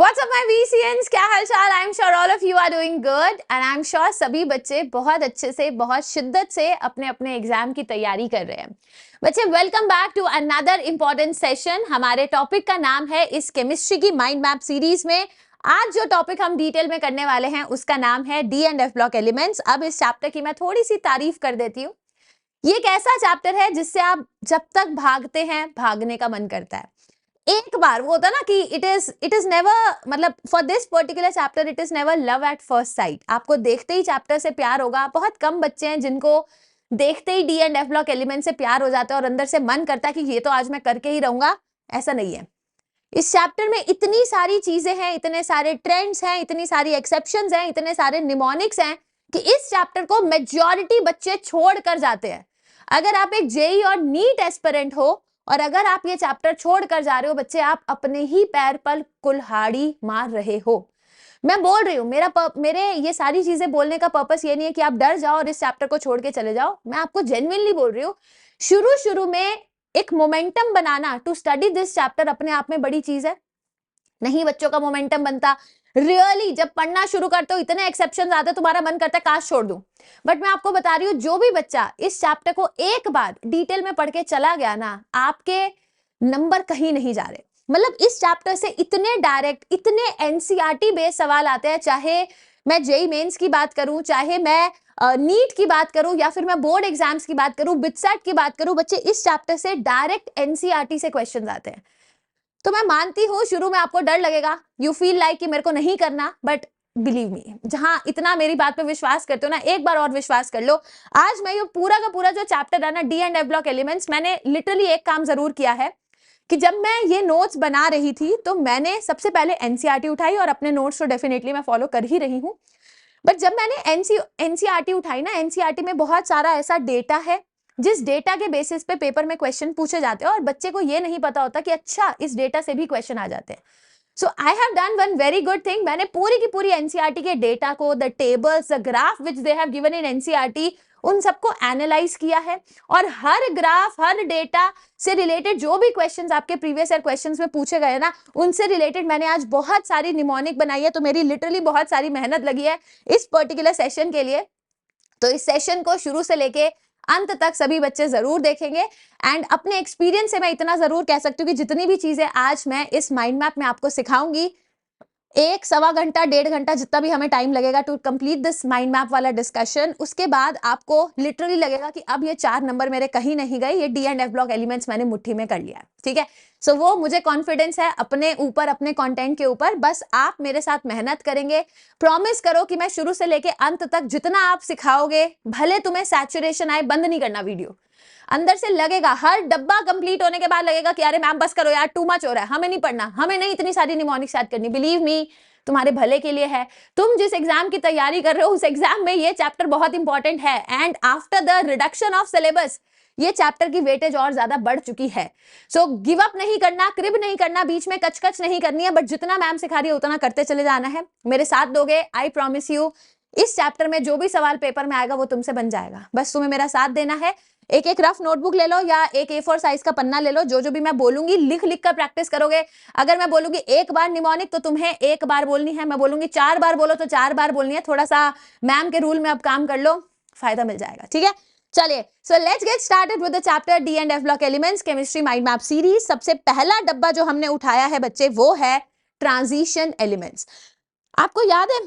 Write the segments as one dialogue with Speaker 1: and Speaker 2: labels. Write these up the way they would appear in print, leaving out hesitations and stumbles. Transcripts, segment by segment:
Speaker 1: What's up my VCNs? क्या हाल चाल? I'm sure all of you are doing good and I'm sure सभी बच्चे बहुत अच्छे से बहुत शिद्दत से अपने अपने एग्जाम की तैयारी कर रहे हैं। बच्चे welcome back to another important session. हमारे टॉपिक का नाम है इस केमिस्ट्री की माइंड मैप सीरीज में आज जो टॉपिक हम डिटेल में करने वाले हैं उसका नाम है D and F block elements. अब इस चैप्टर की मैं थोड़ी सी तारीफ कर देती हूँ। ये एक ऐसा चैप्टर है जिससे आप जब तक भागते हैं भागने का मन करता है। एक बार वो होता ना कि इट इज नेवर, मतलब for this particular chapter it is never love at first sight. आपको देखते ही चैप्टर से प्यार होगा। बहुत कम बच्चे हैं जिनको देखते ही D and F block element से प्यार हो जाता है और अंदर से मन करता है कि ये तो आज मैं करके ही रहूंगा। ऐसा नहीं है। इस चैप्टर में इतनी सारी चीजें हैं, इतने सारे ट्रेंड्स हैं, इतनी सारी एक्सेप्शंस हैं, इतने सारे निमोनिक्स हैं कि इस चैप्टर को मेजॉरिटी बच्चे छोड़ कर जाते हैं। अगर आप एक जेई और नीट एस्पिरेंट हो और अगर आप ये चैप्टर छोड़ कर जा रहे हो बच्चे, आप अपने ही पैर पर कुल्हाड़ी मार रहे हो। मैं बोल रही हूँ, मेरे ये सारी चीजें बोलने का पर्पस ये नहीं है कि आप डर जाओ और इस चैप्टर को छोड़ के चले जाओ। मैं आपको जेन्युइनली बोल रही हूँ, शुरू में एक मोमेंटम बनाना टू स्टडी दिस चैप्टर अपने आप में बड़ी चीज है। नहीं बच्चों का मोमेंटम बनता। रियली जब पढ़ना शुरू करते हो इतने एक्सेप्शंस आते, तुम्हारा मन करता है काश छोड़ दूं। बट मैं आपको बता रही हूँ, जो भी बच्चा इस चैप्टर को एक बार डिटेल में पढ़ के चला गया ना, आपके नंबर कहीं नहीं जा रहे। मतलब इस चैप्टर से इतने डायरेक्ट, इतने एनसीईआरटी बेस्ड सवाल आते हैं। चाहे मैं जेई मेंस की बात करूं, चाहे मैं नीट की बात करूं, या फिर मैं बोर्ड एग्जाम्स की बात करूं, बिटसेट की बात करूं, बच्चे इस चैप्टर से डायरेक्ट एनसीईआरटी से क्वेश्चन आते हैं। तो मैं मानती हूं शुरू में आपको डर लगेगा, यू फील लाइक कि मेरे को नहीं करना, बट बिलीव मी, जहां इतना मेरी बात पे विश्वास करते हो ना, एक बार और विश्वास कर लो। आज मैं ये पूरा का पूरा जो चैप्टर है ना D and F block elements, मैंने लिटरली एक काम जरूर किया है कि जब मैं ये नोट्स बना रही थी तो मैंने सबसे पहले एनसीईआरटी उठाई और अपने नोट्स तो डेफिनेटली मैं फॉलो कर ही रही हूँ। बट जब मैंने एनसीईआरटी उठाई ना, एनसीईआरटी में बहुत सारा ऐसा डेटा है जिस डेटा के बेसिस पे पेपर में क्वेश्चन पूछे जाते हैं और बच्चे को ये नहीं पता होता कि अच्छा इस डेटा से भी क्वेश्चन आ जाते हैं। So I have done one very good thing. मैंने पूरी की पूरी एनसीईआरटी के डेटा को, the tables, the graph which they have given in NCERT, उन सबको एनालाइज किया है। और हर ग्राफ, हर डेटा से रिलेटेड जो भी क्वेश्चंस आपके प्रीवियस ईयर क्वेश्चंस में पूछे गए ना, उनसे रिलेटेड मैंने आज बहुत सारी निमोनिक बनाई है। तो मेरी लिटरली बहुत सारी मेहनत लगी है इस पर्टिकुलर सेशन के लिए। तो इस सेशन को शुरू से लेके अंत तक सभी बच्चे जरूर देखेंगे। एंड अपने एक्सपीरियंस से मैं इतना जरूर कह सकती हूँ कि जितनी भी चीजें आज मैं इस माइंड मैप में आपको सिखाऊंगी, 1-1.25 घंटा, 1.5 घंटा, जितना भी हमें टाइम लगेगा to complete this mind map वाला डिस्कशन, उसके बाद आपको लिटरली लगेगा कि अब ये 4 नंबर मेरे कहीं नहीं गए, ये D and F block elements मैंने मुट्ठी में कर लिया। ठीक है, सो वो मुझे कॉन्फिडेंस है अपने ऊपर, अपने कंटेंट के ऊपर। बस आप मेरे साथ मेहनत करेंगे, प्रॉमिस करो कि मैं शुरू से लेके अंत तक जितना आप सिखाओगे, भले तुम्हें सैचुरेशन आए, बंद नहीं करना वीडियो। अंदर से लगेगा, हर डब्बा कंप्लीट होने के बाद लगेगा कि अरे मैम बस करो यार, टू मच हो रहा है, हमें नहीं पढ़ना, हमें नहीं इतनी सारी निमोनिक्स याद करनी। बिलीव मी, तुम्हारे भले के लिए है। तुम जिस एग्जाम की तैयारी कर रहे हो उस एग्जाम में ये चैप्टर बहुत इंपॉर्टेंट है। And after the reduction of syllabus ये चैप्टर की वेटेज और ज्यादा बढ़ चुकी है। सो गिव अप नहीं करना, क्रिब नहीं करना, बीच में कचकच नहीं करनी है, बट जितना मैम सिखा रही है उतना करते चले जाना है। मेरे साथ दोगे, आई प्रॉमिस यू, इस चैप्टर में जो भी सवाल पेपर में आएगा वो तुमसे बन जाएगा। बस तुम्हें मेरा साथ देना है। एक रफ नोटबुक ले लो या एक A4 साइज का पन्ना ले लो, जो भी मैं बोलूंगी लिख लिख कर प्रैक्टिस करोगे। अगर मैं बोलूंगी एक बार निमोनिक तो तुम्हें एक बार बोलनी है, मैं बोलूंगी 4 बार बोलो तो 4 बार बोलनी है। थोड़ा सा मैम के रूल में अब काम कर लो, फायदा मिल जाएगा। ठीक है, चलिए, so let's get started with the chapter D and F block elements, chemistry mind map series. सबसे पहला डब्बा जो हमने उठाया है बच्चे वो है ट्रांजिशन एलिमेंट्स। आपको याद है,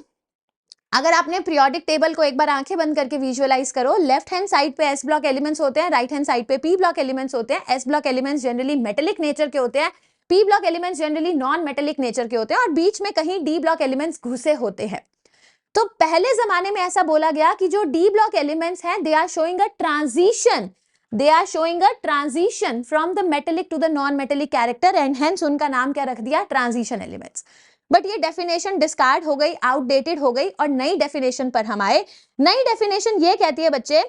Speaker 1: अगर आपने पीरियोडिक टेबल को एक बार आंखें बंद करके विजुअलाइज करो, लेफ्ट हैंड साइड पे एस ब्लॉक एलिमेंट्स होते हैं, राइट हैंड साइड पे पी ब्लॉक एलिमेंट्स होते हैं। S block elements generally metallic nature के होते हैं, P block elements generally non metallic nature के होते हैं, और बीच में कहीं डी ब्लॉक एलिमेंट्स घुसे होते हैं। तो पहले जमाने में ऐसा बोला गया कि जो डी ब्लॉक एलिमेंट्स हैं, they are showing a transition, they are showing a transition from the metallic to the non metallic character, and hence उनका नाम क्या रख दिया, ट्रांजिशन एलिमेंट्स। बट ये डेफिनेशन डिस्कार्ड हो गई, आउटडेटेड हो गई, और नई डेफिनेशन पर हम आए। नई डेफिनेशन ये कहती है बच्चे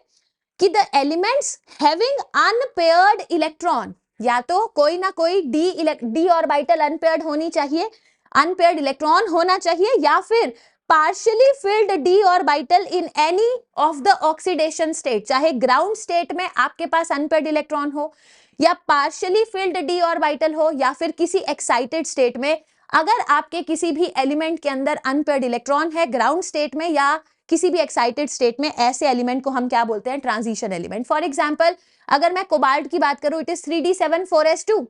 Speaker 1: कि the elements having unpaired electron, या तो कोई ना कोई डी ऑर्बिटल अनपेयर्ड होनी चाहिए, अनपेयर्ड इलेक्ट्रॉन होना चाहिए, या फिर partially filled D orbital in any of the oxidation state. चाहे ग्राउंड स्टेट में आपके पास अनपेयर्ड इलेक्ट्रॉन हो, या पार्शियली फिल्ड डी ऑर्बिटल हो, या फिर किसी एक्साइटेड स्टेट में अगर आपके किसी भी एलिमेंट के अंदर अनपेयर्ड इलेक्ट्रॉन है ग्राउंड स्टेट में या किसी भी एक्साइटेड स्टेट में, ऐसे एलिमेंट को हम क्या बोलते हैं? Transition element. फॉर एग्जांपल अगर मैं कोबाल्ट की बात करूं, it is 3d7 4s2,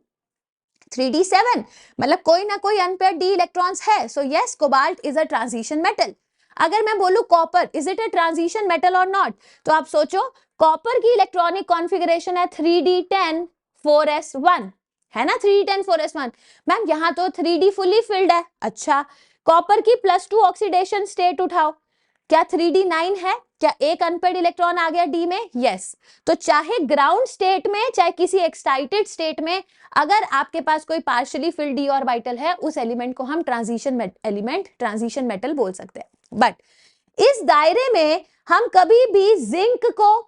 Speaker 1: 3d7 मतलब कोई ना कोई अनपेयर्ड डी इलेक्ट्रॉन्स है, so yes cobalt is a transition metal. अगर मैं बोलूं copper, is it a transition metal और नॉट? तो आप सोचो, कॉपर की इलेक्ट्रॉनिक कॉन्फ़िगरेशन है 3d10 4s1, है ना, 3d10 4s1। मैम यहाँ तो 3d फुली फिल्ड है। अच्छा, कॉपर की +2 ऑक्सीडेशन स्टेट उठाओ, क्या 3d9 है? क्या एक अनपेयर्ड इलेक्ट्रॉन आ गया डी में? यस। तो चाहे ग्राउंड स्टेट में चाहे किसी एक्साइटेड स्टेट में, अगर आपके पास कोई पार्शियली फिल्ड डी ऑर्बिटल है, उस एलिमेंट को हम ट्रांजिशन एलिमेंट, ट्रांजिशन मेटल बोल सकते हैं। बट इस दायरे में हम कभी भी जिंक को,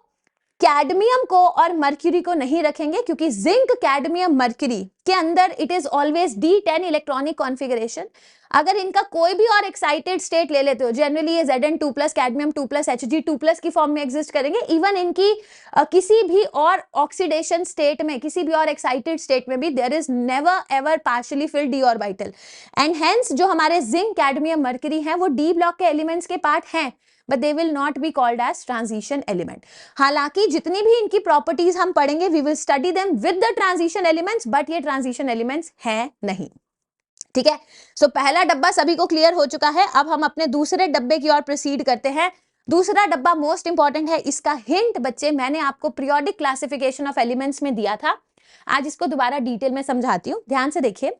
Speaker 1: कैडमियम को और मर्क्यूरी को नहीं रखेंगे, क्योंकि जिंक, कैडमियम, मर्क्यूरी के अंदर it is always D10 electronic configuration. अगर इनका कोई भी और एक्साइटेड स्टेट ले लेते हो, जनरली ये Zn2+, कैडमियम 2+, Hg2+ की फॉर्म में एग्जिस्ट करेंगे। इवन इनकी किसी भी और ऑक्सीडेशन स्टेट में, किसी भी और एक्साइटेड स्टेट में भी there is never ever partially filled D orbital, and hence जो हमारे जिंक, कैडमियम, मर्क्यूरी हैं वो डी ब्लॉक के एलिमेंट्स के पार्ट हैं, but they will not be called as transition element। हालांकि जितनी भी इनकी प्रॉपर्टीज हम पढ़ेंगे, we will study them with the transition elements, but ये transition elements हैं नहीं। ठीक है, सो पहला डब्बा सभी को क्लियर हो चुका है। अब हम अपने दूसरे डब्बे की ओर प्रोसीड करते हैं। दूसरा डब्बा मोस्ट इंपॉर्टेंट है। इसका हिंट बच्चे मैंने आपको पीरियोडिक क्लासिफिकेशन ऑफ एलिमेंट्स में दिया था, आज इसको दोबारा डिटेल में समझाती हूँ, ध्यान से देखिए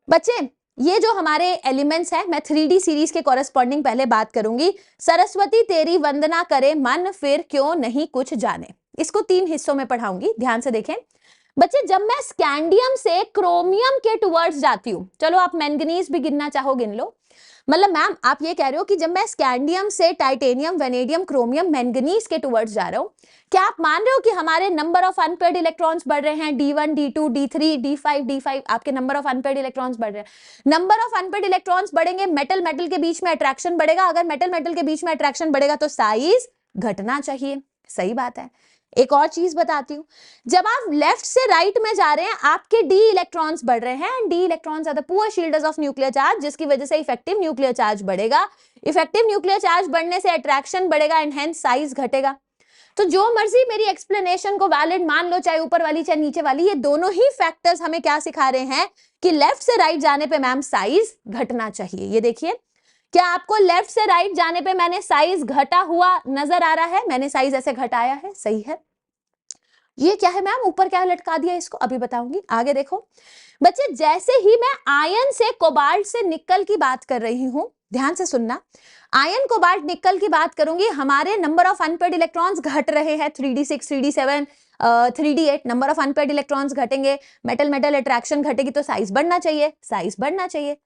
Speaker 1: बच्चे। ये जो हमारे एलिमेंट्स हैं, मैं 3D सीरीज के कॉरेस्पॉन्डिंग पहले बात करूंगी। सरस्वती तेरी वंदना करे मन, फिर क्यों नहीं कुछ जाने। इसको 3 हिस्सों में पढ़ाऊंगी, ध्यान से देखें बच्चे। जब मैं स्कैंडियम से क्रोमियम के टुवर्ड्स जाती हूँ, चलो आप मैंगनीज भी गिनना चाहो गिन लो, मतलब मैम आप ये कह रहे हो कि जब मैं स्कैंडियम से टाइटेनियम, वेनेडियम, क्रोमियम, मैंगनीज के टुवर्ड्स जा रहा हूँ, क्या आप मान रहे हो कि हमारे नंबर ऑफ अनपेयर्ड इलेक्ट्रॉन्स बढ़ रहे हैं? D1, D2, D3, D5, आपके नंबर ऑफ अनपेयर्ड इलेक्ट्रॉन्स बढ़ रहे हैं। नंबर ऑफ अनपेयर्ड इलेक्ट्रॉन्स बढ़ेंगे, मेटल मेटल के बीच में अट्रैक्शन बढ़ेगा। अगर मेटल मेटल के बीच में अट्रैक्शन बढ़ेगा तो साइज घटना चाहिए, सही बात है। एक और चीज बताती हूँ, जब आप लेफ्ट से राइट में जा रहे हैं, आपके डी इलेक्ट्रॉन्स बढ़ रहे हैं, and D electrons are the poor shielders of nuclear charge, जिसकी वजह से इफेक्टिव न्यूक्लियर चार्ज बढ़ेगा। इफेक्टिव न्यूक्लियर चार्ज बढ़ने से अट्रैक्शन बढ़ेगा एंड हेंस साइज घटेगा। तो जो मर्जी मेरी एक्सप्लेनेशन को वैलिड मान लो, चाहे ऊपर वाली चाहे नीचे वाली, ये दोनों ही फैक्टर्स हमें क्या सिखा रहे हैं कि लेफ्ट से राइट जाने पे मैम साइज घटना चाहिए। ये देखिए, क्या आपको लेफ्ट से राइट जाने पे मैंने साइज घटा हुआ नजर आ रहा है? मैंने साइज ऐसे घटाया है, सही है। ये क्या है मैम, ऊपर क्या लटका दिया इसको? अभी बताऊंगी, आगे देखो बच्चे। जैसे ही मैं आयन से कोबाल्ट से निकल की बात कर रही हूं, ध्यान से सुनना, आयन, कोबाल्ट, निकल की बात करूंगी, हमारे नंबर ऑफ अनपेयर्ड इलेक्ट्रॉन्स घट रहे हैं। 3d6, 3d7, 3d8 number of unpaired electrons घटेंगे, मेटल मेटल अट्रैक्शन घटेगी, तो साइज बढ़ना चाहिए, साइज बढ़ना चाहिए।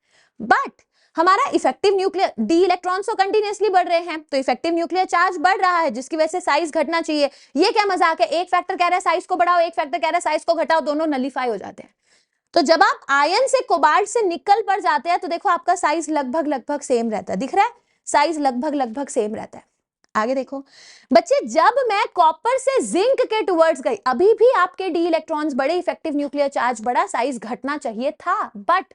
Speaker 1: बट हमारा इफेक्टिव न्यूक्लियर, डी इलेक्ट्रॉन्स तो कंटिन्यूअसली बढ़ रहे हैं, तो इफेक्टिव न्यूक्लियर चार्ज बढ़ रहा है, जिसकी वजह से साइज घटना चाहिए। ये क्या मजाक है, एक फैक्टर कह रहा है साइज को बढ़ाओ, एक फैक्टर कह रहा है साइज को घटाओ, दोनों नलीफाई हो जाते हैं। तो जब आप आयन से कोबाल्ट से निकल पर जाते हैं, तो देखो आपका साइज लगभग लगभग सेम रहता है, दिख रहा है, साइज लगभग लगभग सेम रहता है। आगे देखो बच्चे, जब मैं कॉपर से जिंक के टुवर्ड्स गई, अभी भी आपके डी इलेक्ट्रॉन्स बढ़े, इफेक्टिव न्यूक्लियर चार्ज बढ़ा, साइज घटना चाहिए था। बट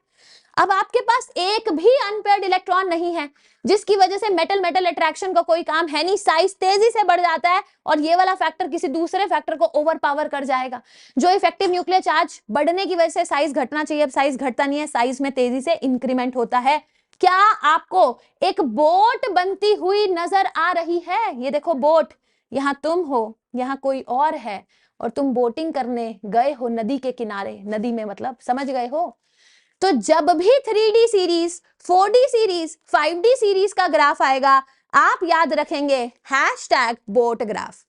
Speaker 1: अब आपके पास एक भी अनपेयर्ड इलेक्ट्रॉन नहीं है, जिसकी वजह से मेटल मेटल अट्रैक्शन का कोई काम है नहीं, साइज तेजी से बढ़ जाता है, और ये वाला फैक्टर किसी दूसरे फैक्टर को ओवरपावर कर जाएगा। जो इफेक्टिव न्यूक्लियर चार्ज बढ़ने की वजह से साइज घटना चाहिए, अब साइज घटता नहीं है, साइज में तेजी से इंक्रीमेंट होता है। क्या आपको एक बोट बनती हुई नजर आ रही है? ये देखो बोट, यहां तुम हो, यहां कोई और है, और तुम बोटिंग करने गए हो नदी के किनारे, नदी में मतलब समझ गए हो। तो जब भी 3D series, 4D series, 5D series का ग्राफ आएगा, आप याद रखेंगे हैशटैग बोट ग्राफ।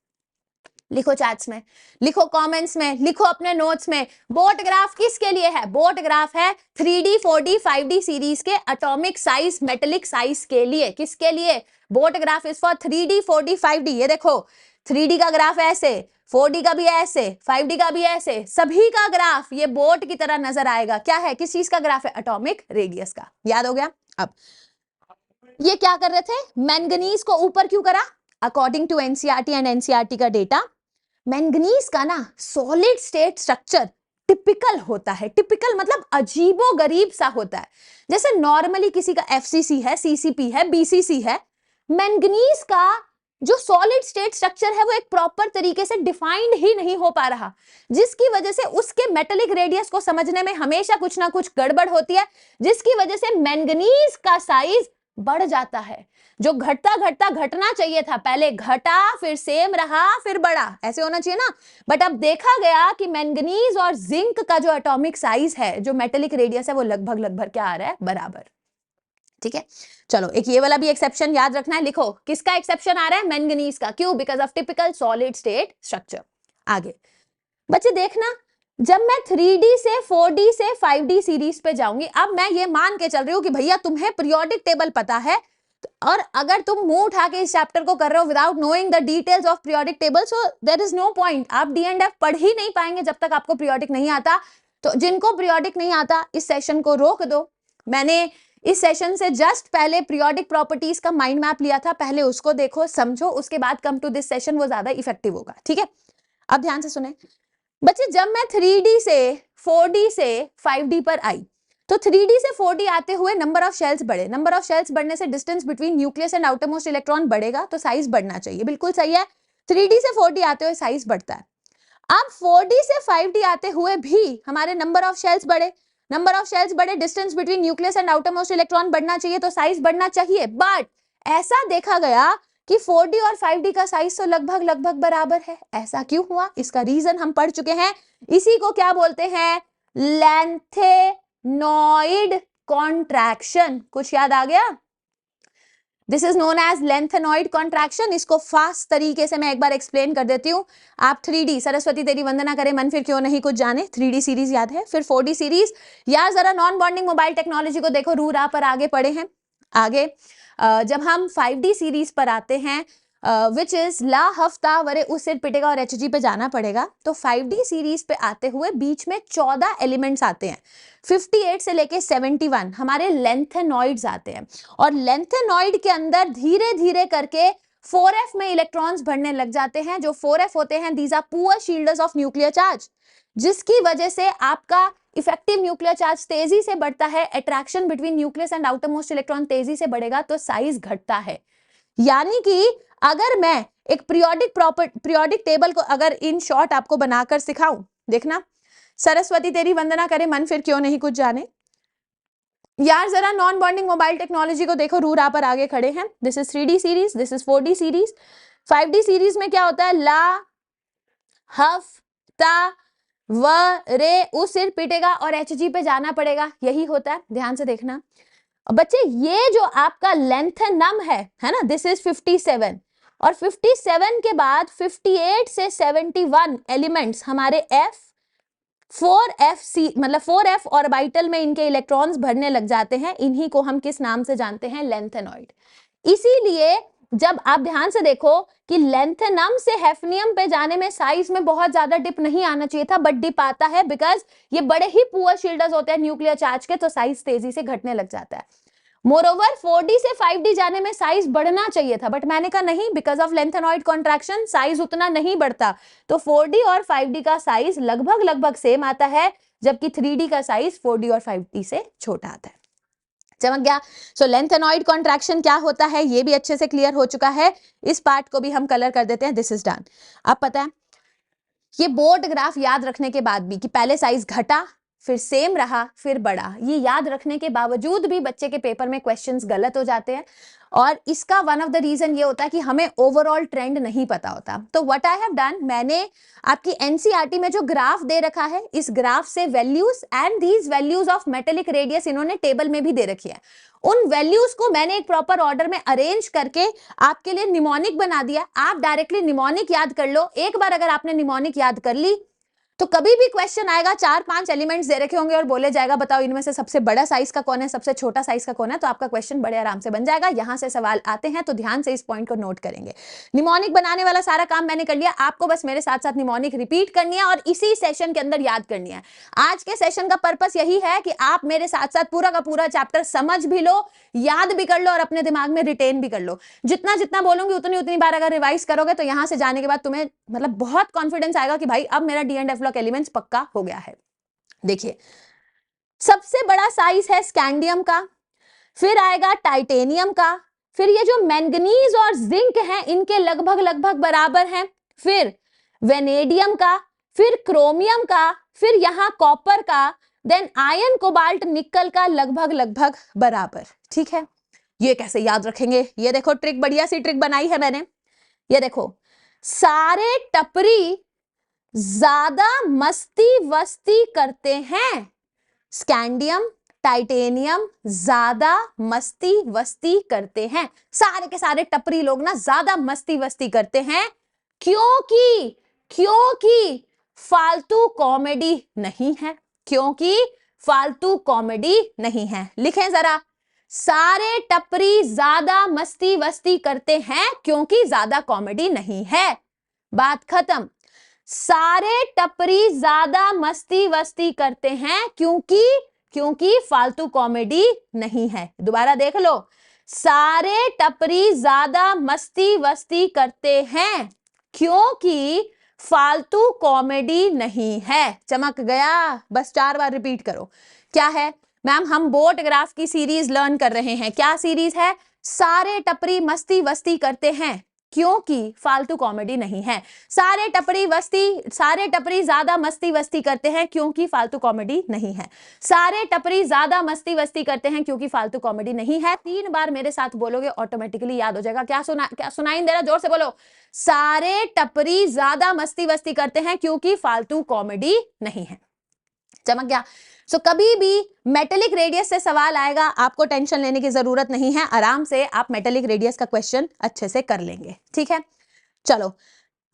Speaker 1: लिखो चैट्स में, लिखो कमेंट्स में, लिखो अपने नोट्स में, बोट ग्राफ किसके लिए है? बोट ग्राफ है 3D, 4D, 5D सीरीज के एटॉमिक साइज, मेटेलिक साइज के लिए। किसके लिए? Boat graph is for 3D, 4D, 5D। ये देखो 3D का ग्राफ ऐसे, 4D का भी ऐसे, 5D का भी ऐसे, सभी का ग्राफ ये बोट की तरह नजर आएगा। क्या है, किस चीज का ग्राफ है? एटॉमिक रेडियस का। याद हो गया? अब ये क्या कर रहे थे, मैंगनीज को ऊपर क्यों करा? According to NCERT and NCERT का डेटा, मैंगनीज का ना सॉलिड स्टेट स्ट्रक्चर टिपिकल होता है। टिपिकल मतलब अजीबो गरीब सा होता है। जैसे नॉर्मली किसी का एफसीसी है, सीसीपी है, बीसीसी है, मैंगनीज का जो सॉलिड स्टेट स्ट्रक्चर है वो एक प्रॉपर तरीके से डिफाइंड ही नहीं हो पा रहा, जिसकी वजह से उसके मेटेलिक रेडियस को समझने में हमेशा कुछ ना कुछ गड़बड़ होती है, जिसकी वजह से मैंगनीज का साइज बढ़ जाता है। जो घटता घटता घटना चाहिए था, पहले घटा फिर सेम रहा फिर बढ़ा, ऐसे होना चाहिए ना। बट अब देखा गया कि मैंगनीज और जिंक का जो एटॉमिक साइज है, जो मेटेलिक रेडियस है, वो लगभग लगभग क्या आ रहा है, बराबर। ठीक है, चलो एक ये वाला भी एक्सेप्शन याद रखना है, लिखो किसका एक्सेप्शन आ रहा है, मैंगनीज का। क्यों? Because of typical solid state structure. आगे बच्चे देखना, जब मैं 3D से 4D से 5D सीरीज पे जाऊंगी, अब मैं ये मान के चल रही हूँ कि भैया तुम्हें पीरियोडिक टेबल पता है, और अगर तुम मुंह उठा के इस चैप्टर को कर रहे हो without knowing the details of periodic table, so there is no point. आप डी एंड एफ पढ़ ही नहीं पाएंगे जब तक आपको पीरियोडिक नहीं आता। तो जिनको पीरियोडिक नहीं आता, इस सेशन को रोक दो। मैंने इस सेशन से जस्ट पहले पीरियोडिक प्रॉपर्टीज का माइंड मैप लिया था, पहले उसको देखो समझो, उसके बाद कम टू दिस सेशन, वो ज्यादा इफेक्टिव होगा। ठीक है, अब ध्यान से सुने बच्चे, जब मैं 3D से 4D से 5D पर आई, तो 3D से 4D आते हुए नंबर ऑफ शेल्स बढ़े। नंबर ऑफ शेल्स बढ़ने से distance between nucleus and outer most electron बढ़ेगा, तो साइज बढ़ना चाहिए, बिल्कुल सही है। 3D से 4D आते हुए साइज बढ़ता है। अब 4D से 5D आते हुए भी हमारे नंबर ऑफ शेल्स बढ़े, नंबर ऑफ शेल्स बढ़े, distance between nucleus and outer most electron बढ़ना चाहिए, तो साइज बढ़ना चाहिए। बट ऐसा देखा गया कि 4D और 5D का साइज तो लगभग लगभग बराबर है। ऐसा क्यों हुआ? इसका रीजन हम पढ़ चुके हैं, इसी को क्या बोलते हैं, लेंथेनॉइड कॉन्ट्रैक्शन। कुछ याद आ गया? This is known as lanthanoid contraction. इसको फास्ट तरीके से मैं एक बार एक्सप्लेन कर देती हूँ। आप 3D, सरस्वती तेरी वंदना करे मन फिर क्यों नहीं कुछ जाने, 3D सीरीज याद है, फिर 4D सीरीज। यार जरा नॉन बॉन्डिंग मोबाइल टेक्नोलॉजी को देखो, रू रा पर आगे पढ़े हैं। आगे जब हम 5D सीरीज पर आते हैं, विच इज ला हफ्ता वरे उस सिर पिटेगा और HG पे जाना पड़ेगा, तो 5D सीरीज पे आते हुए बीच में 14 एलिमेंट्स आते हैं। 58 से लेके 71 हमारे लेंथेनॉइड्स आते हैं, और लेंथेनॉइड के अंदर धीरे धीरे करके 4f में इलेक्ट्रॉन्स बढ़ने लग जाते हैं। जो 4f होते हैं, these are poor shielders of nuclear charge, जिसकी वजह से आपका इफेक्टिव न्यूक्लियर चार्ज तेजी से बढ़ता है, attraction between nucleus and outer most electron तेजी से बढ़ेगा, तो साइज घटता है। यानी कि अगर मैं एक पीरियोडिक टेबल को अगर इन शॉर्ट आपको बनाकर सिखाऊं, देखना, सरस्वती तेरी वंदना करे मन फिर क्यों नहीं कुछ जाने। यार जरा नॉन बॉन्डिंग मोबाइल टेक्नोलॉजी को देखो, रू रा पर आगे खड़े हैं। This is 3D series, this is 4D series. 5D series में क्या होता है, ला हफ्ता व रे उस सिर पिटेगा और HG पे जाना पड़ेगा, यही होता है। ध्यान से देखना बच्चे, ये जो आपका लेंथेनम है ना, दिस इज 57, और 57 के बाद 58 से 71 एलिमेंट्स हमारे 4f मतलब 4f ऑर्बिटल में इनके इलेक्ट्रॉन्स भरने लग जाते हैं। इन्हीं को हम किस नाम से जानते हैं, लेंथेनॉइड। इसीलिए जब आप ध्यान से देखो कि लेंथेनम से हेफनियम पे जाने में साइज में बहुत ज्यादा डिप नहीं आना चाहिए था, बट डिप आता है, बिकॉज ये बड़े ही पुअर शील्डर्स होते हैं न्यूक्लियर चार्ज के, तो साइज तेजी से घटने लग जाता है। मोरओवर 4D से 5D जाने में साइज बढ़ना चाहिए था, बट मैंने कहा नहीं, because of lanthanoid contraction size उतना नहीं बढ़ता, तो 4D और 5D का साइज लगभग लगभग सेम आता है, जबकि 3D का साइज 4D और 5D से छोटा आता है। चमक गया? सो लेंथेनॉइड कॉन्ट्रैक्शन क्या होता है, ये भी अच्छे से क्लियर हो चुका है। इस पार्ट को भी हम कलर कर देते हैं, दिस इज डन। अब पता है, ये बोर्ड ग्राफ याद रखने के बाद भी कि पहले साइज घटा फिर सेम रहा फिर बढ़ा, ये याद रखने के बावजूद भी बच्चे के पेपर में क्वेश्चंस गलत हो जाते हैं, और इसका वन ऑफ द रीजन ये होता है कि हमें ओवरऑल ट्रेंड नहीं पता होता। तो व्हाट आई हैव डन, मैंने आपकी एनसीईआरटी में जो ग्राफ दे रखा है, इस ग्राफ से values and these values of metallic radius इन्होंने टेबल में भी दे रखी है, उन वैल्यूज को मैंने एक प्रॉपर ऑर्डर में अरेंज करके आपके लिए निमोनिक बना दिया। आप डायरेक्टली निमोनिक याद कर लो। एक बार अगर आपने निमोनिक याद कर ली, तो कभी भी क्वेश्चन आएगा, 4-5 एलिमेंट्स दे रखे होंगे और बोले जाएगा बताओ इनमें से सबसे बड़ा साइज का कौन है, सबसे छोटा साइज का कौन है, तो आपका क्वेश्चन बड़े आराम से बन जाएगा। यहां से सवाल आते हैं, तो ध्यान से इस पॉइंट को नोट करेंगे। निमोनिक बनाने वाला सारा काम मैंने कर लिया, आपको बस मेरे साथ साथ निमोनिक रिपीट करनी है और इसी सेशन के अंदर याद करनी है। आज के सेशन का पर्पस यही है कि आप मेरे साथ साथ पूरा का पूरा चैप्टर समझ भी लो, याद भी कर लो और अपने दिमाग में रिटेन भी कर लो। जितना जितना बोलूंगी उतनी उतनी बार अगर रिवाइज करोगे, तो यहां से जाने के बाद तुम्हें मतलब बहुत कॉन्फिडेंस आएगा कि भाई अब मेरा D and F block elements पक्का हो गया है। देखिए सबसे बड़ा साइज है स्कैंडियम का, फिर आएगा टाइटेनियम का, फिर ये जो मैंगनीज और जिंक हैं इनके लगभग लगभग बराबर हैं, फिर वेनेडियम का, फिर क्रोमियम का, फिर यहां कॉपर का, देन आयरन कोबाल्ट निकल का लगभग लगभग बराबर। ठीक है, ये कैसे याद रखेंगे? ये देखो ट्रिक, बढ़िया सी ट्रिक बनाई है मैंने। ये देखो सारे टपरी ज्यादा मस्ती वस्ती करते हैं, स्कैंडियम टाइटेनियम ज्यादा मस्ती वस्ती करते हैं, सारे के सारे टपरी लोग ना ज्यादा मस्ती वस्ती करते हैं क्योंकि क्योंकि फालतू कॉमेडी नहीं है, क्योंकि फालतू कॉमेडी नहीं है। लिखें जरा, सारे टपरी ज्यादा मस्ती वस्ती करते हैं क्योंकि ज्यादा कॉमेडी नहीं है। बात खत्म। सारे टपरी ज्यादा मस्ती वस्ती करते हैं क्योंकि फालतू कॉमेडी नहीं है। दोबारा देख लो, सारे टपरी ज्यादा मस्ती वस्ती करते हैं क्योंकि फालतू कॉमेडी नहीं है। चमक गया? बस 4 बार रिपीट करो। क्या है मैम? हम बोट ग्राफ की सीरीज लर्न कर रहे हैं। क्या सीरीज है? सारे टपरी मस्ती वस्ती करते हैं क्योंकि फालतू कॉमेडी नहीं है। सारे टपरी ज्यादा मस्ती वस्ती करते हैं क्योंकि फालतू कॉमेडी नहीं है। सारे टपरी ज्यादा मस्ती वस्ती करते हैं क्योंकि फालतू कॉमेडी नहीं है। 3 बार मेरे साथ बोलोगे ऑटोमेटिकली याद हो जाएगा। क्या सुनाई दे रहा? जोर से बोलो। सारे टपरी ज्यादा मस्ती वस्ती करते हैं क्योंकि फालतू कॉमेडी नहीं है। चमक गया? सो कभी भी मेटेलिक रेडियस से सवाल आएगा, आपको टेंशन लेने की जरूरत नहीं है, आराम से आप मेटेलिक रेडियस का क्वेश्चन अच्छे से कर लेंगे। ठीक है, चलो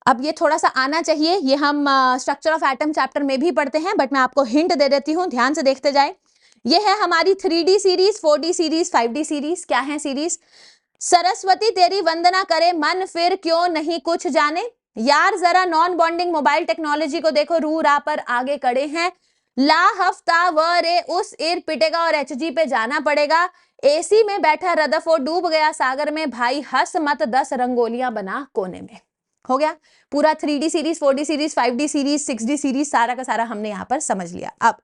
Speaker 1: अब ये थोड़ा सा आना चाहिए, ये हम स्ट्रक्चर ऑफ एटम चैप्टर में भी पढ़ते हैं, बट मैं आपको हिंट दे देती हूँ, ध्यान से देखते जाए। ये है हमारी 3D series, 4D series, 5D series. क्या है सीरीज? सरस्वती तेरी वंदना करे मन फिर क्यों नहीं कुछ जाने, यार जरा नॉन बॉन्डिंग मोबाइल टेक्नोलॉजी को देखो, रू रा पर आगे खड़े हैं, ला हफ्ता व रे उस ईर पिटेगा और HG पे जाना पड़ेगा, AC में बैठा रदरफोर्ड डूब गया सागर में, भाई हंस मत 10 रंगोलियां बना कोने में। हो गया पूरा 3D series, 4D series, 5D series, 6D series, सारा का सारा हमने यहां पर समझ लिया। अब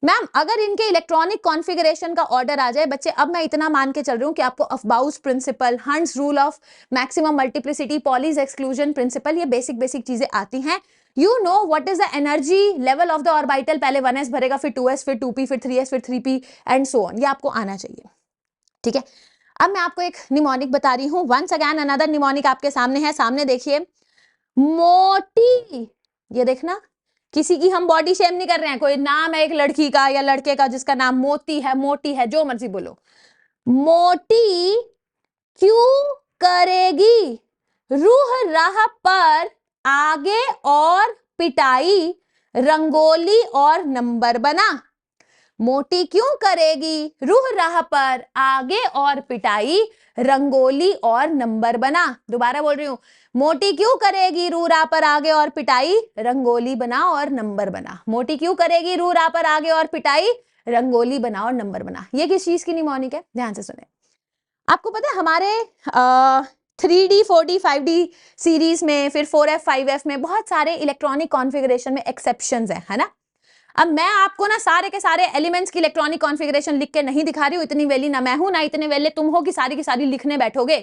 Speaker 1: मैम अगर इनके इलेक्ट्रॉनिक कॉन्फ़िगरेशन का ऑर्डर आ जाए बच्चे, अब मैं इतना मान के चल रही हूँ कि आपको Aufbau's principle, Hund's rule of maximum multiplicity, Pauli's exclusion principle, ये बेसिक चीजें आती हैं। You know what is the energy level of the orbital, पहले 1s भरेगा, फिर 2s, फिर 2p, फिर 3s, फिर 3p एंड सो ऑन, ये आपको आना चाहिए। ठीक है, अब मैं आपको एक निमोनिक बता रही हूँ। वंस अगेन अनदर निमोनिक आपके सामने है, सामने देखिए, मोटी। ये देखना, किसी की हम बॉडी शेम नहीं कर रहे हैं, कोई नाम है एक लड़की का या लड़के का जिसका नाम मोती है, मोटी है, जो मर्जी बोलो। मोटी क्यों करेगी रूह राह पर आगे और पिटाई, रंगोली और नंबर बना। मोटी क्यों करेगी रूह राह पर आगे और पिटाई, रंगोली और नंबर बना। दोबारा बोल रही हूं, मोटी क्यों करेगी रूह राह पर आगे और पिटाई, रंगोली बना और नंबर बना। मोटी क्यों करेगी रूह राह पर आगे और पिटाई, रंगोली बना और नंबर बना। ये किस चीज की निमोनिक है? ध्यान से सुने। आपको पता है हमारे 3D, 4D, 5D सीरीज में, फिर 4F, 5F में बहुत सारे इलेक्ट्रॉनिक कॉन्फ़िगरेशन में एक्सेप्शंस है ना। अब मैं आपको ना सारे के सारे एलिमेंट्स की इलेक्ट्रॉनिक कॉन्फ़िगरेशन लिख के नहीं दिखा रही हूँ, इतनी वेली ना मैं हूं ना इतने वेले तुम हो कि सारी की सारी लिखने बैठोगे।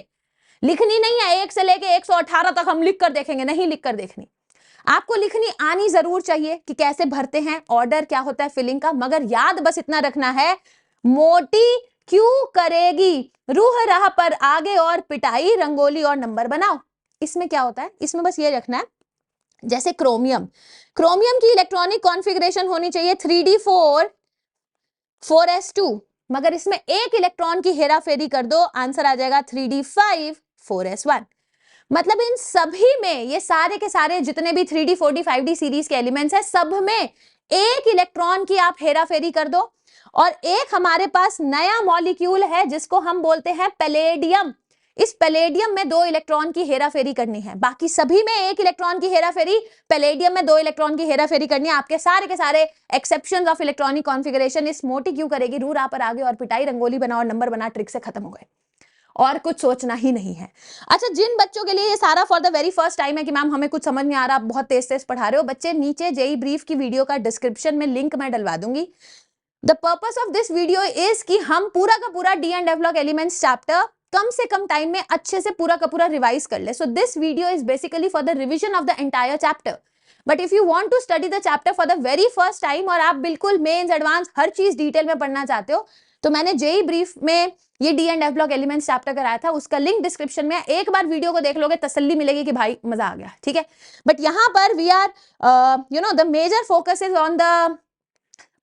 Speaker 1: लिखनी नहीं है, 1 से लेके 118 तक हम लिख कर देखेंगे, नहीं लिख कर देखनी। आपको लिखनी आनी जरूर चाहिए कि कैसे भरते हैं, ऑर्डर क्या होता है फिलिंग का, मगर याद बस इतना रखना है, मोटी क्यों करेगी रूह राह पर आगे और पिटाई, रंगोली और नंबर बनाओ। इसमें क्या होता है, इसमें बस ये रखना है, जैसे क्रोमियम की इलेक्ट्रॉनिक कॉन्फ़िगरेशन होनी चाहिए 3D4 4s2, मगर इसमें एक इलेक्ट्रॉन की हेरा फेरी कर दो, आंसर आ जाएगा 3D5 4s1। मतलब इन सभी में, ये सारे के सारे जितने भी 3D, 4D, 5D सीरीज के एलिमेंट्स है, सब में एक इलेक्ट्रॉन की आप हेरा फेरी कर दो, और एक हमारे पास नया मॉलिक्यूल है जिसको हम बोलते हैं पैलेडियम। इस पैलेडियम में 2 इलेक्ट्रॉन की हेरा फेरी करनी है, बाकी सभी में 1 इलेक्ट्रॉन की हेरा फेरी, पैलेडियम में 2 इलेक्ट्रॉन की हेरा फेरी करनी है। आपके सारे के सारे एक्सेप्शंस ऑफ इलेक्ट्रॉनिक कॉन्फ़िगरेशन इस मोटी क्यों करेगी रूह राह पर आगे और पिटाई, रंगोली बना और नंबर बना ट्रिक से खत्म हो गए। और कुछ सोचना ही नहीं है। अच्छा, जिन बच्चों के लिए ये सारा for the very first time है कि मैम हमें कुछ समझ नहीं आ रहा, आप बहुत तेज तेज पढ़ा रहे हो, बच्चे नीचे जेई ब्रीफ की वीडियो का डिस्क्रिप्शन में लिंक मैं डलवा दूंगी। The purpose of this video is कि हम पूरा का पूरा D and F block elements chapter कम से कम टाइम में अच्छे से पूरा का पूरा रिवाइज कर ले। So this video is basically for the revision of the entire chapter. But if you want to study the chapter for the very first time और आप बिल्कुल मेंस एडवांस हर चीज डिटेल में पढ़ना चाहते हो, तो मैंने जेई ब्रीफ में ये D and F block elements chapter कराया था, उसका लिंक डिस्क्रिप्शन में। एक बार वीडियो को देख लोगे तसल्ली मिलेगी कि भाई मजा आ गया, ठीक है। बट यहाँ पर we are the major focus is on the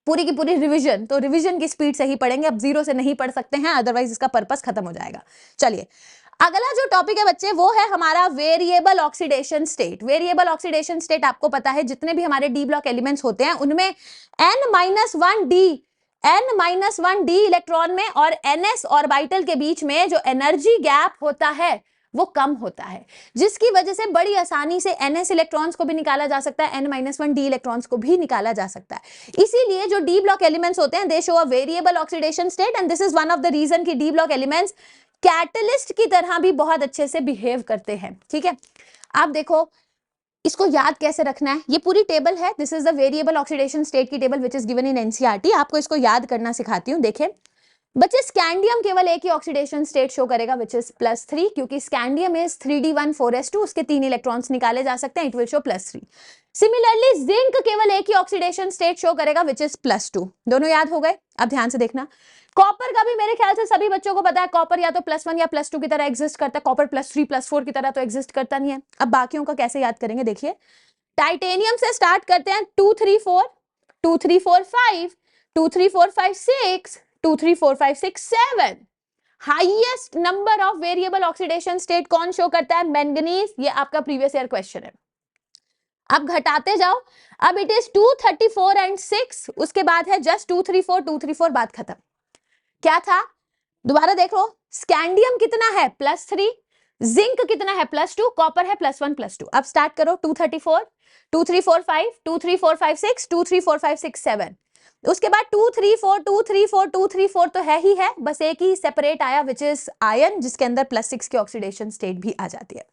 Speaker 1: पूरी की पूरी रिवीजन, तो रिवीजन की स्पीड से ही पढ़ेंगे, अब जीरो से नहीं पढ़ सकते हैं, अदरवाइज इसका पर्पस खत्म हो जाएगा। चलिए, अगला जो टॉपिक है बच्चे वो है हमारा variable oxidation state. Variable oxidation state आपको पता है जितने भी हमारे डी ब्लॉक एलिमेंट्स होते हैं उनमें n-1d इलेक्ट्रॉन में और ns ऑर्बिटल के बीच में जो एनर्जी गैप होता है वो कम होता है, जिसकी वजह से बड़ी आसानी से ns इलेक्ट्रॉन्स को भी निकाला जा सकता है, n-1d इलेक्ट्रॉन्स को भी निकाला जा सकता है। इसीलिए जो डी ब्लॉक एलिमेंट्स होते हैं they show a variable oxidation state and this is one of the reason कि डी ब्लॉक एलिमेंट्स कैटलिस्ट की तरह भी बहुत अच्छे से बिहेव करते हैं, ठीक है। आप देखो इसको याद कैसे रखना है, ये पूरी टेबल है, this is the variable oxidation state की table which is given in NCERT. आपको इसको याद करना सिखाती हूँ। देखें बच्चे, स्कैंडियम केवल एक ही ऑक्सीडेशन स्टेट शो करेगा विच इज +3, क्योंकि स्कैंडियम इज 3d14s2, उसके 3 इलेक्ट्रॉन्स निकाले जा सकते हैं, it will show +3। Similarly zinc केवल एक ही ऑक्सीडेशन स्टेट शो करेगा विच इज +2। दोनों याद हो गए? अब ध्यान से देखना, कॉपर का भी मेरे ख्याल से सभी बच्चों को पता है, कॉपर या तो +1 या +2 की तरह एग्जिस्ट करता है, कॉपर +3 +4 की तरह तो एग्जिस्ट करता नहीं है। अब बाकियों का कैसे याद करेंगे, देखिए टाइटेनियम से स्टार्ट करते हैं, 2 3 4 2 3 4 5 2 3 4 5 6 2 3 4 5 6 7। Highest number of variable oxidation state कौन शो करता है? मैंगनीज। ये आपका प्रीवियस ईयर क्वेश्चन है। अब घटाते जाओ, अब इट इज 2 34 एंड 6, उसके बाद है जस्ट 2 3 4 2 3 4, बात खत्म। क्या था? दोबारा देखो, स्कैंडियम कितना है? +3, जिंक कितना है? +2, कॉपर है +1 +2। अब स्टार्ट करो, 2 34 2 3 4 5 2 3 4 5 6 2 3 4 5 6 7। उसके बाद 2 3 4 2 3 4 2 3 4 तो है ही है, बस एक ही सेपरेट आया विच इज आयन, जिसके अंदर +6 की ऑक्सीडेशन स्टेट भी आ जाती है।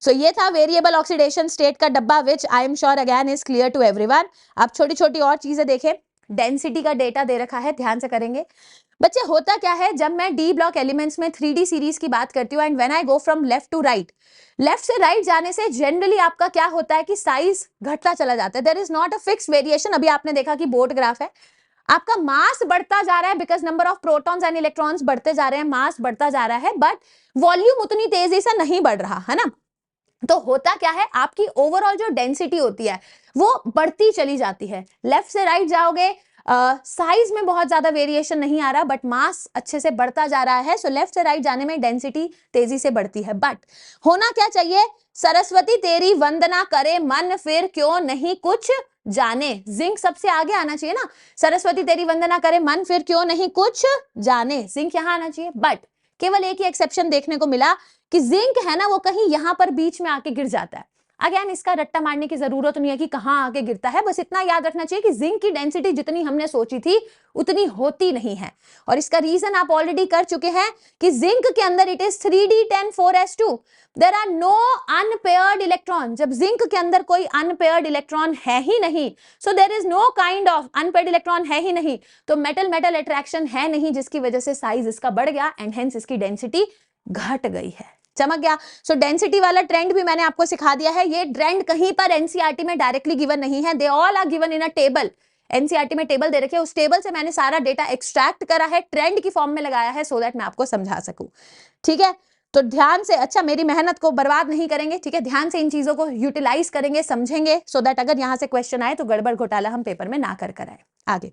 Speaker 1: सो ये था वेरिएबल ऑक्सीडेशन स्टेट का डब्बा, which I am sure again is clear to everyone. अब छोटी छोटी और चीजें देखें, डेंसिटी का डेटा दे रखा है, ध्यान से करेंगे बच्चे। होता क्या है, जब मैं डी ब्लॉक एलिमेंट्स में 3D सीरीज की बात करती हूँ and when I go from left to right, left से राइट जाने से जनरली आपका क्या होता है कि साइज घटता चला जाता है, there is not a fix variation. अभी आपने देखा कि बोर्ड ग्राफ है, आपका मास बढ़ता जा रहा है because number of protons and electrons बढ़ते जा रहे हैं, मास बढ़ता जा रहा है, बट वॉल्यूम उतनी तेजी से नहीं बढ़ रहा है ना। तो होता क्या है, आपकी ओवरऑल जो डेंसिटी होती है वो बढ़ती चली जाती है। लेफ्ट से राइट जाओगे, साइज में बहुत ज्यादा वेरिएशन नहीं आ रहा, बट मास अच्छे से बढ़ता जा रहा है। सो लेफ्ट से राइट जाने में डेंसिटी तेजी से बढ़ती है, बट होना क्या चाहिए? सरस्वती तेरी वंदना करे मन, फिर क्यों नहीं कुछ जाने। जिंक सबसे आगे आना चाहिए ना, सरस्वती तेरी वंदना करे मन, फिर क्यों नहीं कुछ जाने, जिंक यहाँ आना चाहिए। बट केवल एक ही एक्सेप्शन देखने को मिला कि जिंक है ना वो कहीं यहां पर बीच में आके गिर जाता है। अगेन इसका रट्टा मारने की जरूरत नहीं है कि कहां आके गिरता है, बस इतना याद रखना चाहिए कि जिंक की डेंसिटी जितनी हमने सोची थी उतनी होती नहीं है। और इसका रीजन आप ऑलरेडी कर चुके हैं कि जिंक के अंदर it is 3d10 4s2, there are no unpaired electron. जब जिंक के अंदर कोई अनपेयर्ड इलेक्ट्रॉन है ही नहीं, so there is no kind of unpaired electron है ही नहीं, तो मेटल मेटल अट्रैक्शन है नहीं, जिसकी वजह से साइज इसका बढ़ गया एंड हेंस इसकी डेंसिटी घट गई है। चमक गया। सो डेंसिटी वाला ट्रेंड भी मैंने आपको सिखा दिया है। ये ट्रेंड कहीं पर एनसीईआरटी में डायरेक्टली गिवन नहीं है, they all are given in a table. NCERT में टेबल दे रखे, उस टेबल से मैंने सारा डेटा एक्सट्रैक्ट करा है, ट्रेंड की फॉर्म में लगाया है, सो दैट मैं आपको समझा सकूं। ठीक है, तो ध्यान से, अच्छा मेरी मेहनत को बर्बाद नहीं करेंगे, ठीक है, ध्यान से इन चीजों को यूटिलाइज करेंगे, समझेंगे, सो दैट अगर यहां से क्वेश्चन आए तो गड़बड़ घोटाला हम पेपर में ना कर कराए। आगे,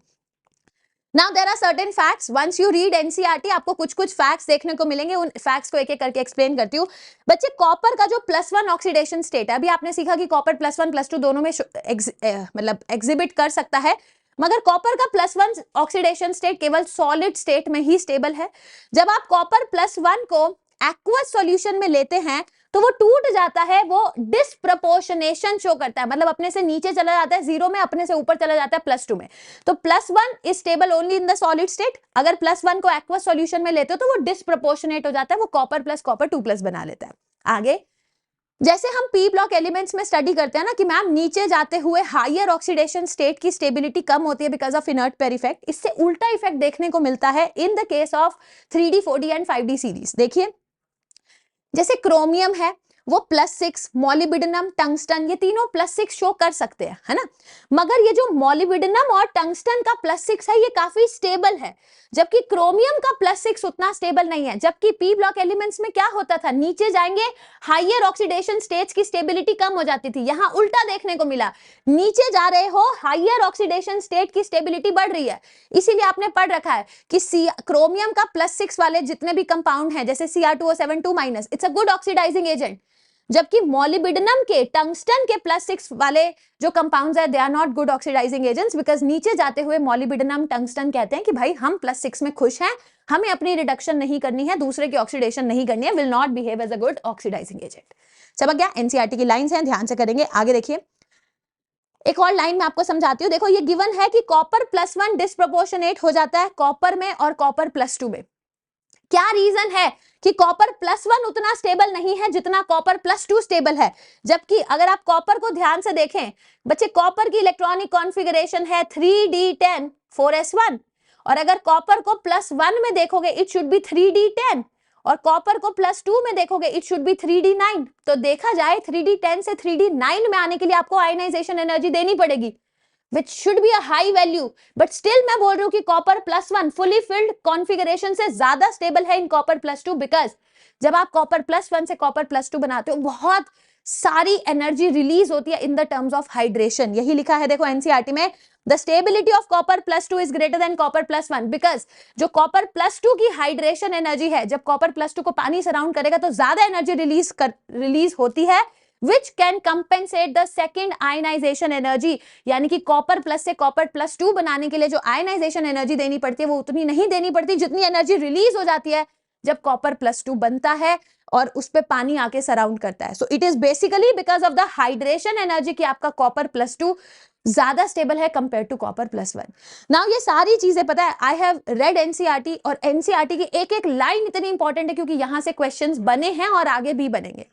Speaker 1: Now there are certain facts. Once you read NCERT, आपको कुछ कुछ फैक्ट्स देखने को मिलेंगे, उन फैक्ट्स को एक एक करके एक्सप्लेन करती हूँ। बच्चे, कॉपर का जो +1 ऑक्सीडेशन स्टेट है, अभी आपने सीखा कि कॉपर +1 +2 दोनों में मतलब एग्जिबिट कर सकता है, मगर कॉपर का +1 ऑक्सीडेशन स्टेट केवल सॉलिड स्टेट में ही स्टेबल है। जब आप कॉपर +1 को एक्वस सॉल्यूशन में लेते हैं तो वो टूट जाता है, वो डिस्प्रपोर्शनेशन शो करता है, मतलब अपने से नीचे चला जाता है 0 में, अपने से ऊपर चला जाता है +2 में। तो +1 is stable only in the solid state. अगर +1 को एक्वस सॉल्यूशन में लेते हो तो वो डिस्प्रपोर्शनेट हो जाता है, वो कॉपर प्लस कॉपर 2+ बना लेता है। आगे जैसे हम पी ब्लॉक एलिमेंट्स में स्टडी करते हैं ना कि मैम नीचे जाते हुए हायर ऑक्सीडेशन स्टेट की स्टेबिलिटी कम होती है because of inert pair effect, इससे उल्टा इफेक्ट देखने को मिलता है in the case of 3D 4D and 5D series. देखिए जैसे क्रोमियम है वो +6, मॉलिब्डेनम, टंगस्टन, ये तीनों +6 शो कर सकते हैं, है ना। मगर ये जो मॉलिब्डेनम और टंगस्टन का +6 है ये काफी स्टेबल है, जबकि क्रोमियम का +6 उतना स्टेबल नहीं है। जबकि पी ब्लॉक एलिमेंट्स में क्या होता था, नीचे जाएंगे हायर ऑक्सीडेशन स्टेज की स्टेबिलिटी कम हो जाती थी, यहाँ उल्टा देखने को मिला, नीचे जा रहे हो हायर ऑक्सीडेशन स्टेट की स्टेबिलिटी बढ़ रही है। इसीलिए आपने पढ़ रखा है कि क्रोमियम का +6 वाले जितने भी कंपाउंड हैं जैसे Cr2O7 it's a good oxidising agent, जबकि मॉलिब्डेनम के, टंगस्टन के +6 वाले जो कंपाउंड्स है they are not good oxidizing agents, because नीचे जाते हुए मॉलिब्डेनम, टंगस्टन कहते हैं कि भाई हम +6 में खुश हैं, हमें अपनी रिडक्शन नहीं करनी है, दूसरे की ऑक्सीडेशन नहीं करनी है, will not behave as a good oxidising agent. समझ गया? एनसीईआरटी की लाइंस हैं, ध्यान से करेंगे। आगे देखिए एक और लाइन में आपको समझाती हूँ। देखो ये गिवन है कि कॉपर +1 डिस्प्रोपोर्शनेट हो जाता है कॉपर में और कॉपर +2 में। क्या रीजन है कि कॉपर +1 उतना स्टेबल नहीं है जितना कॉपर +2 स्टेबल है। जबकि अगर आप कॉपर को ध्यान से देखें बच्चे, कॉपर की इलेक्ट्रॉनिक कॉन्फ़िगरेशन है 3d10 4s1, और अगर कॉपर को +1 में देखोगे इट शुड बी 3d10, और कॉपर को +2 में देखोगे इट शुड बी 3d9। तो देखा जाए 3d10 से 3d9 में आने के लिए आपको आयनाइजेशन एनर्जी देनी पड़ेगी, which should be a high value, but still मैं बोल रही हूँ कि कॉपर +1 fully filled कॉन्फ़िगरेशन से ज्यादा स्टेबल है इन कॉपर +2, बिकॉज जब आप कॉपर +1 से कॉपर +2 बनाते हो बहुत सारी एनर्जी रिलीज होती है in the terms of hydration. यही लिखा है देखो एनसीईआरटी में, the stability of copper +2 is greater than copper +1, because जो कॉपर +2 की हाइड्रेशन एनर्जी है, जब कॉपर +2 को पानी सराउंड करेगा तो ज्यादा एनर्जी रिलीज होती है, which can compensate the second ionization energy, यानी कि कॉपर प्लस से कॉपर +2 बनाने के लिए जो आयनाइजेशन एनर्जी देनी पड़ती है वो उतनी नहीं देनी पड़ती जितनी एनर्जी रिलीज हो जाती है जब कॉपर +2 बनता है और उस पे पानी आके सराउंड करता है। So it is basically because of the hydration energy कि आपका कॉपर +2 ज्यादा स्टेबल है कंपेयर टू कॉपर +1। नाउ ये सारी चीजें पता है, आई हैव रेड एनसीईआरटी, और एनसीईआरटी की एक एक लाइन इतनी इंपॉर्टेंट है क्योंकि यहां से क्वेश्चंस बने हैं और आगे भी बनेंगे।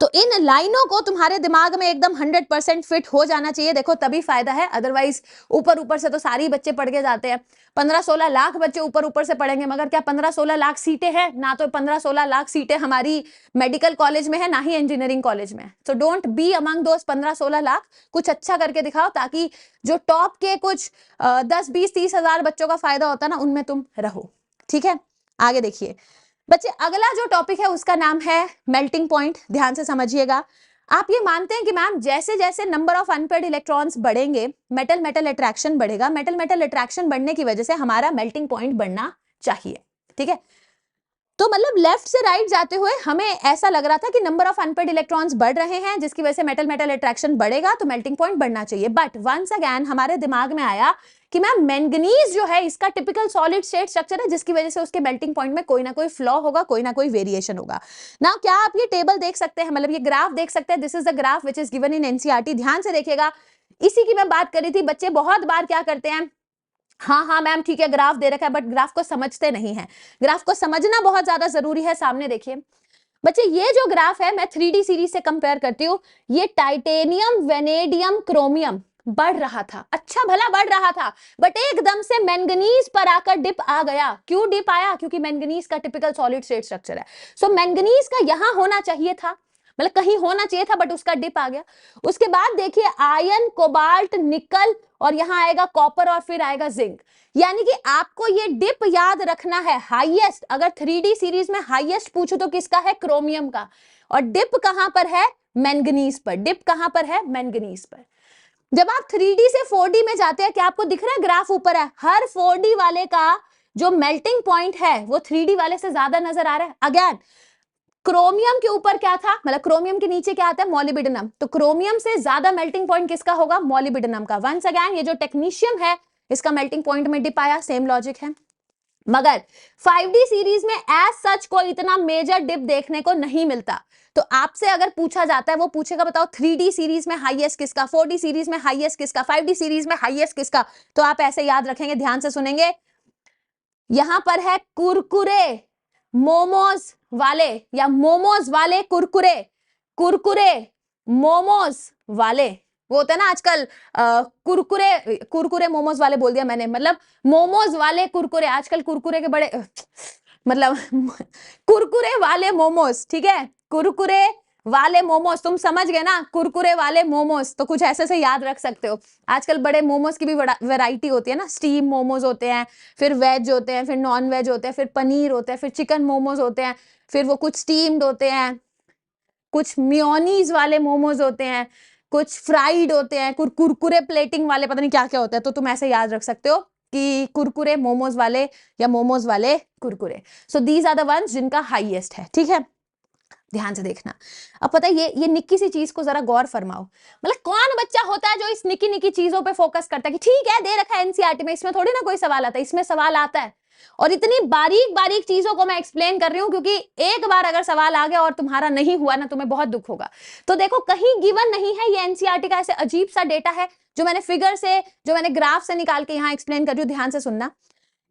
Speaker 1: तो इन लाइनों को तुम्हारे दिमाग में एकदम 100% फिट हो जाना चाहिए, देखो तभी फायदा है, अदरवाइज ऊपर ऊपर से तो सारी बच्चे पढ़ के जाते हैं। 15-16 लाख बच्चे ऊपर ऊपर से पढ़ेंगे, मगर क्या 15-16 लाख सीटें हैं? ना तो 15-16 लाख सीटें हमारी मेडिकल कॉलेज में है, ना ही इंजीनियरिंग कॉलेज में। सो डोंट बी अमंग दोस 15-16 लाख, कुछ अच्छा करके दिखाओ ताकि जो टॉप के कुछ 10-20-30 हजार बच्चों का फायदा होता है ना, उनमें तुम रहो। ठीक है, आगे देखिए बच्चे, अगला जो टॉपिक है उसका नाम है मेल्टिंग पॉइंट। ध्यान से समझिएगा। आप ये मानते हैं कि मैम जैसे जैसे नंबर ऑफ अनपेयर्ड इलेक्ट्रॉन्स बढ़ेंगे मेटल मेटल अट्रैक्शन बढ़ेगा, मेटल मेटल अट्रैक्शन बढ़ने की वजह से हमारा मेल्टिंग पॉइंट बढ़ना चाहिए। ठीक है, तो मतलब लेफ्ट से राइट जाते हुए हमें ऐसा लग रहा था कि नंबर ऑफ अनपेयर्ड इलेक्ट्रॉन्स बढ़ रहे हैं जिसकी वजह से मेटल मेटल अट्रैक्शन बढ़ेगा तो मेल्टिंग पॉइंट बढ़ना चाहिए। बट वंस अगेन हमारे दिमाग में आया कि मैम मैंगनीज जो है इसका टिपिकल सॉलिड स्टेट स्ट्रक्चर है जिसकी वजह से उसके मेल्टिंग पॉइंट में कोई ना कोई फ्लॉ होगा, कोई ना कोई वेरिएशन होगा। नाउ क्या आप ये टेबल देख सकते हैं, मतलब ये ग्राफ देख सकते हैं? This is the graph which is given in NCERT. ध्यान से देखिएगा, इसी की मैं बात कर रही थी। बच्चे बहुत बार क्या करते हैं, हाँ मैम ठीक है ग्राफ दे रखा है, बट ग्राफ को समझते नहीं है। ग्राफ को समझना बहुत ज्यादा जरूरी है। सामने देखिए बच्चे, ये जो ग्राफ है मैं 3D सीरीज से कंपेयर करती हूँ। ये टाइटेनियम, वेनेडियम, क्रोमियम बढ़ रहा था, अच्छा भला बढ़ रहा था, बट एकदम से मैंगनीज पर आकर डिप आ गया। क्यों डिप आया? क्योंकि मैंगनीज का टिपिकल सॉलिड स्टेट स्ट्रक्चर है। सो मैंगनीज का यहां होना चाहिए था, मतलब कहीं होना चाहिए था, बट उसका डिप आ गया। उसके बाद देखिए आयरन, कोबाल्ट, निकल, और यहां आएगा कॉपर और फिर आएगा जिंक। यानी कि आपको ये डिप याद रखना है। हाईएस्ट, अगर 3D सीरीज में हाईएस्ट पूछो तो किसका है? क्रोमियम का। और डिप कहां पर है? मैंगनीज पर। डिप कहां पर है? मैंगनीज पर। जब आप 3D से 4D में जाते हैं, क्या आपको दिख रहा है ग्राफ ऊपर है? हर 4D वाले का जो मेल्टिंग पॉइंट है वो 3D वाले से ज्यादा नजर आ रहा है। अगेन क्रोमियम के ऊपर क्या था, मतलब क्रोमियम के नीचे क्या आता है? मॉलिब्डेनम। तो क्रोमियम से ज्यादा मेल्टिंग पॉइंट किसका होगा? मॉलिब्डेनम का। वंस अगेन ये जो टेक्नीशियम है इसका मेल्टिंग पॉइंट में डिप आया, सेम लॉजिक है। मगर 5D सीरीज में एज सच कोई इतना मेजर डिप देखने को नहीं मिलता। तो आपसे अगर पूछा जाता है, वो पूछेगा बताओ 3D सीरीज में हाईएस्ट किसका, 4D सीरीज में हाईएस्ट किसका, 5D सीरीज में हाईएस्ट किसका, तो आप ऐसे याद रखेंगे, ध्यान से सुनेंगे। यहां पर है कुरकुरे मोमोज वाले या मोमोज वाले कुरकुरे, कुरकुरे मोमोज वाले। वो होता है ना आजकल कुरकुरे, कुरकुरे मोमोज वाले बोल दिया मैंने, मतलब मोमोज वाले कुरकुरे, आजकल कुरकुरे के बड़े मतलब कुरकुरे वाले मोमोज, ठीक है, कुरकुरे वाले मोमोज, तुम समझ गए ना, कुरकुरे वाले मोमोज, तो कुछ ऐसे से याद रख सकते हो। आजकल बड़े मोमोज की भी वैरायटी होती है ना, स्टीम मोमोज होते हैं, फिर वेज होते हैं, फिर नॉन वेज होते हैं, फिर पनीर होते हैं, फिर चिकन मोमोज होते हैं, फिर वो कुछ स्टीम्ड होते हैं, कुछ मियोनीज वाले मोमोज होते हैं, कुछ फ्राइड होते हैं, कुरकुरे प्लेटिंग वाले, पता नहीं क्या क्या होता है। तो तुम ऐसे याद रख सकते हो कि कुरकुरे मोमोज वाले या मोमोज वाले Kurkure. So these are the ones जिनका हाईएस्ट है, ठीक है, ध्यान से देखना। अब पता है ये निक्की सी चीज को जरा गौर फरमाओ, मतलब कौन बच्चा होता है जो इस निक्की निक्की चीजों पे फोकस करता है कि ठीक है दे रखा है एनसीईआरटी में, इसमें थोड़ी ना कोई सवाल आता है, इसमें सवाल आता है। और इतनी बारीक बारीक चीजों को मैं एक्सप्लेन कर रही हूं क्योंकि एक बार अगर सवाल आ गया और तुम्हारा नहीं हुआ ना, तुम्हें बहुत दुख होगा। तो देखो कहीं गिवन नहीं है, ये एनसीईआरटी का ऐसे अजीब सा डेटा है जो मैंने फिगर से, जो मैंने ग्राफ से निकाल के यहाँ एक्सप्लेन कर रही हूँ, ध्यान से सुनना।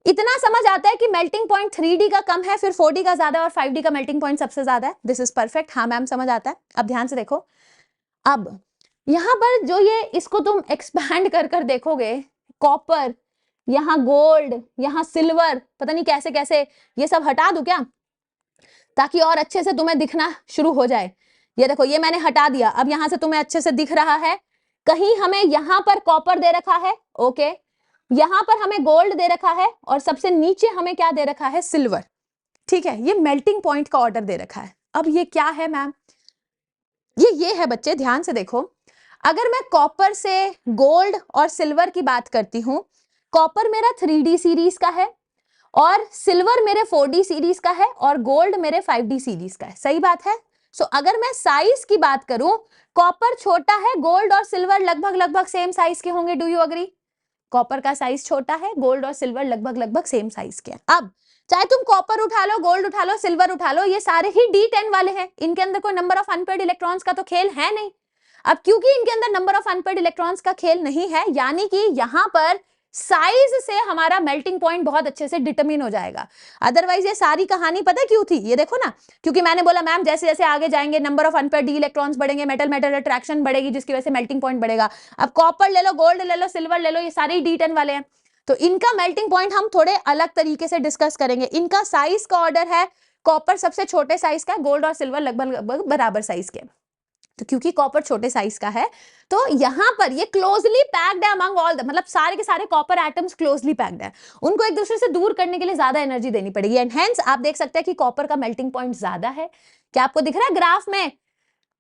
Speaker 1: इतना समझ आता है कि मेल्टिंग पॉइंट 3D का कम है, फिर 4D का ज्यादा है और 5D का मेल्टिंग पॉइंट सबसे ज्यादा है। दिस इज परफेक्ट, हाँ मैम समझ आता है। अब ध्यान से देखो, अब यहां पर जो ये इसको तुम एक्सपैंड कर कर देखोगे, कॉपर, यहाँ गोल्ड, यहाँ सिल्वर, पता नहीं कैसे कैसे, ये सब हटा दूं क्या ताकि और अच्छे से तुम्हें दिखना शुरू हो जाए। ये देखो ये मैंने हटा दिया, अब यहां से तुम्हें अच्छे से दिख रहा है। कहीं हमें यहां पर कॉपर दे रखा है, ओके, यहां पर हमें गोल्ड दे रखा है और सबसे नीचे हमें क्या दे रखा है, सिल्वर, ठीक है। ये मेल्टिंग पॉइंट का ऑर्डर दे रखा है। अब ये क्या है मैम, ये है बच्चे, ध्यान से देखो। अगर मैं कॉपर से गोल्ड और सिल्वर की बात करती हूं, कॉपर मेरा 3D सीरीज का है और सिल्वर मेरे 4D सीरीज का है और गोल्ड मेरे 5D सीरीज का है, सही बात है। सो अगर मैं साइज की बात करूं, कॉपर छोटा है, गोल्ड और सिल्वर लगभग लगभग सेम साइज के होंगे, डू यू अग्री। कॉपर का साइज छोटा है, गोल्ड और सिल्वर लगभग लगभग सेम साइज के हैं। अब चाहे तुम कॉपर उठा लो, गोल्ड उठा लो, सिल्वर उठा लो, ये सारे ही D10 वाले हैं, इनके अंदर कोई नंबर ऑफ अनपेयर्ड इलेक्ट्रॉन्स का तो खेल है नहीं। अब क्योंकि इनके अंदर नंबर ऑफ अनपेयर्ड इलेक्ट्रॉन्स का खेल नहीं है, यानी कि यहां पर साइज से हमारा मेल्टिंग पॉइंट बहुत अच्छे से डिटरमिन हो जाएगा। अदरवाइज ये सारी कहानी पता क्यों थी, ये देखो ना, क्योंकि मैंने बोला मैम जैसे जैसे आगे जाएंगे number of unpaired D electrons बढ़ेंगे, मेटल मेटल अट्रैक्शन बढ़ेगी, जिसकी वजह से मेल्टिंग पॉइंट बढ़ेगा। अब कॉपर ले लो, गोल्ड ले लो, सिल्वर ले लो, ये सारे D10 वाले हैं, तो इनका मेल्टिंग पॉइंट हम थोड़े अलग तरीके से डिस्कस करेंगे। इनका साइज का ऑर्डर है, कॉपर सबसे छोटे साइज का, गोल्ड और सिल्वर लगभग लगभग बराबर साइज के। तो क्योंकि कॉपर छोटे साइज का है, तो यहां पर ये क्लोजली पैक्ड है अमंग ऑल द, मतलब सारे के सारे कॉपर एटम्स क्लोजली पैक्ड है, उनको एक दूसरे से दूर करने के लिए ज्यादा एनर्जी देनी पड़ेगी, एंड हेंस आप देख सकते हैं कि कॉपर का मेल्टिंग पॉइंट ज्यादा है। क्या आपको दिख रहा है ग्राफ में,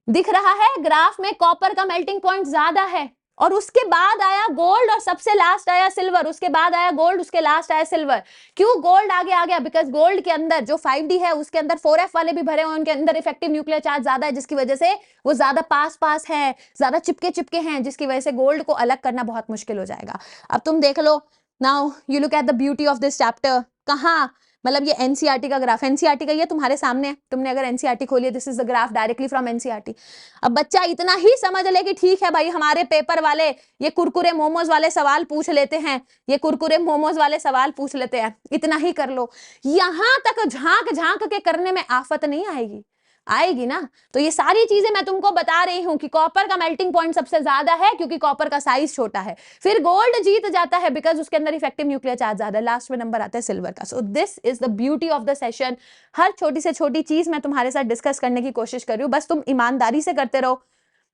Speaker 1: दिख रहा है ग्राफ में कॉपर का मेल्टिंग पॉइंट ज्यादा है, और उसके बाद आया गोल्ड और सबसे लास्ट आया सिल्वर, उसके बाद आया गोल्ड, उसके लास्ट आया सिल्वर। क्यों गोल्ड आगे आ गया, बिकॉज गोल्ड के अंदर जो 5D है उसके अंदर 4F वाले भी भरे हुए, उनके अंदर इफेक्टिव न्यूक्लियर चार्ज ज्यादा है, जिसकी वजह से वो ज्यादा पास पास है, ज्यादा चिपके चिपके हैं, जिसकी वजह से गोल्ड को अलग करना बहुत मुश्किल हो जाएगा। अब तुम देख लो, now you look at the beauty of this chapter, कहाँ, मतलब ये एनसीईआरटी का ग्राफ, एनसीईआरटी का ये तुम्हारे सामने है, तुमने अगर एनसीईआरटी खोली है, this is the graph directly from NCERT. अब बच्चा इतना ही समझ ले कि ठीक है भाई हमारे पेपर वाले ये कुरकुरे मोमोज वाले सवाल पूछ लेते हैं, ये कुरकुरे मोमोज वाले सवाल पूछ लेते हैं, इतना ही कर लो। यहां तक झांक झांक के करने में आफत नहीं आएगी, आएगी ना। तो ये सारी चीजें मैं तुमको बता रही हूं कि कॉपर का मेल्टिंग पॉइंट सबसे ज्यादा है क्योंकि कॉपर का साइज छोटा है, फिर गोल्ड जीत जाता है बिकॉज उसके अंदर इफेक्टिव न्यूक्लियर चार्ज ज्यादा है, लास्ट में नंबर आता है सिल्वर का। So this is the beauty of the session. हर छोटी से छोटी चीज मैं तुम्हारे साथ डिस्कस करने की कोशिश कर रही हूँ, बस तुम ईमानदारी से करते रहो,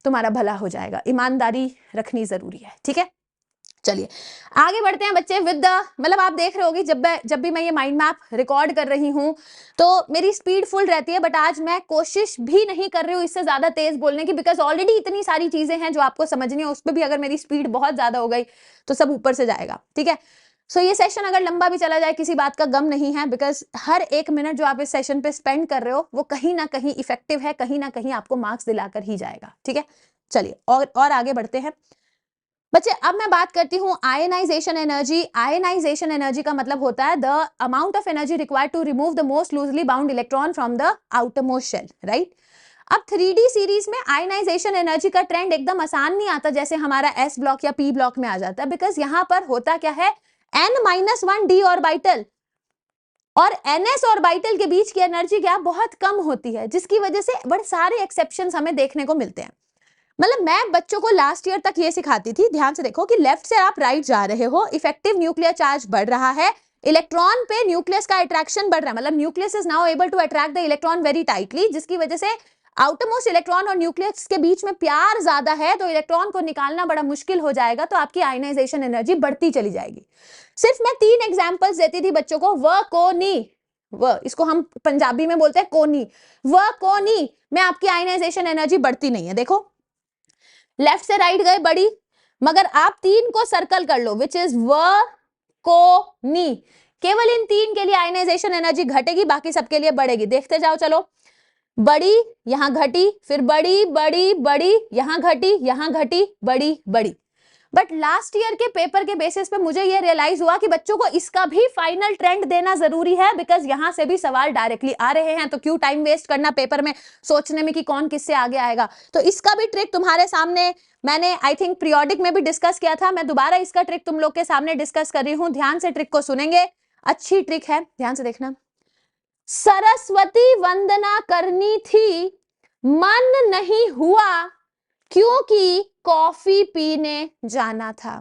Speaker 1: तुम्हारा भला हो जाएगा। ईमानदारी रखनी जरूरी है, ठीक है। चलिए आगे बढ़ते हैं बच्चे विद द, मतलब आप देख रहे होगी जब भी मैं ये माइंड मैप रिकॉर्ड कर रही हूं तो मेरी स्पीड फुल रहती है, बट आज मैं कोशिश भी नहीं कर रही हूँ इससे ज्यादा तेज बोलने की, बिकॉज ऑलरेडी इतनी सारी चीजें हैं जो आपको समझनी है, उस पर भी अगर मेरी स्पीड बहुत ज्यादा हो गई तो सब ऊपर से जाएगा, ठीक है। सो ये सेशन अगर लंबा भी चला जाए किसी बात का गम नहीं है, बिकॉज हर एक मिनट जो आप इस सेशन पे स्पेंड कर रहे हो वो कहीं ना कहीं इफेक्टिव है, कहीं ना कहीं आपको मार्क्स दिलाकर ही जाएगा, ठीक है। चलिए और आगे बढ़ते हैं। बच्चे अब मैं बात करती हूँ आयनाइजेशन एनर्जी। आयनाइजेशन एनर्जी का मतलब होता है the amount of energy required to remove the most loosely bound electron from the outer most shell, right. अब 3D सीरीज में आयनाइजेशन एनर्जी का ट्रेंड एकदम आसान नहीं आता जैसे हमारा S ब्लॉक या P ब्लॉक में आ जाता है, बिकॉज यहां पर होता क्या है, N-1 d ऑर्बिटल और NS ऑर्बिटल के बीच की एनर्जी गैप बहुत कम होती है, जिसकी वजह से बड़े सारे एक्सेप्शंस हमें देखने को मिलते हैं। मतलब मैं बच्चों को लास्ट ईयर तक ये सिखाती थी, ध्यान से देखो कि लेफ्ट से आप राइट जा रहे हो, इफेक्टिव न्यूक्लियर चार्ज बढ़ रहा है, इलेक्ट्रॉन पे न्यूक्लियस का अट्रैक्शन बढ़ रहा है, मतलब nucleus is now able to attract the electron very tightly, जिसकी वजह से आउटरमोस्ट इलेक्ट्रॉन और न्यूक्लियस के बीच में प्यार ज्यादा है, तो इलेक्ट्रॉन को निकालना बड़ा मुश्किल हो जाएगा, तो आपकी आयनाइजेशन एनर्जी बढ़ती चली जाएगी। सिर्फ मैं 3 एग्जांपल्स देती थी बच्चों को, व कोनी, व इसको हम पंजाबी में बोलते हैं कोनी, व कोनी में आपकी आयनाइजेशन एनर्जी बढ़ती नहीं है। देखो लेफ्ट से राइट गए बड़ी, मगर आप 3 को सर्कल कर लो, विच इज व को नी, केवल इन 3 के लिए आयनाइजेशन एनर्जी घटेगी, बाकी सबके लिए बढ़ेगी। देखते जाओ, चलो बड़ी यहां घटी, फिर बड़ी बड़ी बड़ी यहां घटी, यहां घटी, बड़ी बड़ी। बट लास्ट ईयर के पेपर के बेसिस पे मुझे ये रियलाइज हुआ कि बच्चों को इसका भी फाइनल ट्रेंड देना जरूरी है, बिकॉज यहां से भी सवाल डायरेक्टली आ रहे हैं, तो क्यों टाइम वेस्ट करना पेपर में सोचने में कि कौन किससे आगे आएगा। तो इसका भी ट्रिक तुम्हारे सामने मैंने आई थिंक पीरियोडिक में भी डिस्कस किया था, मैं दोबारा इसका ट्रिक तुम लोग के सामने डिस्कस कर रही हूं। ध्यान से ट्रिक को सुनेंगे, अच्छी ट्रिक है, ध्यान से देखना। सरस्वती वंदना करनी थी, मन नहीं हुआ क्योंकि कॉफी पीने जाना था।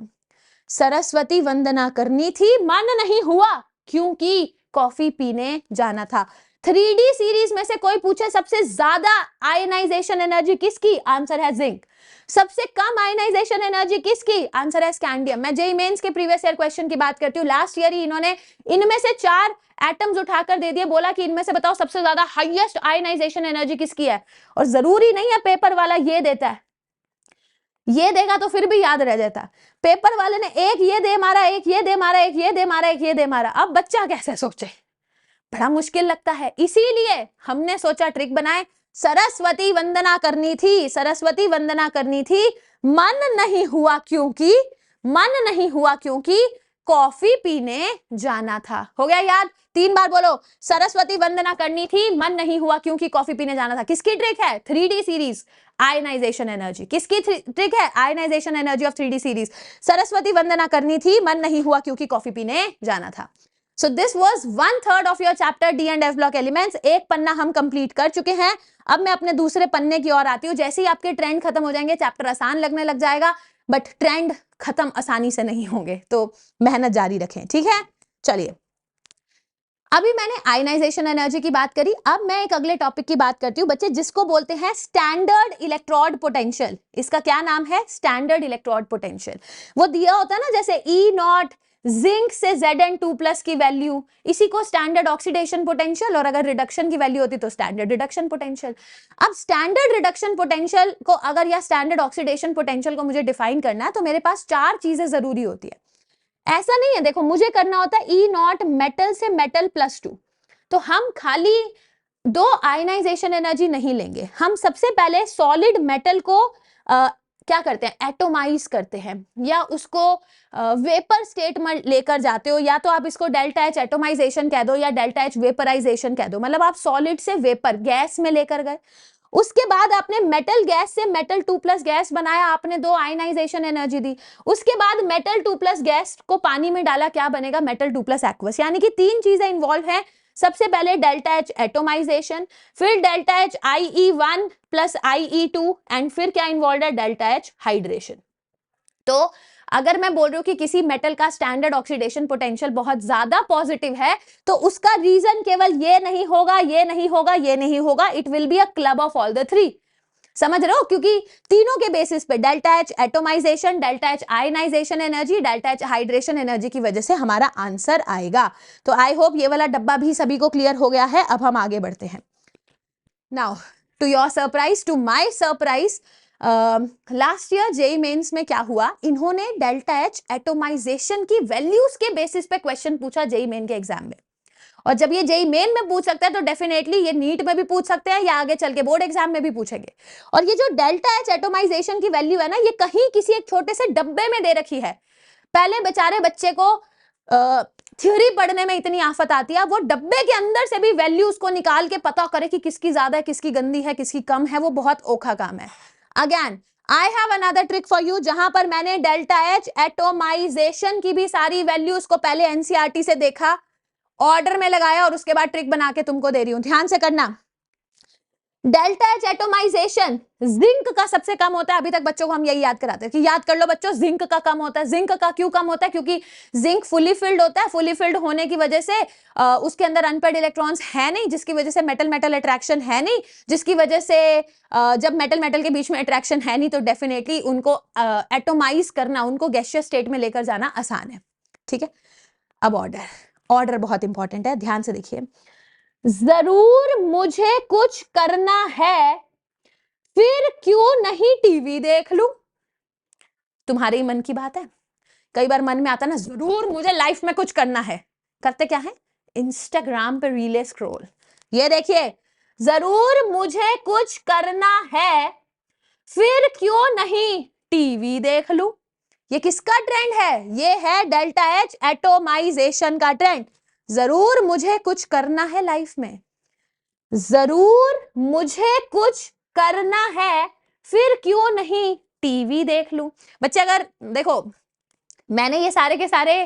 Speaker 1: सरस्वती वंदना करनी थी, मन नहीं हुआ क्योंकि कॉफी पीने जाना था। 3D सीरीज में से कोई पूछे सबसे ज्यादा आयनाइजेशन एनर्जी किसकी, आंसर है जिंक। सबसे कम आयनाइजेशन एनर्जी किसकी, आंसर है स्कैंडियम। मैं जेईई मेंस के प्रीवियस ईयर क्वेश्चन की बात करती हूँ, लास्ट ईयर ही इन्होंने इनमें से 4 एटम्स उठाकर दे दिए, बोला कि इनमें से बताओ सबसे ज्यादा हाईएस्ट आयनाइजेशन एनर्जी किसकी है। और जरूरी नहीं है पेपर वाला ये देता है, ये देगा तो फिर भी याद रह जाता। पेपर वाले ने एक ये दे मारा, एक ये दे मारा, एक ये दे मारा, एक ये दे मारा, अब बच्चा कैसे सोचे, बड़ा मुश्किल लगता है। इसीलिए हमने सोचा ट्रिक बनाए, सरस्वती वंदना करनी थी, सरस्वती वंदना करनी थी, मन नहीं हुआ क्योंकि, मन नहीं हुआ क्योंकि कॉफी पीने जाना था। हो गया याद, 3 बार बोलो, सरस्वती वंदना करनी थी, मन नहीं हुआ क्योंकि कॉफी पीने जाना था। किसकी ट्रिक है, 3D सीरीज, आयनाइजेशन एनर्जी। किसकी ट्रिक है, ionisation energy of 3D series. Saraswati Vandana करनी थी, मन नहीं हुआ क्योंकि कॉफी पीने जाना था। So this was 1/3 of your chapter D and F block elements। एक पन्ना हम कंप्लीट कर चुके हैं, अब मैं अपने दूसरे पन्ने की ओर आती हूँ। जैसे ही आपके ट्रेंड खत्म हो जाएंगे चैप्टर आसान लगने लग जाएगा, बट ट्रेंड खत्म आसानी से नहीं होंगे, तो मेहनत जारी रखें, ठीक है। चलिए, अभी मैंने आयनाइजेशन एनर्जी की बात करी, अब मैं एक अगले टॉपिक की बात करती हूँ बच्चे, जिसको बोलते हैं स्टैंडर्ड इलेक्ट्रोड पोटेंशियल। इसका क्या नाम है, स्टैंडर्ड इलेक्ट्रोड पोटेंशियल। वो दिया होता है ना, जैसे E0 जिंक से Zn2+ की वैल्यू, इसी को स्टैंडर्ड ऑक्सीडेशन पोटेंशियल, और अगर रिडक्शन की वैल्यू होती तो स्टैंडर्ड रिडक्शन पोटेंशियल। अब स्टैंडर्ड रिडक्शन पोटेंशियल को अगर, या स्टैंडर्ड ऑक्सीडेशन पोटेंशियल को मुझे डिफाइन करना है, तो मेरे पास 4 चीजें जरूरी होती है। ऐसा नहीं है, देखो मुझे करना होता है E0 मेटल से मेटल +2, तो हम खाली 2 आयनाइजेशन एनर्जी नहीं लेंगे, हम सबसे पहले सॉलिड मेटल को क्या करते हैं, एटोमाइज करते हैं, या उसको वेपर स्टेट में लेकर जाते हो, या तो आप इसको डेल्टा H एटोमाइजेशन कह दो, या डेल्टा H वेपराइजेशन कह दो, मतलब आप सॉलिड से वेपर गैस में लेकर गए। उसके बाद आपने मेटल गैस से मेटल 2+ गैस बनाया, आपने 2 आयनाइजेशन एनर्जी दी। उसके बाद मेटल 2+ गैस को पानी में डाला, क्या बनेगा, मेटल 2+ एक्वस। यानी कि 3 चीजें इन्वॉल्व हैं। सबसे पहले डेल्टा H एटोमाइजेशन, फिर delta H IE1 + IE2, and फिर क्या इन्वॉल्व है, डेल्टा H हाइड्रेशन। तो अगर मैं बोल रही हूँ कि किसी मेटल का स्टैंडर्ड ऑक्सीडेशन पोटेंशियल बहुत ज्यादा पॉजिटिव है, तो उसका रीजन केवल ये नहीं होगा, ये नहीं होगा, ये नहीं होगा, it will be a club of all the 3। समझ रहे हो, क्योंकि तीनों के बेसिस पे delta H atomization, delta H ionization energy, delta H hydration energy की वजह से हमारा आंसर आएगा। तो आई होप ये वाला डब्बा भी सभी को क्लियर हो गया है। अब हम आगे बढ़ते हैं। Now to your surprise, to my surprise, last year JEE mains में क्या हुआ, इन्होंने डेल्टा H एटोमाइजेशन की वैल्यूज के बेसिस पे क्वेश्चन पूछा जेईई मेन के एग्जाम में, और जब ये जेई मेन में पूछ सकता है तो डेफिनेटली ये नीट में भी पूछ सकते हैं या आगे चल के बोर्ड एग्जाम में भी पूछेंगे। और ये जो डेल्टा एच एटोमाइजेशन की वैल्यू है ना, ये कहीं किसी एक छोटे से डब्बे में दे रखी है। पहले बेचारे बच्चे को थ्योरी पढ़ने में इतनी आफत आती है, वो डब्बे के अंदर से भी वैल्यू उसको निकाल के पता करे कि किसकी ज्यादा है, किसकी गंदी है, किसकी कम है, वो बहुत औखा काम है। Again I have another trick for you, जहां पर मैंने डेल्टा एच एटोमाइजेशन की भी सारी वैल्यूज को पहले एनसीईआरटी से देखा, ऑर्डर में लगाया और उसके बाद ट्रिक बना के तुमको दे रही हूं, ध्यान से करना। डेल्टा एच एटोमाइजेशन जिंक का सबसे कम होता है। अभी तक बच्चों को हम यही याद कराते हैं कि याद कर लो बच्चों, जिंक का कम होता है। जिंक का क्यों कम होता है? क्योंकि जिंक फुली फिल्ड होता है। फुली फिल्ड होने की वजह से उसके अंदर अनपेड इलेक्ट्रॉन्स है नहीं, जिसकी वजह से मेटल मेटल अट्रैक्शन है नहीं, जिसकी वजह से जब मेटल मेटल के बीच में अट्रैक्शन है नहीं तो डेफिनेटली उनको एटोमाइज करना, उनको गैसियस स्टेट में लेकर जाना आसान है। ठीक है, अब ऑर्डर बहुत इंपॉर्टेंट है, ध्यान से देखिए। जरूर मुझे कुछ करना है, फिर क्यों नहीं टीवी देख लूं? तुम्हारे ही मन की बात है। कई बार मन में आता ना, जरूर मुझे लाइफ में कुछ करना है, करते क्या है? इंस्टाग्राम पे रीले स्क्रॉल। ये देखिए, जरूर मुझे कुछ करना है, फिर क्यों नहीं टीवी देख लूं? ये किसका ट्रेंड है? ये है डेल्टा एच एटोमाइजेशन का ट्रेंड। जरूर मुझे कुछ करना है लाइफ में, जरूर मुझे कुछ करना है, फिर क्यों नहीं टीवी देख लूं? बच्चे अगर देखो, मैंने ये सारे के सारे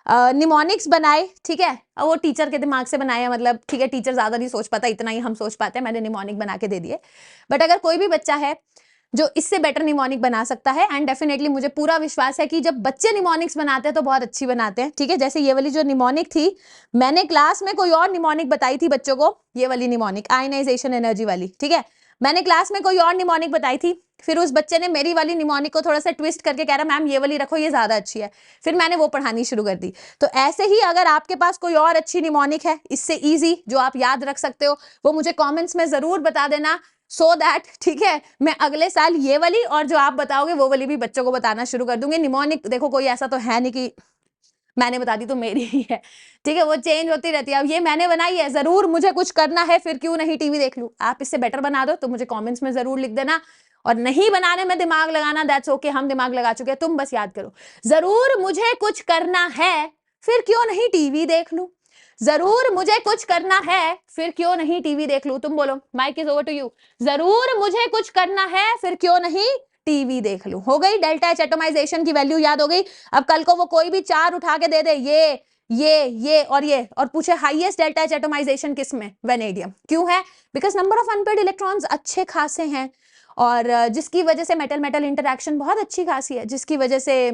Speaker 1: निमोनिक्स बनाए, ठीक है, और वो टीचर के दिमाग से बनाए, मतलब ठीक है, टीचर ज्यादा नहीं सोच पाता, इतना ही हम सोच पाते हैं, मैंने निमोनिक बना के दे दिए। बट अगर कोई भी बच्चा है जो इससे बेटर निमोनिक बना सकता है, एंड डेफिनेटली मुझे पूरा विश्वास है कि जब बच्चे निमोनिक्स बनाते हैं तो बहुत अच्छी बनाते हैं। ठीक है, जैसे ये वाली जो निमोनिक थी, मैंने क्लास में कोई और निमोनिक बताई थी बच्चों को, ये वाली निमोनिक आयनाइजेशन एनर्जी वाली, ठीक है, मैंने क्लास में कोई और निमोनिक बताई थी, फिर उस बच्चे ने मेरी वाली निमोनिक को थोड़ा सा ट्विस्ट करके कह रहा मैम ये वाली रखो, ये ज्यादा अच्छी है, फिर मैंने वो पढ़ानी शुरू कर दी। तो ऐसे ही अगर आपके पास कोई और अच्छी निमोनिक है इससे इजी जो आप याद रख सकते हो, वो मुझे कमेंट्स में जरूर बता देना, सो दैट ठीक है, मैं अगले साल ये वाली और जो आप बताओगे वो वाली भी बच्चों को बताना शुरू कर दूंगी। निमोनिक देखो कोई ऐसा तो है नहीं कि मैंने बता दी तो मेरी ही है, ठीक है, वो चेंज होती रहती है। अब ये मैंने बनाई है, जरूर मुझे कुछ करना है, फिर क्यों नहीं टीवी देख लूं। आप इससे बेटर बना दो तो मुझे कमेंट्स में जरूर लिख देना, और नहीं बनाने में दिमाग लगाना, दैट्स ओके, हम दिमाग लगा चुके हैं। तुम बस याद करो, जरूर मुझे कुछ करना है, फिर क्यों नहीं टीवी देख लूं। जरूर मुझे कुछ करना है, फिर क्यों नहीं टीवी देख लूं। तुम बोलो, mic is over to you. जरूर मुझे कुछ करना है, फिर क्यों नहीं टीवी देख लूं। हो गई, डेल्टा एच एटोमाइजेशन की वैल्यू याद हो गई। अब कल को वो कोई भी चार उठा के दे दे, ये और पूछे हाईएस्ट डेल्टा एच एटोमाइजेशन किस में, वेनेडियम। क्यों है? Because number of unpaired electrons अच्छे खासे हैं, और जिसकी वजह से मेटल मेटल इंटरैक्शन बहुत अच्छी खासी है, जिसकी वजह से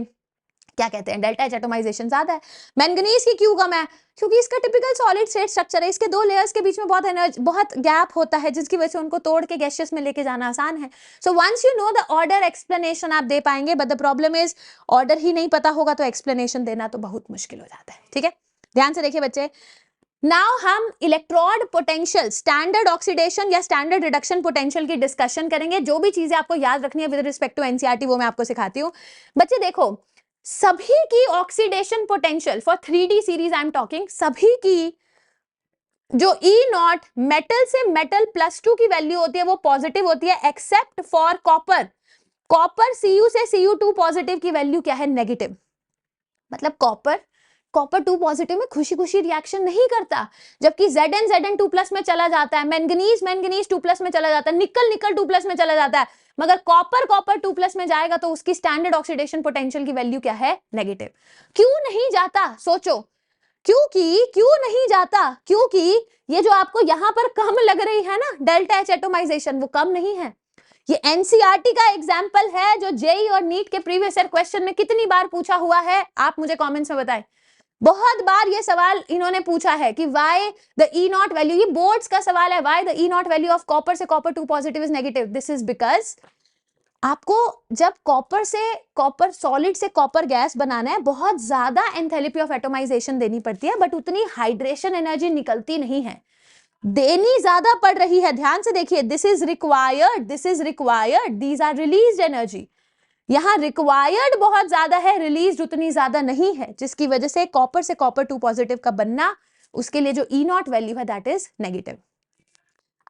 Speaker 1: क्या कहते हैं, डेल्टा एच एटोमाइजेशन ज्यादा है। मैंगनीज की क्यों कम है? क्योंकि इसका टिपिकल सॉलिड स्टेट स्ट्रक्चर है, इसके दो लेयर्स के बीच में बहुत गैप होता है, जिसकी वजह से उनको तोड़ के गैसियस में लेके जाना आसान है। So once you know the order, explanation आप दे पाएंगे, but the problem is order ही नहीं पता होगा तो एक्सप्लेनेशन देना तो बहुत मुश्किल हो जाता है। ठीक है, ध्यान से देखिए बच्चे। नाउ हम इलेक्ट्रोड पोटेंशियल, स्टैंडर्ड ऑक्सीडेशन या स्टैंडर्ड रिडक्शन पोटेंशियल की डिस्कशन करेंगे। जो भी चीजें आपको याद रखनी है विद रिस्पेक्ट टू एनसीईआरटी वो मैं आपको सिखाती हूँ। बच्चे देखो, सभी की oxidation potential for 3D series I am talking, सभी की जो E0 मेटल से मेटल +2 की वैल्यू होती है वो पॉजिटिव होती है, except for copper. Copper Cu से Cu2 पॉजिटिव की वैल्यू क्या है? नेगेटिव। मतलब कॉपर 2 पॉजिटिव में खुशी खुशी रिएक्शन नहीं करता, जबकि Zn 2+ में चला जाता है, मैंगनीज 2+ में चला जाता है, निकल 2+ में चला जाता है, मगर कॉपर 2+ में जाएगा तो उसकी स्टैंडर्ड ऑक्सीडेशन पोटेंशियल की वैल्यू क्या है? नेगेटिव। क्यों नहीं जाता? सोचो, क्यों नहीं जाता? क्योंकि ये जो आपको यहां पर कम लग रही है ना डेल्टा एच एटोमाइजेशन, वो कम नहीं है। ये एनसीईआरटी का एग्जाम्पल है जो जेई और नीट के प्रीवियस ईयर क्वेश्चन में कितनी बार पूछा हुआ है, आप मुझे कमेंट्स में बताएं। बहुत बार ये सवाल इन्होंने पूछा है कि वाई द E0 वैल्यू, ये बोर्ड्स का सवाल है, why the E0 value of copper से copper 2 positive is negative. This is because आपको जब कॉपर सॉलिड से कॉपर गैस बनाना है, बहुत ज्यादा एंथैल्पी ऑफ एटोमाइजेशन देनी पड़ती है, बट उतनी हाइड्रेशन एनर्जी निकलती नहीं है, देनी ज्यादा पड़ रही है। ध्यान से देखिए, this is required, these are released energy. यहां रिक्वायर्ड बहुत ज्यादा है, रिलीज उतनी ज्यादा नहीं है, जिसकी वजह से कॉपर 2 पॉजिटिव का बनना उसके लिए जो ई नॉट वैल्यू है दैट इज नेगेटिव।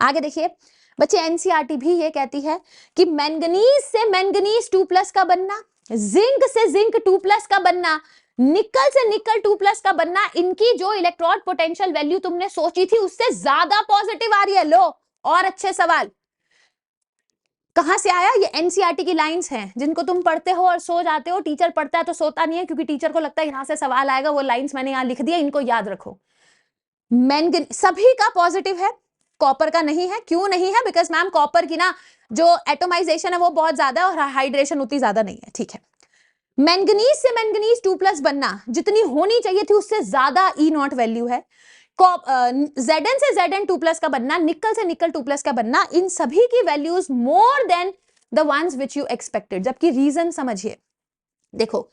Speaker 1: आगे देखिए बच्चे, एनसीईआरटी भी ये कहती है कि मैंगनीज से मैंगनीज 2+ का बनना, जिंक से जिंक 2+ का बनना, निकल से निकल 2+ का बनना, इनकी जो इलेक्ट्रॉन पोटेंशियल वैल्यू तुमने सोची थी उससे ज्यादा पॉजिटिव आ रही है। लो और अच्छे सवाल कहां से आया? ये एनसीईआरटी की लाइंस हैं जिनको तुम पढ़ते हो और सो जाते हो। टीचर पढ़ता है तो सोता नहीं है, क्योंकि टीचर को लगता है यहां से सवाल आएगा, वो लाइंस मैंने यहां लिख दिया, इनको याद रखो। मैंगन सभी का पॉजिटिव है, कॉपर का नहीं है। क्यों नहीं है? बिकॉज मैम कॉपर की ना जो एटोमाइजेशन है वो बहुत ज्यादा है और हाइड्रेशन उतनी ज्यादा नहीं है। ठीक है, मैंगनीज से मैंगनीज 2+ बनना जितनी होनी चाहिए थी उससे ज्यादा ई नॉट वैल्यू है। Zn से Zn 2+ का बनना, निकल से निकल 2+ का बनना, इन सभी की values more than the ones which you expected. जबकि रीजन समझिए, देखो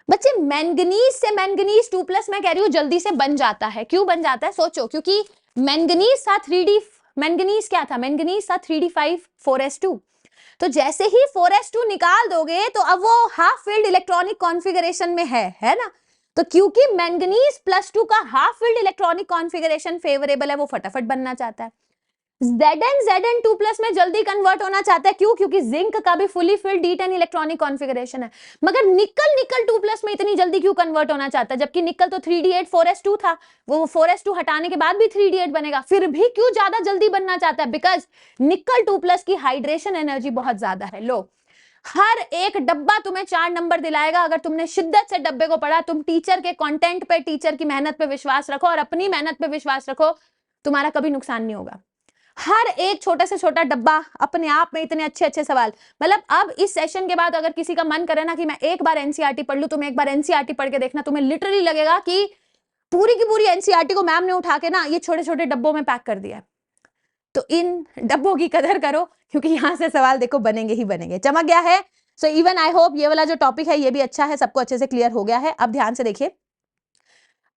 Speaker 1: बच्चे मैंगनीज से मैंगनीज 2+ मैं कह रही हूं जल्दी से बन जाता है। क्यों बन जाता है? सोचो, क्योंकि मैंगनीज था 3D, मैंगनीज क्या था? मैंगनीज था 3D5 4s2। तो जैसे ही 4s2 निकाल दोगे तो अब वो हाफ फिल्ड इलेक्ट्रॉनिक कॉन्फ़िगरेशन में है ना? तो क्योंकि मैंगनीज +2 का half filled electronic configuration favourable है, वो फटाफट बनना चाहता है। Zn 2+ में जल्दी कन्वर्ट होना चाहता है। क्यों? क्योंकि जिंक का भी fully filled D10 electronic configuration है। मगर निकल 2+ में इतनी जल्दी क्यों कन्वर्ट होना चाहता है? जबकि निकल तो 3D8 4s2 था, वो 4s2 हटाने के बाद भी 3D8 बनेगा, फिर भी क्यों ज्यादा जल्दी बनना चाहता है? बिकॉज निकल 2+ की हाइड्रेशन एनर्जी बहुत ज्यादा है। लो, हर एक डब्बा तुम्हें 4 नंबर दिलाएगा अगर तुमने शिद्दत से डब्बे को पढ़ा। तुम टीचर के कंटेंट पे, टीचर की मेहनत पे विश्वास रखो और अपनी मेहनत पे विश्वास रखो, तुम्हारा कभी नुकसान नहीं होगा। हर एक छोटा से छोटा डब्बा अपने आप में इतने अच्छे अच्छे सवाल। मतलब अब इस सेशन के बाद अगर किसी का मन करे ना कि मैं एक बार एनसीईआरटी पढ़ लूं, तुम एक बार एनसीईआरटी पढ़ के देखना, तुम्हें लिटरली लगेगा कि पूरी की पूरी एनसीईआरटी को मैम ने उठा के ना ये छोटे छोटे डब्बों में पैक कर दिया है। तो इन डब्बों की कदर करो, क्योंकि यहां से सवाल देखो बनेंगे ही बनेंगे। चमक गया है? सो इवन आई होप ये वाला जो टॉपिक है ये भी अच्छा है, सबको अच्छे से क्लियर हो गया है। अब ध्यान से देखिए,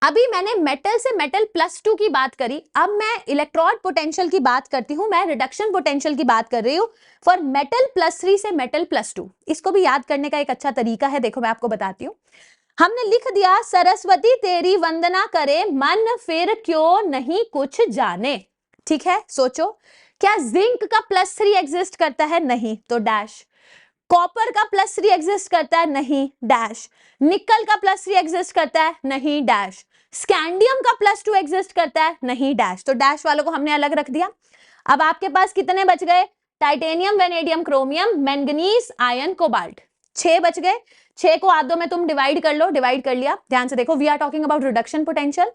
Speaker 1: अभी मैंने मेटल से मेटल +2 की बात करी, अब मैं इलेक्ट्रॉन पोटेंशियल की बात करती हूं, मैं रिडक्शन पोटेंशियल की बात कर रही हूं फॉर मेटल +3 से मेटल +2। इसको भी याद करने का एक अच्छा तरीका है, देखो मैं आपको बताती हूँ। हमने लिख दिया सरस्वती तेरी वंदना करे, मन फिर क्यों नहीं कुछ जाने। ठीक है, सोचो, क्या जिंक का +3 एग्जिस्ट करता है? नहीं, तो डैश। कॉपर का +3 एग्जिस्ट करता है? नहीं, डैश। निकल का +3 एग्जिस्ट करता है? नहीं, डैश। स्कैंडियम का +2 एग्जिस्ट करता है? नहीं, डैश। तो डैश वालों को हमने अलग रख दिया। अब आपके पास कितने बच गए? Titanium, vanadium, chromium, manganese, iron, cobalt. 6 बच गए। 6 को आधों में तुम डिवाइड कर लो, डिवाइड कर लिया। ध्यान से देखो, we are talking about reduction potential.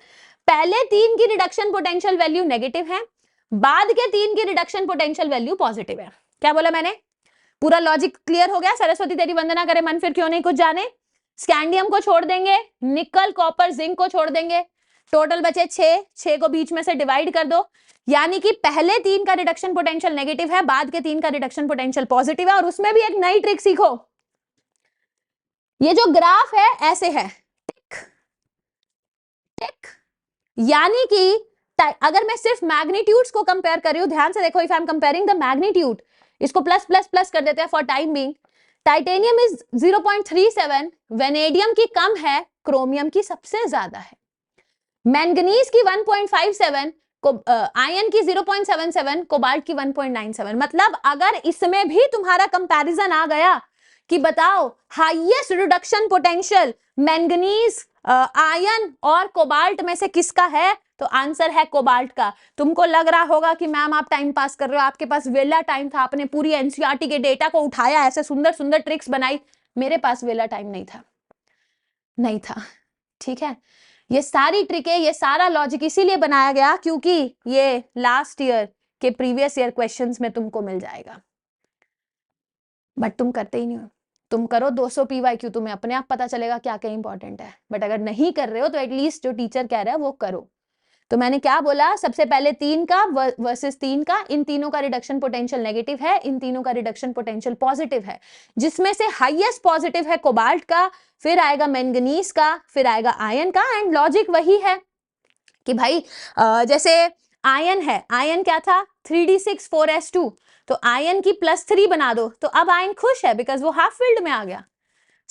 Speaker 1: पहले 3 की रिडक्शन पोटेंशियल वैल्यू नेगेटिव है, बाद के 3 की रिडक्शन पोटेंशियल वैल्यू पॉजिटिव है। क्या बोला मैंने? पूरा लॉजिक क्लियर हो गया? सरस्वती तेरी वंदना करे, मन फिर क्यों नहीं कुछ जाने। स्कैंडियम को छोड़ देंगे, निकल, कॉपर, जिंक को छोड़ देंगे, टोटल बचे 6। 6 को बीच में से डिवाइड कर दो, यानी कि पहले 3 का रिडक्शन पोटेंशियल नेगेटिव है, बाद के 3 का रिडक्शन पोटेंशियल पॉजिटिव है। और उसमें भी एक नई ट्रिक सीखो, ये जो ग्राफ है ऐसे है, टिक टिक, यानी कि अगर मैं सिर्फ मैग्नीट्यूड्स को कंपेयर कर रही हूं, ध्यान से देखो, if I am comparing the magnitude, इसको प्लस प्लस प्लस कर देते हैं for time being. Titanium is 0.37, vanadium की कम है, क्रोमियम की सबसे ज्यादा है, मैंगनीज की 1.57, आयरन की 0.77, कोबाल्ट की 1.97। मतलब अगर इसमें भी तुम्हारा कंपैरिजन आ गया कि बताओ highest reduction potential manganese, iron और कोबाल्ट में से किसका है, तो आंसर है कोबाल्ट का। तुमको लग रहा होगा कि मैम आप टाइम पास कर रहे हो, आपके पास वेला टाइम था, आपने पूरी एनसीईआरटी के डेटा को उठाया, ऐसे सुंदर सुंदर ट्रिक्स बनाई। मेरे पास वेला टाइम नहीं था, नहीं था। ठीक है, ये सारी ट्रिकें, ये सारा लॉजिक इसीलिए बनाया गया क्योंकि ये लास्ट ईयर के प्रीवियस ईयर क्वेश्चंस में तुमको मिल जाएगा, बट तुम करते ही नहीं हो। तुम करो 200 PYQ, तुम्हें अपने आप पता चलेगा क्या क्या इंपॉर्टेंट है। बट अगर नहीं कर रहे हो तो एटलीस्ट जो टीचर कह रहा है वो करो। तो मैंने क्या बोला, सबसे पहले 3 का वर्सेस 3 का, इन तीनों का रिडक्शन पोटेंशियल नेगेटिव है, इन तीनों का रिडक्शन पोटेंशियल पॉजिटिव है, जिसमें से हाईएस्ट पॉजिटिव है कोबाल्ट का, फिर आएगा मैंगनीज का, फिर आएगा आयरन का। एंड लॉजिक वही है कि भाई जैसे आयरन है, आयरन क्या था 3d6 4s2, तो आयरन की +3 बना दो, तो अब आयरन खुश है बिकॉज वो हाफ फील्ड में आ गया।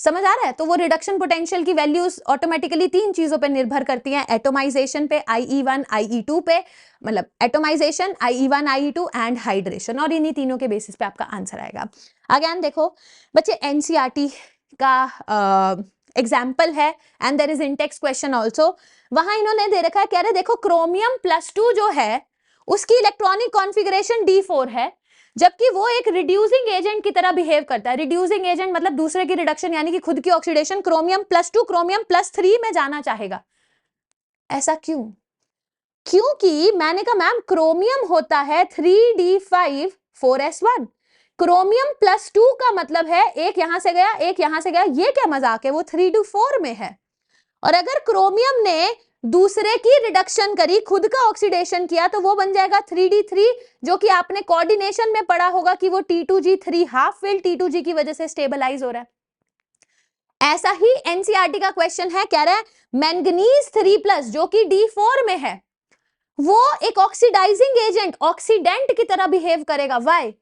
Speaker 1: समझ आ रहा है? तो वो रिडक्शन पोटेंशियल की वैल्यूज ऑटोमेटिकली 3 चीजों पे निर्भर करती हैं, एटोमाइजेशन पे, IE1 IE2 पे, मतलब atomisation, IE1 IE2 and hydration, और इन्हीं तीनों के बेसिस पे आपका आंसर आएगा। अगेन देखो बच्चे, एनसीईआरटी का एग्जाम्पल है and there is intext question also. वहां इन्होंने दे रखा है, कह रहे देखो क्रोमियम +2 जो है उसकी इलेक्ट्रॉनिक कॉन्फ़िगरेशन D4 है, जबकि वो एक रिड्यूसिंग एजेंट की तरह बिहेव करता है। रिड्यूसिंग एजेंट मतलब दूसरे की रिडक्शन यानी कि खुद की ऑक्सीडेशन, क्रोमियम +2 क्रोमियम +3 में जाना चाहेगा। ऐसा क्यों? क्योंकि मैंने कहा मैम क्रोमियम होता है 3D5 4S1, क्रोमियम +2 का मतलब है एक यहां से गया एक यहां से गया, ये क्या मजाक है, वो 3D4 में है। और अगर क्रोमियम ने दूसरे की रिडक्शन करी, खुद का ऑक्सीडेशन किया, तो वो बन जाएगा 3D3, जो कि आपने कोऑर्डिनेशन में पढ़ा होगा कि वो T2G3 हाफ फिल T2G की वजह से स्टेबलाइज हो रहा है। ऐसा ही एनसीईआरटी का क्वेश्चन है, कह रहा है मैंगनीज 3+ जो कि D4 में है, वो एक ऑक्सीडाइजिंग एजेंट, ऑक्सीडेंट की तरह बिहेव करेगा। वाई?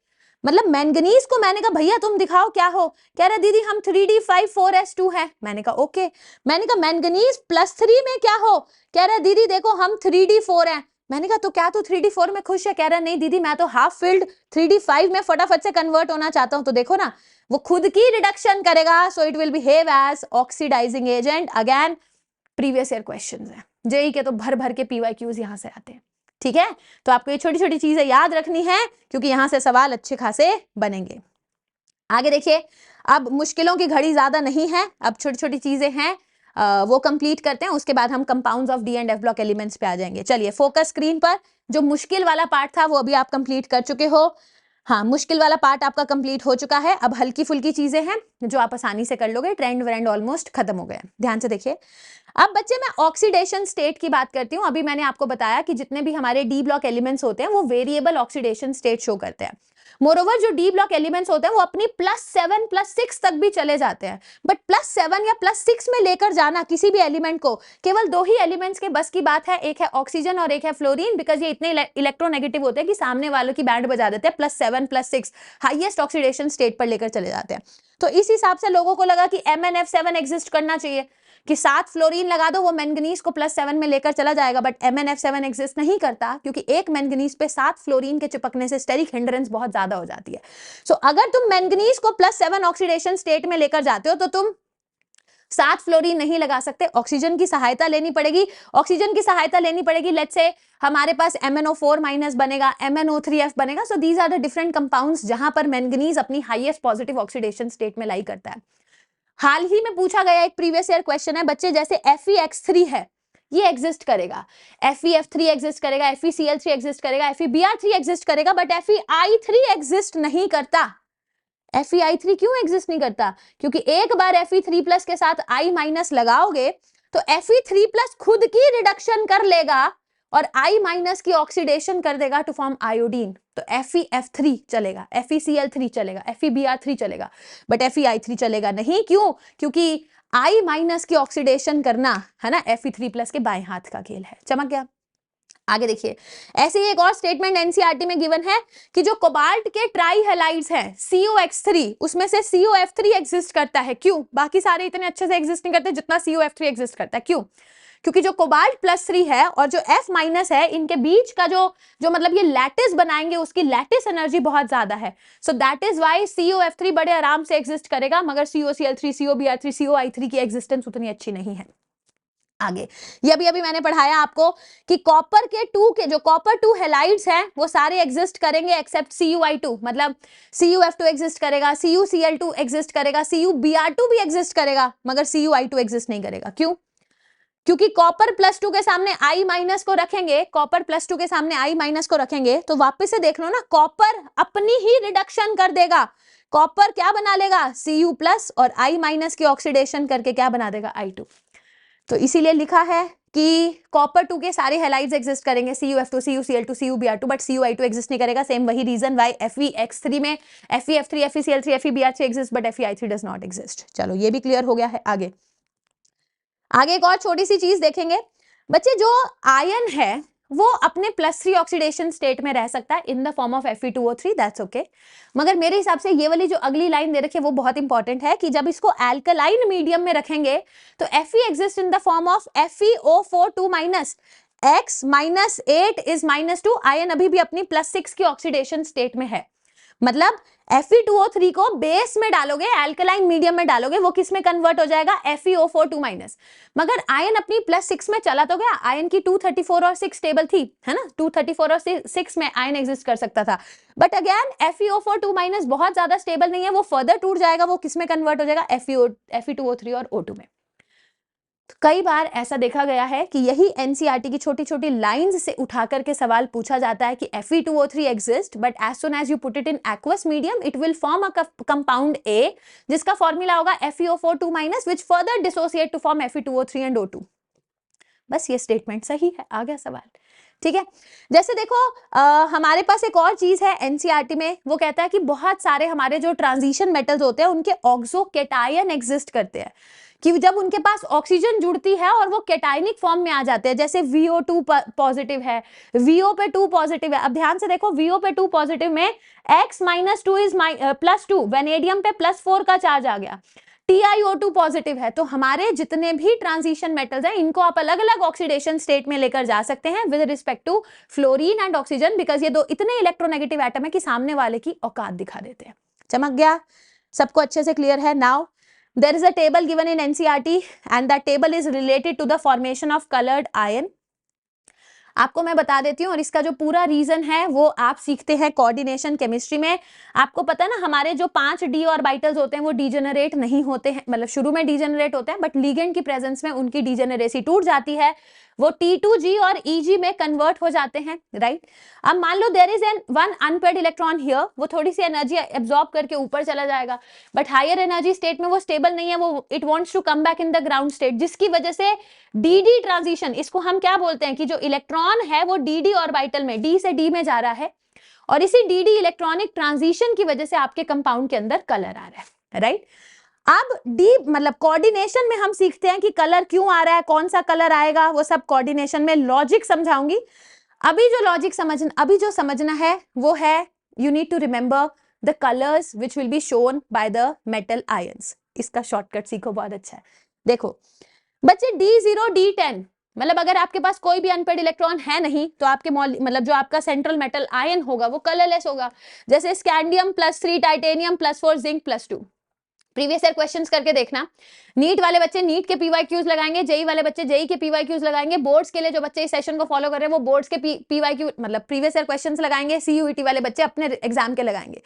Speaker 1: मतलब मैंगनीज को मैंने कहा भैया तुम दिखाओ क्या हो, कह रहा दीदी हम 3D5 4S2 है। मैंने कहा ओके। मैंने कहा मैंगनीज +3 में क्या हो, कह रहा दीदी देखो हम 3D4 हैं। मैंने कहा तो क्या तू 3D4 में खुश है, कह रहा नहीं दीदी मैं तो हाफ फिल्ड 3D5 में फटाफट से कन्वर्ट होना चाहता हूं। तो देखो ना, वो खुद की रिडक्शन करेगा, so it will behave as oxidising agent. Again previous year questions हैं, जेई के तो भर भर के PYQs यहां से आते हैं। ठीक है, तो आपको ये छोटी छोटी चीजें याद रखनी है क्योंकि यहां से सवाल अच्छे खासे बनेंगे। आगे देखिए, अब मुश्किलों की घड़ी ज्यादा नहीं है, अब छोटी छोटी चीजें हैं, वो कंप्लीट करते हैं, उसके बाद हम compounds of D and F block elements पे आ जाएंगे। चलिए फोकस स्क्रीन पर। जो मुश्किल वाला पार्ट था वो अभी आप कंप्लीट कर चुके हो। हाँ, मुश्किल वाला पार्ट आपका कंप्लीट हो चुका है। अब हल्की फुल्की चीजें हैं जो आप आसानी से कर लोगे, ट्रेंड व्रेंड ऑलमोस्ट खत्म हो गए। ध्यान से देखिए। अब बच्चे मैं ऑक्सीडेशन स्टेट की बात करती हूँ। अभी मैंने आपको बताया कि जितने भी हमारे डी ब्लॉक एलिमेंट्स होते हैं वो वेरिएबल ऑक्सीडेशन स्टेट शो करते हैं। मोरोवर जो डी ब्लॉक एलिमेंट्स होते हैं वो अपनी +7 +6 तक भी चले जाते हैं, बट +7 या +6 में लेकर जाना किसी भी एलिमेंट को केवल 2 ही एलिमेंट्स के बस की बात है, एक है ऑक्सीजन और एक है फ्लोरीन, बिकॉज ये इतने इलेक्ट्रोनेगेटिव होते हैं कि सामने वालों की बैंड बजा देते हैं। +7 +6 हाईएस्ट ऑक्सीडेशन स्टेट पर लेकर चले जाते हैं। तो इस हिसाब से लोगों को लगा कि MnF7 एग्जिस्ट करना चाहिए, कि 7 फ्लोरीन लगा दो वो मैंगनीज को +7 में लेकर चला जाएगा, बट MnF7 एग्जिस्ट नहीं करता क्योंकि एक मैंगनीज पे 7 फ्लोरीन के चिपकने से स्टेरिक हिंड्रेंस बहुत ज्यादा हो जाती है। सो अगर तुम मैंगनीज को +7 ऑक्सीडेशन स्टेट में लेकर जाते हो तो तुम 7 फ्लोरीन नहीं लगा सकते, ऑक्सीजन की सहायता लेनी पड़ेगी। ऑक्सीजन की सहायता लेनी पड़ेगी, लेट्स से हमारे पास MnO4- बनेगा, MnO3F बनेगा। So these are the different compounds जहां पर मैंगनीज अपनी हाईएस्ट पॉजिटिव ऑक्सीडेशन स्टेट में लाई करता है। हाल ही में पूछा गया एक प्रीवियस ईयर क्वेश्चन है बच्चे, जैसे FeX3 है, ये एग्जिस्ट करेगा, FeF3 एग्जिस्ट करेगा, FeCl3 एग्जिस्ट करेगा, FeBr3 एग्जिस्ट करेगा, बट FeI3 एग्जिस्ट नहीं करता। FeI3 क्यों एग्जिस्ट नहीं करता? क्योंकि एक बार Fe3+ के साथ I- लगाओगे तो Fe3+ खुद की रिडक्शन कर लेगा और I- की ऑक्सीडेशन कर देगा टू फॉर्म आयोडीन। तो FeF3 चलेगा, FeCl3 चलेगा, FeBr3 चलेगा, बट FeI3 चलेगा नहीं। क्यों? क्योंकि I- की ऑक्सीडेशन करना है ना Fe3+ के बाएं हाथ का खेल है। चमक गया? आगे देखिए, ऐसे ही एक और स्टेटमेंट एनसीईआरटी में गिवन है कि जो कोबाल्ट के ट्राई हैलाइड्स हैं COX3, उसमें से COF3 एग्जिस्ट करता है। क्यों? बाकी सारे इतने अच्छे से एग्जिस्ट नहीं करते जितना COF3 एग्जिस्ट करता है। क्यों? क्योंकि जो कोबाल्ट +3 है और जो F- है, इनके बीच का जो मतलब ये लैटिस बनाएंगे, उसकी लैटिस एनर्जी बहुत ज्यादा है। So that is why COF3 बड़े आराम से एग्जिस्ट करेगा, मगर COCl3 COBr3 COI3 की एग्जिस्टेंस उतनी अच्छी नहीं है। आगे ये अभी मैंने पढ़ाया आपको कि कॉपर के 2 के जो कॉपर 2 हैलाइड्स हैं वो सारे एग्जिस्ट करेंगे एक्सेप्ट CuI2, मतलब CuF2 एग्जिस्ट करेगा, CuCl2 एग्जिस्ट करेगा, CuBr2 भी एग्जिस्ट करेगा, मगर CuI2 एग्जिस्ट नहीं करेगा। क्यों? क्योंकि कॉपर +2 के सामने I- को रखेंगे, कॉपर +2 के सामने I- को रखेंगे तो वापस से देख लो ना, कॉपर अपनी ही रिडक्शन कर देगा। कॉपर क्या बना लेगा? Cu+ और I- की ऑक्सीडेशन करके क्या बना देगा? I2। तो इसीलिए लिखा है कि कॉपर 2 के सारे हैलाइड्स एग्जिस्ट करेंगे, CuF2 CuCl2 CuBr2, but CuI2 exist नहीं करेगा। सेम वही रीजन वाई FeX3 में FeF3 FeCl3 FeBr3 exist but FeI3 does not exist. चलो ये भी क्लियर हो गया है। आगे एक और छोटी सी चीज देखेंगे बच्चे, जो आयन है वो अपने +3 ऑक्सीडेशन स्टेट में रह सकता है in the form of Fe2O3, that's okay. मगर मेरे हिसाब से ये वाली जो अगली लाइन दे रखी है वो बहुत इंपॉर्टेंट है कि जब इसको एल्कलाइन मीडियम में रखेंगे तो Fe exist in the form of FeO4 2-, X -8 is -2, ion अभी भी अपनी +6 की ऑक्सीडेशन स्टेट में है। मतलब Fe2O3 को बेस में डालोगे, एल्कलाइन मीडियम में डालोगे, वो किस में कन्वर्ट हो जाएगा, FeO4 2-। मगर आयन अपनी +6 में चला तो गया, आयन की 234 और 6 टेबल थी, है ना, 234 और 6 में आयन एग्जिस्ट कर सकता था। बट अगेन FeO4 2- बहुत ज्यादा स्टेबल नहीं है, वो फर्दर टूट जाएगा, वो किस में कन्वर्ट हो जाएगा, Fe2O3 और O2 में। तो कई बार ऐसा देखा गया है कि यही एनसीईआरटी की छोटी छोटी लाइंस से उठा करके सवाल पूछा जाता है कि Fe2O3 exist, but as soon as you put it in aqueous medium it will form a compound A जिसका फॉर्मूला होगा FeO4 2- which further dissociate to form Fe2O3 and O2। बस ये स्टेटमेंट सही है, आ गया सवाल। ठीक है, जैसे देखो हमारे पास एक और चीज है एनसीईआरटी में, वो कहता है कि बहुत सारे हमारे जो ट्रांजिशन मेटल्स होते हैं उनके ऑक्सो कैटायन एग्जिस्ट करते हैं, कि जब उनके पास ऑक्सीजन जुड़ती है और वो कैटायनिक फॉर्म में आ जाते हैं, जैसे VO2 पॉजिटिव है, VO पे 2 पॉजिटिव है। अब ध्यान से देखो, VO पे 2 पॉजिटिव में X -2 इज +2, वेनेडियम पे +4 का चार्ज आ गया, TiO2 पॉजिटिव है। तो हमारे जितने भी ट्रांजिशन मेटल्स हैं इनको आप अलग अलग ऑक्सीडेशन स्टेट में लेकर जा सकते हैं with respect to fluorine and oxygen, because ये दो इतने इलेक्ट्रोनेगेटिव एटम है कि सामने वाले की औकात दिखा देते हैं। चमक गया, सबको अच्छे से क्लियर है? Now there is a table given in NCERT and that table is related to the formation of colored ion। आपको मैं बता देती हूँ, और इसका जो पूरा रीजन है वो आप सीखते हैं कोऑर्डिनेशन केमिस्ट्री में। आपको पता है ना, हमारे जो 5 डी ऑर्बिटल्स होते हैं वो डीजेनरेट नहीं होते हैं, मतलब शुरू में डीजेनरेट होते हैं, बट लिगेंड की प्रेजेंस में उनकी डीजेनरेसी टूट जाती है, वो T2G और EG में कन्वर्ट हो जाते हैं, राइट। अब मान लो there is an one unpaired electron here, वो थोड़ी सी एनर्जी एब्जॉर्ब करके ऊपर चला जाएगा, बट हायर एनर्जी स्टेट में वो स्टेबल नहीं है, वो it wants to come back in the ground state, जिसकी वजह से DD ट्रांजिशन, इसको हम क्या बोलते हैं कि जो इलेक्ट्रॉन है वो DD ऑर्बिटल में D से D में जा रहा है, और इसी DD इलेक्ट्रॉनिक ट्रांजिशन की वजह से आपके कंपाउंड के अंदर कलर आ रहा है, राइट। अब डी मतलब कोऑर्डिनेशन में हम सीखते हैं कि कलर क्यों आ रहा है, कौन सा कलर आएगा, वो सब कोऑर्डिनेशन में लॉजिक समझाऊंगी। अभी जो समझना है वो है, you need to remember the colours which will be shown by the metal ions. इसका शॉर्टकट सीखो, बहुत अच्छा है। देखो बच्चे, D0 D10, मतलब अगर आपके पास कोई भी अनपेयर्ड इलेक्ट्रॉन है नहीं तो आपके मतलब जो आपका सेंट्रल मेटल आयन होगा वो कलरलेस होगा, जैसे scandium +3, titanium +4, zinc +2। Previous year questions करके देखना। नीट वाले बच्चे नीट के PYQs लगाएंगे, जेई वाले बच्चे जेई के PYQs लगाएंगे, बोर्ड्स के लिए जो बच्चे इस सेशन को फॉलो कर रहे हैं वो बोर्ड्स के PYQ मतलब प्रीवियस ईयर क्वेश्चंस लगाएंगे, CUET वाले बच्चे अपने एग्जाम के लगाएंगे।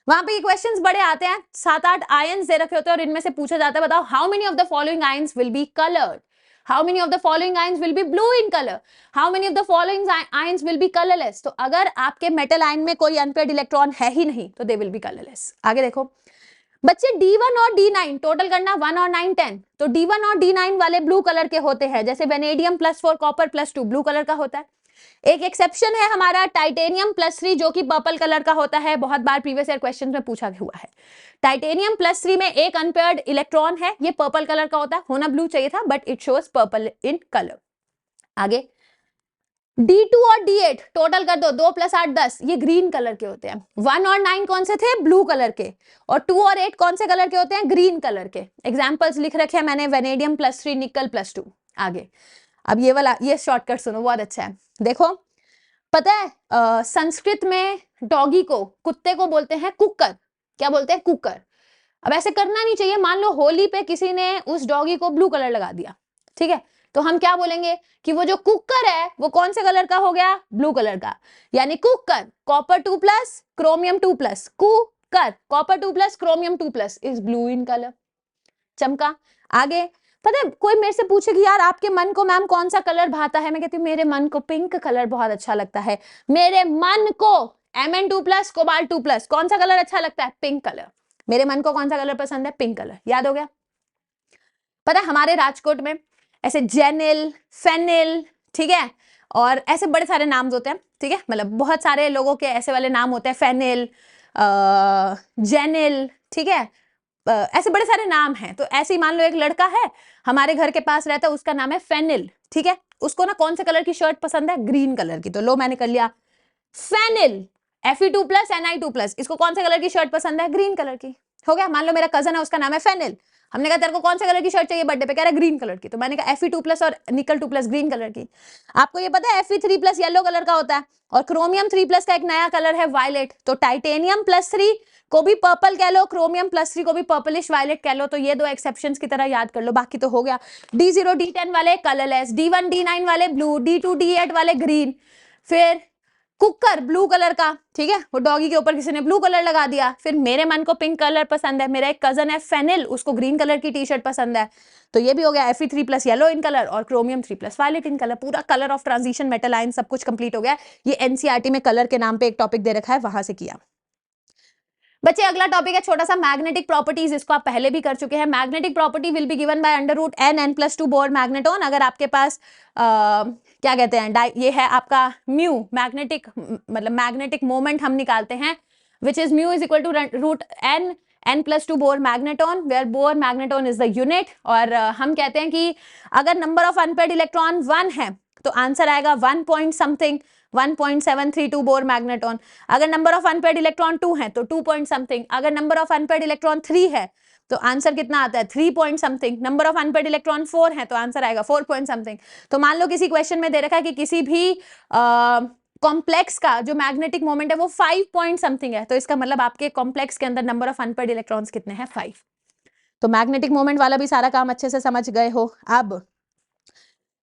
Speaker 1: वहां पे ये क्वेश्चंस बड़े आते हैं, 7-8 आयंस दे रखे होते हैं और इनमें से पूछा जाता है, बताओ how many of the following ions will be coloured, how many of the following ions will be blue in color, how many of the following ions will be colorless। तो अगर आपके मेटल आयन में कोई unpaired electron है ही नहीं तो they will be colourless. आगे देखो बच्चे, D1 और D9 टोटल करना, 1 और 9 10, तो D1 और D9 वाले ब्लू कलर के होते हैं, जैसे वेनेडियम +4, कॉपर +2 ब्लू कलर का होता है। एक एक्सेप्शन है हमारा टाइटेनियम +3 जो कि पर्पल कलर का होता है, बहुत बार प्रीवियस ईयर क्वेश्चन में पूछा हुआ है। टाइटेनियम +3 में एक अनपेयर्ड इलेक्ट्रॉन है, ये पर्पल कलर का होता है, होना ब्लू चाहिए था but it shows purple in colour. आगे D2 और D8 टोटल कर दो, 2 + 8 10, ये ग्रीन कलर के होते हैं। 1 और 9 कौन से थे, ब्लू कलर के, और 2 और 8 कौन से कलर के होते हैं, ग्रीन कलर के। एग्जांपल्स लिख रखे हैं मैंने, वेनेडियम +3, निकल +2। आगे अब ये वाला, ये शॉर्टकट सुनो, बहुत अच्छा है। देखो पता है संस्कृत में डॉगी को, कुत्ते को बोलते हैं कुक्कर, क्या बोलते हैं, कुक्कर। अब ऐसे करना नहीं चाहिए, मान लो होली पे किसी ने उस डॉगी को ब्लू कलर लगा दिया, ठीक है, तो हम क्या बोलेंगे कि वो जो कुकर है वो कौन से कलर का हो गया, ब्लू कलर का। यानी cooker copper 2+, chromium 2+, cooker copper 2+, chromium 2+ is blue in colour. चमका। आगे पता है, कोई मेरे से पूछे कि यार आपके मन को मैम कौन सा कलर भाता है, मैं कहती हूँ मेरे मन को पिंक कलर बहुत अच्छा लगता है। मेरे मन को Mn2+, कोबाल्ट 2+, कौन सा कलर अच्छा लगता है, पिंक कलर। मेरे मन को कौन सा कलर पसंद है, पिंक कलर। याद हो गया। पता है हमारे राजकोट में ऐसे जेनिल, फेनिल, ठीक है, और ऐसे बड़े सारे नाम होते हैं, ठीक है, मतलब बहुत सारे लोगों के ऐसे वाले नाम होते हैं, फेनिल, जेनिल, ठीक है, ऐसे बड़े सारे नाम हैं। तो ऐसे ही मान लो एक लड़का है हमारे घर के पास रहता है, उसका नाम है फेनिल, ठीक है, उसको ना कौन से कलर की शर्ट पसंद है, ग्रीन कलर की, तो लो मैंने कर लिया फेनिल Fe2+ Ni2+, इसको कौन से कलर की शर्ट पसंद है, ग्रीन कलर की, हो गया। मान लो मेरा कजन है, उसका नाम है फेनिल, हमने कहा तेरे को कौन से कलर की शर्ट चाहिए बर्थडे पे, कह रहा है ग्रीन कलर की, तो मैंने कहा Fe2+ और Nickel2+ ग्रीन कलर की। आपको ये पता है Fe3+ येलो कलर का होता है और क्रोमियम 3+ का एक नया कलर है वायलेट, तो टाइटेनियम +3 को भी पर्पल कह लो, क्रोमियम +3 को भी पर्पलिश वायलेट कह लो, तो ये दो एक्सेप्शंस की तरह याद कर लो, बाकी तो हो गया। D0 D10 वाले कलरलेस, D1 D9 वाले ब्लू, D2 D8 वाले ग्रीन, फिर कुकर ब्लू कलर का, ठीक है, वो डॉगी के ऊपर किसी ने ब्लू कलर लगा दिया। फिर मेरे मन को पिंक कलर पसंद है, मेरा एक कजन है फेनिल, उसको ग्रीन कलर की टी शर्ट पसंद है, तो ये भी हो गया Fe3+ येलो इन कलर और क्रोमियम 3+ वायलेट इन कलर, पूरा colour of transition metal ion सब कुछ कंप्लीट हो गया। ये एनसीईआरटी में कलर के नाम पे एक टॉपिक दे रखा है, वहां से किया। बच्चे अगला टॉपिक है छोटा सा मैग्नेटिक प्रॉपर्टीज, इसको आप पहले भी कर चुके हैं। Magnetic property will be given by √n+2 Bohr magneton. अगर आपके पास क्या कहते हैं, ये है आपका म्यू, मैग्नेटिक मतलब मैग्नेटिक मोमेंट हम निकालते हैं, which is mu is equal to √n+2 Bohr magneton, where Bohr magneton is the unit. और हम कहते हैं कि अगर नंबर ऑफ अनपेयर्ड इलेक्ट्रॉन 1 है तो आंसर आएगा 1 पॉइंट समथिंग, 1.732 बोर मैग्नेटोन। अगर नंबर ऑफ अनपेयर्ड इलेक्ट्रॉन 2 है तो 2 पॉइंट समथिंग। अगर नंबर ऑफ अनपेयर्ड इलेक्ट्रॉन 3 है तो आंसर कितना आता है, 3 point something. Number of unpaired electron 4 है तो आंसर आएगा 4 पॉइंट समथिंग। तो मान लो किसी क्वेश्चन में दे रखा है कि किसी भी कॉम्प्लेक्स का जो मैग्नेटिक मोमेंट है वो 5 पॉइंट समथिंग है, तो इसका मतलब आपके कॉम्प्लेक्स के अंदर नंबर ऑफ अनपेयर्ड इलेक्ट्रॉन्स कितने हैं, 5। तो मैग्नेटिक मोमेंट वाला भी सारा काम अच्छे से समझ गए हो। अब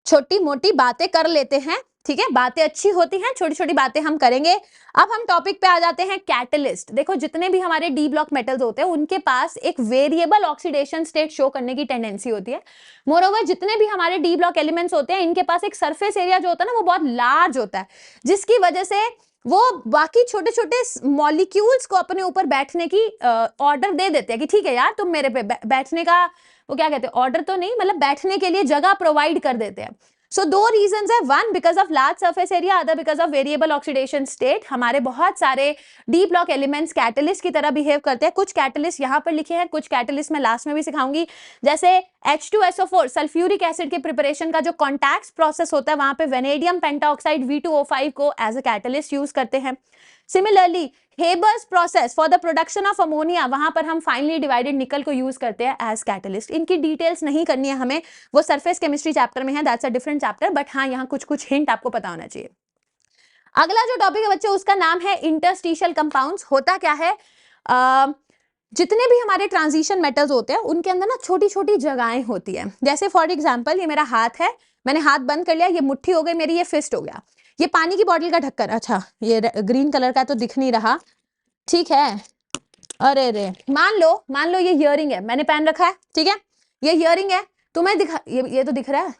Speaker 1: छोटी मोटी बातें कर लेते हैं, ठीक है, बातें अच्छी होती हैं, छोटी छोटी बातें हम करेंगे। अब हम टॉपिक पे आ जाते हैं, कैटलिस्ट। देखो जितने भी हमारे डी ब्लॉक मेटल्स होते हैं उनके पास एक वेरिएबल ऑक्सीडेशन स्टेट शो करने की टेंडेंसी होती है। मोरओवर जितने भी हमारे डी ब्लॉक एलिमेंट्स होते हैं इनके पास एक सरफेस एरिया जो होता है ना वो बहुत लार्ज होता है, जिसकी वजह से वो बाकी छोटे छोटे मॉलिक्यूल्स को अपने ऊपर बैठने की ऑर्डर दे देते हैं कि ठीक है यार तुम मेरे पे बैठने का, वो क्या कहते हैं, ऑर्डर तो नहीं, मतलब बैठने के लिए जगह प्रोवाइड कर देते हैं। सो दो रीजंस है, one because of large surface area, other because of variable oxidation state. हमारे बहुत सारे डी ब्लॉक एलिमेंट्स कैटलिस्ट की तरह बिहेव करते हैं। कुछ कैटलिस्ट यहाँ पर लिखे हैं, कुछ कैटलिस्ट मैं लास्ट में भी सिखाऊंगी, जैसे H2SO4 सल्फ्यूरिक एसिड के प्रिपरेशन का जो कॉन्टैक्ट प्रोसेस होता है वहां पे वेनेडियम पेंटाऑक्साइड V2O5 को एज अ कैटलिस्ट यूज करते हैं। Similarly Haber's process for the production of ammonia, वहां पर हम फाइनली डिवाइडेड निकल को यूज करते हैं एज कैटलिस्ट। इनकी डिटेल्स नहीं करनी है हमें, वो सरफेस केमिस्ट्री चैप्टर में है, that's a different chapter, but हाँ यहाँ कुछ कुछ हिंट आपको पता होना चाहिए। अगला जो टॉपिक है बच्चे उसका नाम है इंटरस्टिशियल कंपाउंड्स। होता क्या है, जितने भी हमारे ट्रांजिशन मेटल्स होते हैं उनके अंदर ना छोटी छोटी जगहें होती है। जैसे फॉर एग्जाम्पल ये मेरा हाथ है, मैंने हाथ बंद कर लिया, ये मुट्ठी हो गई मेरी, ये फिस्ट हो गया। ये पानी की बॉटल का ढक्कन, अच्छा ये ग्रीन कलर का तो दिख नहीं रहा, ठीक है, अरे रे मान लो ये इयरिंग है, मैंने पहन रखा है, ठीक है, ये इयरिंग है, तुम्हें दिखा, ये तो दिख रहा है,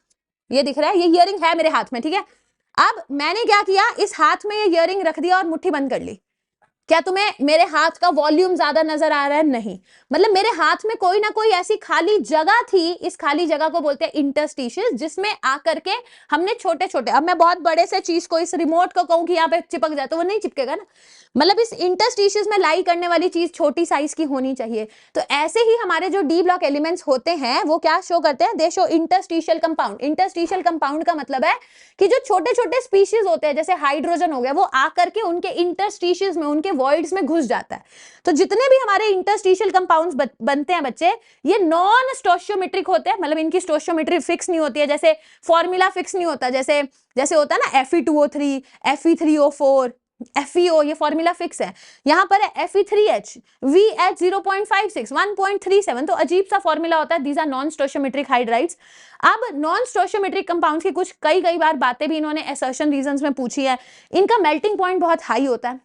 Speaker 1: ये दिख रहा है, ये इयरिंग है मेरे हाथ में, ठीक है। अब मैंने क्या किया, इस हाथ में ये इयरिंग रख दिया और मुट्ठी बंद कर ली। क्या तुम्हें मेरे हाथ का वॉल्यूम ज्यादा नजर आ रहा है? नहीं, मतलब मेरे हाथ में कोई ना कोई ऐसी खाली जगह थी, इस खाली जगह को बोलते हैं इंटरस्टिशियस, जिसमें आकर के हमने छोटे छोटे, अब मैं बहुत बड़े से चीज को, इस रिमोट को कहूं कि यहाँ पे चिपक जाए तो वो नहीं चिपकेगा ना, मतलब इस इंटरस्टिशियस में लाई करने वाली चीज छोटी साइज की होनी चाहिए। तो ऐसे ही हमारे जो डी ब्लॉक एलिमेंट्स होते हैं वो क्या शो करते हैं, they show interstitial compound. Interstitial compound का मतलब है कि जो छोटे छोटे स्पीशीज होते हैं, जैसे हाइड्रोजन हो गया, वो आकर के उनके इंटरस्टिशियस में, उनके वॉइड्स में घुस जाता है। तो जितने भी हमारे इंटरस्टिशियल कंपाउंड्स बनते हैं बच्चे, ये नॉन स्टोशियोमेट्रिक होते हैं, मतलब इनकी स्टोशियोमेट्री फिक्स नहीं होती है, जैसे फॉर्मूला फिक्स नहीं होता, जैसे जैसे होता है ना Fe2O3, Fe3O4, FeO, ये फॉर्मूला फिक्स है। यहाँ पर है Fe3H, VH 0.56, 1.37, तो अजीब सा फॉर्मूला होता है। These are non stoichiometric hydrides. अब नॉन स्टोशियोमेट्रिक कंपाउंड्स की कुछ कई बार बातें भी इन्होंने असर्शन रीजंस में पूछी है। इनका मेल्टिंग पॉइंट बहुत हाई होता है,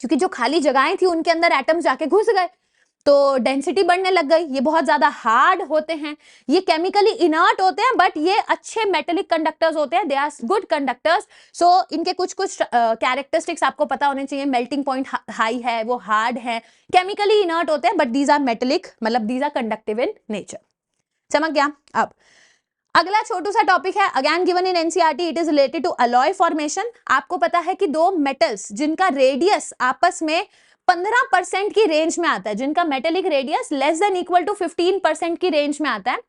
Speaker 1: क्योंकि जो खाली जगहें थी उनके अंदर एटम्स जाके घुस गए तो डेंसिटी बढ़ने लग गई। ये बहुत ज्यादा हार्ड होते हैं, ये केमिकली इनर्ट होते हैं, बट ये अच्छे मेटेलिक कंडक्टर्स होते हैं, दे आर गुड कंडक्टर्स। सो इनके कुछ कुछ कैरेक्टरिस्टिक्स आपको पता होने चाहिए। मेल्टिंग पॉइंट हाई है, वो हार्ड है, केमिकली इनर्ट होते हैं, बट दीज आर मेटेलिक, मतलब these are conductive in nature. समझ गया? अब अगला छोटू सा टॉपिक है, again given in NCERT, it is related to alloy formation. आपको पता है कि दो मेटल्स जिनका रेडियस आपस में 15% की रेंज में आता है, जिनका metallic radius less than equal to 15% की रेंज में आता है,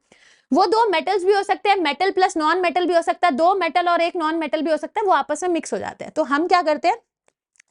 Speaker 1: वो दो मेटल्स भी हो सकते हैं, मेटल प्लस नॉन मेटल भी हो सकता है, दो मेटल और एक नॉन मेटल भी हो सकता है, वो आपस में मिक्स हो जाते हैं। तो हम क्या करते हैं,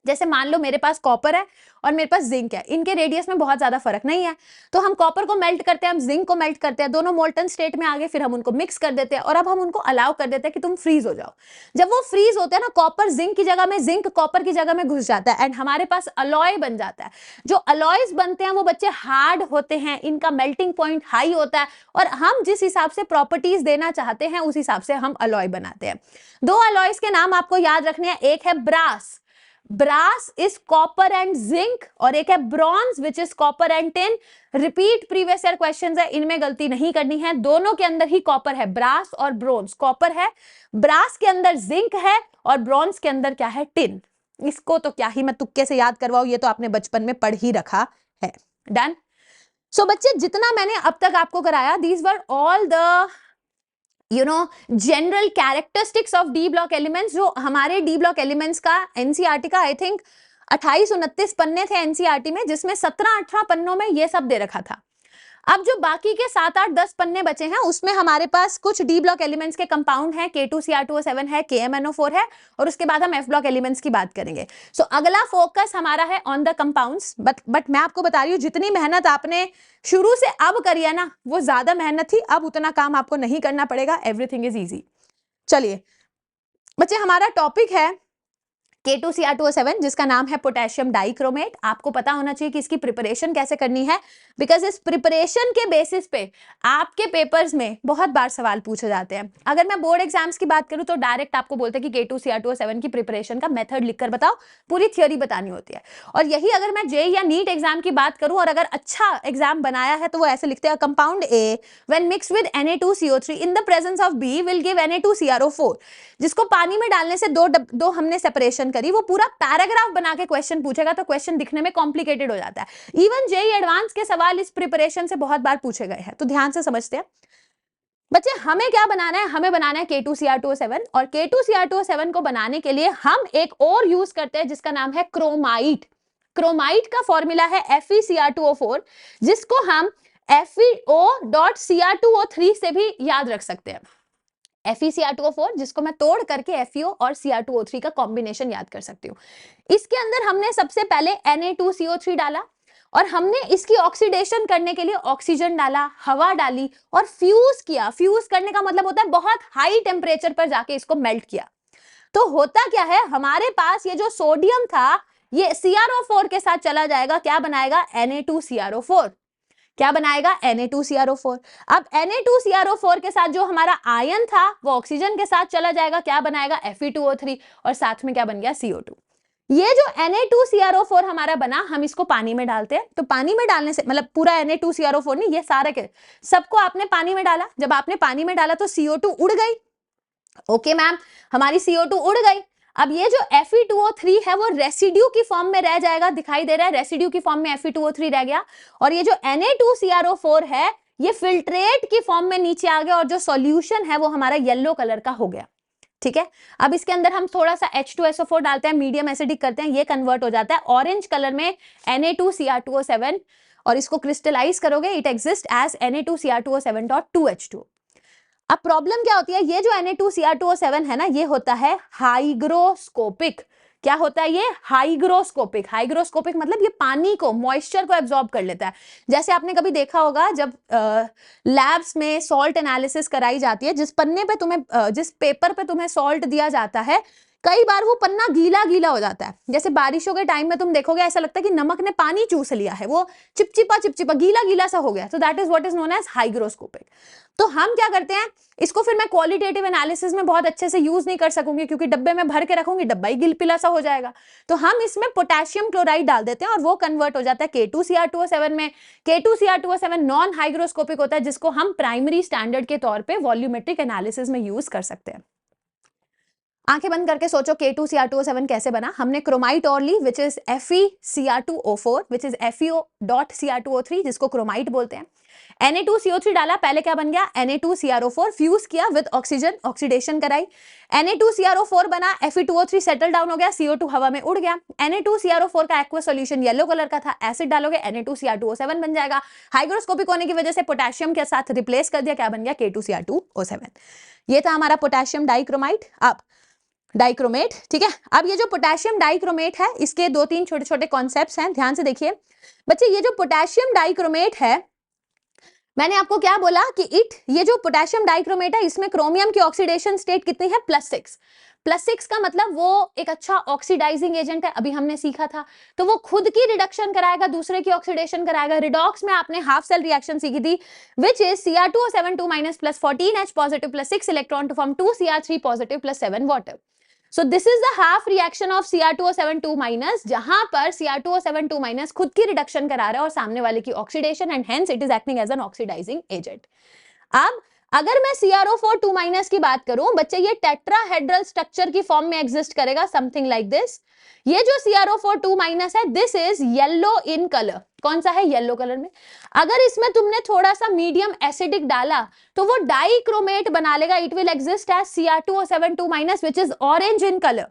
Speaker 1: जैसे मान लो मेरे पास कॉपर है और मेरे पास जिंक है, इनके रेडियस में बहुत ज्यादा फर्क नहीं है, तो हम कॉपर को मेल्ट करते हैं, हम जिंक को मेल्ट करते हैं, दोनों मोल्टन स्टेट में आ गए, फिर हम उनको मिक्स कर देते हैं और अब हम उनको अलाउ कर देते हैं कि तुम फ्रीज हो जाओ। जब वो फ्रीज होते हैं ना, कॉपर जिंक की जगह में, जिंक कॉपर की जगह में घुस जाता है एंड हमारे पास अलॉय बन जाता है। जो अलॉयज बनते हैं वो बच्चे हार्ड होते हैं, इनका मेल्टिंग पॉइंट हाई होता है और हम जिस हिसाब से प्रॉपर्टीज देना चाहते हैं उस हिसाब से हम अलॉय बनाते हैं। दो अलॉयज के नाम आपको याद रखने हैं, एक है brass, brass is copper and zinc, और एक है bronze which is copper and tin. Repeat previous year questions है, इनमें गलती नहीं करनी है, दोनों के अंदर ही कॉपर है, ब्रास और ब्रोंज। कॉपर है, ब्रास के अंदर जिंक है और ब्रॉन्ज के अंदर क्या है, टिन। इसको तो क्या ही मैं तुक्के से याद करवाऊं, ये तो आपने बचपन में पढ़ ही रखा है। डन। सो बच्चे जितना मैंने अब तक आपको कराया, these were all the general characteristics of D block elements. जो हमारे डी ब्लॉक एलिमेंट्स का एनसीईआरटी का आई थिंक 28-29 पन्ने थे एनसीईआरटी में, जिसमें 17-18 पन्नों में ये सब दे रखा था। अब जो बाकी के 7-8-10 पन्ने बचे हैं उसमें हमारे पास कुछ डी ब्लॉक एलिमेंट्स के कंपाउंड हैं, K2Cr2O7 है, KMnO4 है, और उसके बाद हम एफ ब्लॉक एलिमेंट्स की बात करेंगे। सो अगला फोकस हमारा है ऑन द कंपाउंड्स। बट मैं आपको बता रही हूँ, जितनी मेहनत आपने शुरू से अब करी है ना, वो ज्यादा मेहनत थी, अब उतना काम आपको नहीं करना पड़ेगा, एवरीथिंग इज ईजी। चलिए बच्चे, हमारा टॉपिक है K2Cr2O7, जिसका नाम है पोटेशियम डाइक्रोमेट। आपको पता होना चाहिए कि इसकी प्रिपरेशन कैसे करनी है, बिकॉज इस प्रिपरेशन के बेसिस पे आपके पेपर्स में बहुत बार सवाल पूछे जाते हैं। अगर मैं बोर्ड एग्जाम्स की बात करूं तो डायरेक्ट आपको बोलते हैं कि K2Cr2O7 की प्रिपरेशन का मेथड लिखकर बताओ, पूरी थ्योरी बतानी होती है। और यही अगर मैं जेईई या नीट एग्जाम की बात करूं और अगर अच्छा एग्जाम बनाया है तो वो ऐसे लिखते हैं, compound A when mixed with Na2CO3 in the presence of B will give Na2CrO4। जिसको पानी में डालने से दो हमने सेपरेशन करी, वो पूरा पैराग्राफ बना के क्वेश्चन पूछेगा तो क्वेश्चन दिखने में कॉम्प्लिकेटेड हो जाता है। इवन जेईई एडवांस के सवाल इस प्रिपरेशन से बहुत बार पूछे गए हैं, तो ध्यान से समझते हैं बच्चे। हमें क्या बनाना है, हमें बनाना है K2Cr2O7, और K2Cr2O7 को बनाने के लिए हम एक और यूज करते हैं जिसका नाम है क्रोमाइट। क्रोमाइट का फॉर्मूला है FeCr2O4, जिसको हम FeO.Cr2O3 से भी याद रख सकते हैं। FeCr2O4 जिसको मैं तोड़ करके FeO और Cr2O3 का कॉम्बिनेशन याद कर सकती हूँ। इसके अंदर हमने सबसे पहले Na2CO3 डाला और हमने इसकी ऑक्सीडेशन करने के लिए ऑक्सीजन डाला, हवा डाली और फ्यूज किया। फ्यूज करने का मतलब होता है बहुत हाई टेम्परेचर पर जाके इसको मेल्ट किया। तो होता क्या है, हमारे पास ये जो सोडियम था ये CrO4 के साथ चला जाएगा, क्या बनाएगा, Na2CrO4। क्या बनाएगा, Na2CrO4। अब Na2CrO4 के साथ जो हमारा आयन था वो ऑक्सीजन के साथ चला जाएगा, क्या बनाएगा, Fe2O3, और साथ में क्या बन गया, CO2। ये जो Na2CrO4 हमारा बना, हम इसको पानी में डालते हैं, तो पानी में डालने से मतलब पूरा Na2CrO4 नहीं, ये सारे के सबको आपने पानी में डाला। जब आपने पानी में डाला तो CO2 उड़ गई। ओके मैम, हमारी CO2 उड़ गई। अब ये जो Fe2O3 है वो रेसिड्यू की फॉर्म में रह जाएगा, दिखाई दे रहा है, रेसिड्यू की फॉर्म में Fe2O3 रह गया। और ये जो Na2CrO4 है ये फिल्ट्रेट की फॉर्म में नीचे आ गया और जो सॉल्यूशन है वो हमारा येलो कलर का हो गया। ठीक है, अब इसके अंदर हम थोड़ा सा H2SO4 डालते हैं, मीडियम एसिडिक करते हैं, ये कन्वर्ट हो जाता है ऑरेंज कलर में Na2Cr2O7, और इसको क्रिस्टलाइज करोगे, इट एग्जिस्ट एज Na2Cr2O7.2H2। अब प्रॉब्लम क्या होती है, ये जो Na2Cr2O7 है ना, ये होता है हाइग्रोस्कोपिक। क्या होता है ये, हाइग्रोस्कोपिक। हाइग्रोस्कोपिक मतलब ये पानी को, मॉइस्चर को एब्जॉर्ब कर लेता है। जैसे आपने कभी देखा होगा जब लैब्स में सॉल्ट एनालिसिस कराई जाती है, जिस पन्ने पे तुम्हें जिस पेपर पे तुम्हें सॉल्ट दिया जाता है, कई बार वो पन्ना गीला गीला हो जाता है। जैसे बारिशों के टाइम में तुम देखोगे ऐसा लगता है कि नमक ने पानी चूस लिया है, वो चिपचिपा गीला गीला सा हो गया। तो that is what is known as hygroscopic. तो हम क्या करते हैं, इसको फिर मैं क्वालिटेटिव एनालिसिस में बहुत अच्छे से यूज नहीं कर सकूंगी, क्योंकि डब्बे में भर के रखूंगी, डब्बा ही गिलपिला सा हो जाएगा। तो हम इसमें पोटेशियम क्लोराइड डाल देते हैं और वो कन्वर्ट हो जाता है K2Cr2O7 में। K2Cr2O7 नॉन हाइग्रोस्कोपिक होता है, जिसको हम प्राइमरी स्टैंडर्ड के तौर पर वॉल्यूमेट्रिक एनालिसिस में यूज कर सकते हैं। आंखें बंद करके सोचो K2Cr2O7 कैसे बना। हमने क्रोमाइट और ली which is FeCr2O4 which is FeO.Cr2O3 जिसको क्रोमाइट बोलते हैं। Na2CO3 डाला, पहले क्या बन गया Na2CrO4, फ्यूज किया विद ऑक्सीजन, ऑक्सीडेशन कराई, Na2CrO4 बना, Fe2O3 सेटल डाउन हो गया, CO2 हवा में उड़ गया। Na2CrO4 का एक्वा सॉल्यूशन येलो कलर का था, एसिड डालोगे Na2Cr2O7 बन जाएगा। हाइग्रोस्कोपिक होने की वजह से पोटेशियम के साथ रिप्लेस कर दिया, क्या बन गया K2Cr2O7। ये था हमारा पोटेशियम डाइक्रोमाइट। अब डाइक्रोमेट, ठीक है। अब ये जो पोटेशियम डाइक्रोमेट है इसके 2-3 छोटे-छोटे कॉन्सेप्ट्स हैं, ध्यान से देखिए बच्चे। ये जो पोटेशियम डाइक्रोमेट है, मैंने आपको क्या बोला कि ये जो पोटेशियम डाइक्रोमेट है इसमें क्रोमियम की ऑक्सीडेशन स्टेट कितनी है +6। +6 का मतलब वो एक अच्छा ऑक्सीडाइजिंग एजेंट है, अभी हमने सीखा था। तो वो खुद की रिडक्शन कराएगा, दूसरे की ऑक्सीडेशन कराएगा। रिडॉक्स में आपने हाफ सेल रिएक्शन सीखी थी, विच इज Cr2O7 2- +14H positive +6 electron to form 2 Cr3 positive +7 water. So this is the half reaction of Cr2O7 2-, जहां पर Cr2O7 2- खुद की रिडक्शन करा रहा है और सामने वाले की oxidation, and hence it is acting as an oxidising agent. अब अगर मैं CrO4 2- की बात करूं बच्चे, ये टेट्राहेड्रल स्ट्रक्चर की फॉर्म में एग्जिस्ट करेगा, समथिंग लाइक दिस। ये जो CrO4 2- है, this is yellow in colour. कौन सा है? येलो कलर में। अगर इसमें तुमने थोड़ा सा मीडियम एसिडिक डाला तो वो डाइक्रोमेट बना लेगा, it will exist as Cr2O7 2- which is orange in colour.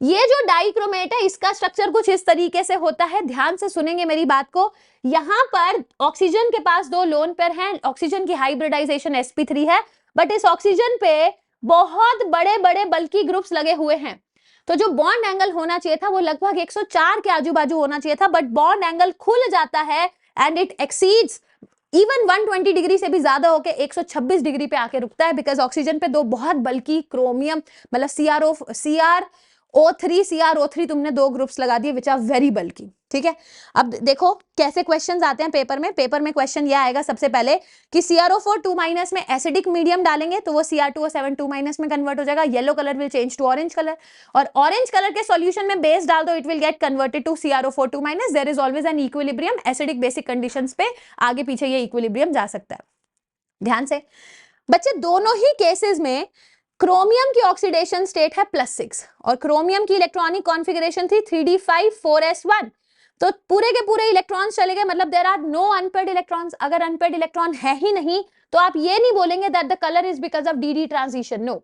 Speaker 1: ये जो डाइक्रोमेट है इसका स्ट्रक्चर कुछ इस तरीके से होता है, ध्यान से सुनेंगे मेरी बात को। यहां पर ऑक्सीजन के पास 2 लोन पेयर हैं, ऑक्सीजन की हाइब्रिडाइजेशन sp3 है, बट इस ऑक्सीजन पे बहुत बड़े बड़े बल्कि ग्रुप्स लगे हुए हैं। तो जो बॉन्ड एंगल होना चाहिए था वो लगभग 104 के आजू बाजू होना चाहिए था, बट बॉन्ड एंगल खुल जाता है and it exceeds even 120 degree से भी ज्यादा होके 126 डिग्री पे आके रुकता है, बिकॉज ऑक्सीजन पे 2 बहुत बल्कि क्रोमियम मतलब CrO3 तुमने 2 ग्रुप्स लगा दिए विच आर वेरी बल्कि, ठीक है। अब देखो कैसे क्वेश्चंस आते हैं पेपर में। पेपर में क्वेश्चन ये आएगा सबसे पहले कि CrO4 2- में एसिडिक मीडियम डालेंगे तो वो Cr2O7 2- में कन्वर्ट हो जाएगा, yellow colour will change to orange colour, और ऑरेंज कलर के सॉल्यूशन में बेस डाल दो, it will get converted to CrO4 2-। There is always an equilibrium, acidic basic conditions पे आगे पीछे ये इक्विलिब्रियम जा सकता है। ध्यान से बच्चे, दोनों ही केसेस में क्रोमियम की ऑक्सीडेशन स्टेट है +6 और क्रोमियम की इलेक्ट्रॉनिक कॉन्फ़िगरेशन थी 3d5 4s1। तो पूरे के पूरे इलेक्ट्रॉन्स चले गए, मतलब there are no unpaired electrons. अगर अनपेयर्ड इलेक्ट्रॉन है ही नहीं तो आप ये नहीं बोलेंगे that the colour is because of dd transition, no.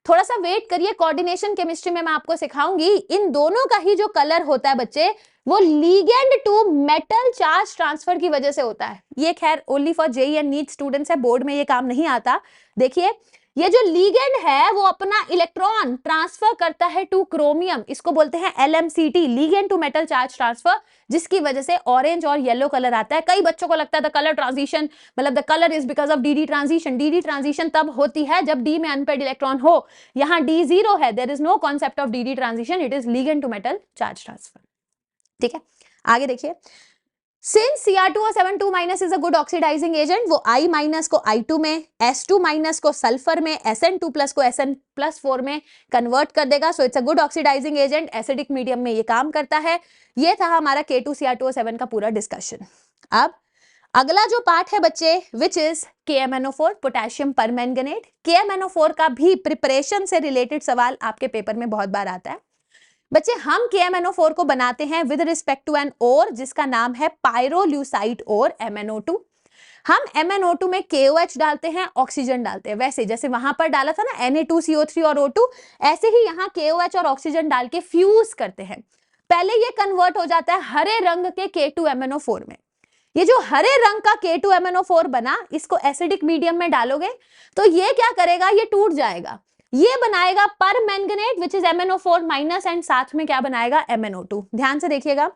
Speaker 1: थोड़ा सा वेट करिए, कोऑर्डिनेशन केमिस्ट्री में मैं आपको सिखाऊंगी। इन दोनों का ही जो कलर होता है बच्चे, वो ligand to metal charge transfer की वजह से होता है। ये खैर only for JEE and NEET students है, बोर्ड में ये काम नहीं आता। देखिए ये जो लीगेंड है वो अपना इलेक्ट्रॉन ट्रांसफर करता है टू क्रोमियम, इसको बोलते हैं LMCT, ligand to metal charge transfer, जिसकी वजह से ऑरेंज और येलो कलर आता है। कई बच्चों को लगता है द कलर ट्रांजिशन मतलब the colour is because of dd transition. dd transition तब होती है जब d में अनपेयर्ड इलेक्ट्रॉन हो, यहाँ d 0 है, there is no concept of dd transition, it is ligand to metal charge transfer, ठीक है। आगे देखिए, Since Cr2O7 2- is a good oxidizing agent, वो I- को I2 में, S2- को सल्फर में, Sn2+ को Sn+4 में कन्वर्ट कर देगा। So it's a good oxidising agent, acidic medium में ये काम करता है। ये था हमारा K2Cr2O7 का पूरा डिस्कशन। अब अगला जो पार्ट है बच्चे, which is KMNO4, potassium permanganate. KMNO4 का भी प्रिपरेशन से रिलेटेड सवाल आपके पेपर में बहुत बार आता है बच्चे। हम KMNO4 को बनाते हैं with respect to an ore जिसका नाम है पायरोल्यूसाइट ओर MnO2। हम MnO2 में KOH डालते हैं, ऑक्सीजन डालते हैं, वैसे जैसे वहां पर डाला था ना Na2CO3 और O2, ऐसे ही यहाँ KOH और ऑक्सीजन डाल के फ्यूज करते हैं। पहले ये कन्वर्ट हो जाता है हरे रंग के K2MnO4 में। ये जो हरे रंग का K2MnO4 बना, इसको एसिडिक मीडियम में डालोगे तो ये क्या करेगा, ये टूट जाएगा, ये बनाएगा permanganate which is MnO4- and साथ में क्या बनाएगा, MnO2। ध्यान से देखिएगा,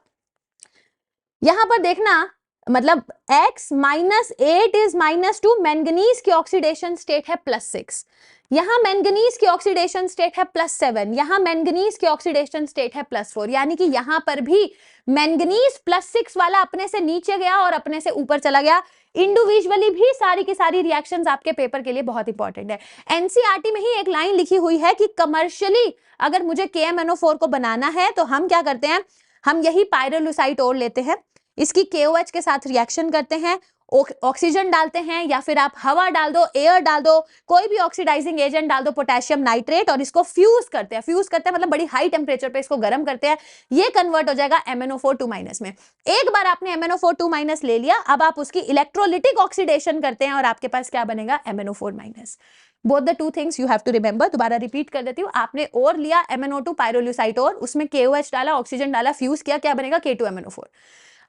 Speaker 1: यहां पर देखना, मतलब X-8 इज -2, मैंगनीज की ऑक्सीडेशन स्टेट है +6, यहां मैंगनीज की ऑक्सीडेशन स्टेट है +7, यहां मैंगनीज की ऑक्सीडेशन स्टेट है +4, यानी कि यहां पर भी मैंगनीज +6 वाला अपने से नीचे गया और अपने से ऊपर चला गया। इंडिविजुअली भी सारी की सारी रिएक्शंस आपके पेपर के लिए बहुत इंपॉर्टेंट है। एनसीईआरटी में ही एक लाइन लिखी हुई है कि कमर्शियली अगर मुझे KMNO4 को बनाना है तो हम क्या करते हैं, हम यही पायरोलुसाइट ओर लेते हैं, इसकी KOH के साथ रिएक्शन करते हैं, ऑक्सीजन डालते हैं या फिर आप हवा डाल दो, एयर डाल दो, कोई भी ऑक्सीडाइजिंग एजेंट डाल दो, पोटेशियम नाइट्रेट, और इसको फ्यूज करते हैं मतलब बड़ी हाई टेम्परेचर पे इसको गर्म करते हैं, ये कन्वर्ट हो जाएगा MnO4 2- में। एक बार आपने MnO4 2- ले लिया, अब आप उसकी इलेक्ट्रोलिटिक ऑक्सीडेशन करते हैं और आपके पास क्या बनेगा, MnO4-। Both the two things you have to remember. दोबारा रिपीट कर देती हूँ, आपने और लिया MnO2 पायरोल्यूसाइट और, उसमें KOH डाला, ऑक्सीजन डाला, फ्यूज किया, क्या बनेगा, K2MnO4।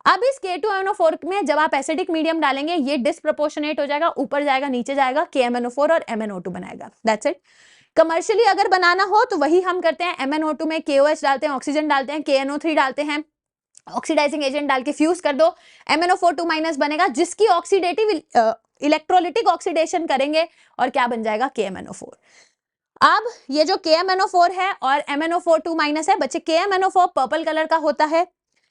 Speaker 1: अब इस K2MnO4 में जब आप एसिडिक मीडियम डालेंगे ये डिस्प्रोपोर्शनेट हो जाएगा, ऊपर जाएगा, नीचे जाएगा, KMnO4 और MnO2 बनाएगा। That's it. कमर्शियली अगर बनाना हो तो वही हम करते हैं, MnO2 में KOH डालते हैं, ऑक्सीजन डालते हैं, KNO3 डालते हैं, ऑक्सीडाइजिंग एजेंट डाल के फ्यूज कर दो, MnO4 2- बनेगा, जिसकी ऑक्सीडेटिव इलेक्ट्रोलिटिक ऑक्सीडेशन करेंगे और क्या बन जाएगा, KMnO4। अब ये जो KMnO4 है और MnO4 2- है बच्चे, KMnO4 पर्पल कलर का होता है,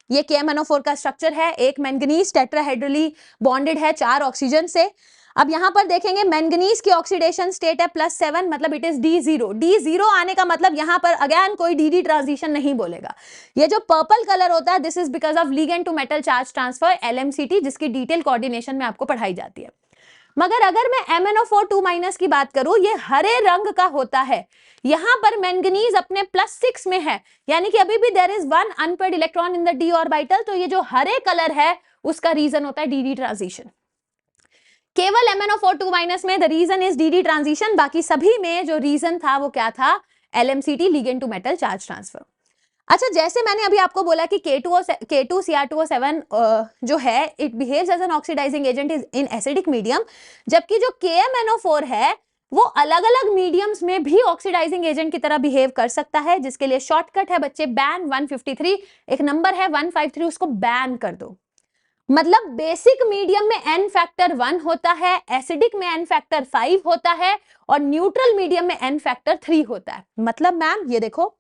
Speaker 1: ये KMnO4 का स्ट्रक्चर है, एक मैंगनीज टेट्राहेड्रली बॉन्डेड है 4 ऑक्सीजन से। अब यहां पर देखेंगे मैंगनीज की ऑक्सीडेशन स्टेट है +7, मतलब इट इज D0। D0 आने का मतलब यहां पर अगेन कोई DD ट्रांजिशन नहीं बोलेगा। ये जो पर्पल कलर होता है this is because of ligand to metal charge transfer, LMCT, जिसकी डिटेल कोऑर्डिनेशन में आपको पढ़ाई जाती है। मगर अगर मैं MnO4 2- की बात करूं, ये हरे रंग का होता है, यहां पर मैंगनीज अपने +6 में है, यानी कि अभी भी there is 1 unpaired electron in the d orbital, तो ये जो हरे कलर है उसका रीजन होता है DD ट्रांजिशन। केवल MnO4 2- में the reason is DD transition, बाकी सभी में जो रीजन था वो क्या था, LMCT, ligand to metal charge transfer. अच्छा, जैसे मैंने अभी आपको बोला कि K2Cr2O7 जो है it behaves as an oxidising agent in acidic medium, जबकि जो KMnO4 है वो अलग अलग मीडियम्स में भी ऑक्सीडाइजिंग एजेंट की तरह बिहेव कर सकता है, जिसके लिए शॉर्टकट है बच्चे बैन 153, एक नंबर है 153, उसको बैन कर दो। मतलब बेसिक मीडियम में n फैक्टर 1 होता है, एसिडिक में n फैक्टर 5 होता है और न्यूट्रल मीडियम में n फैक्टर 3 होता है। मतलब मैम ये देखो,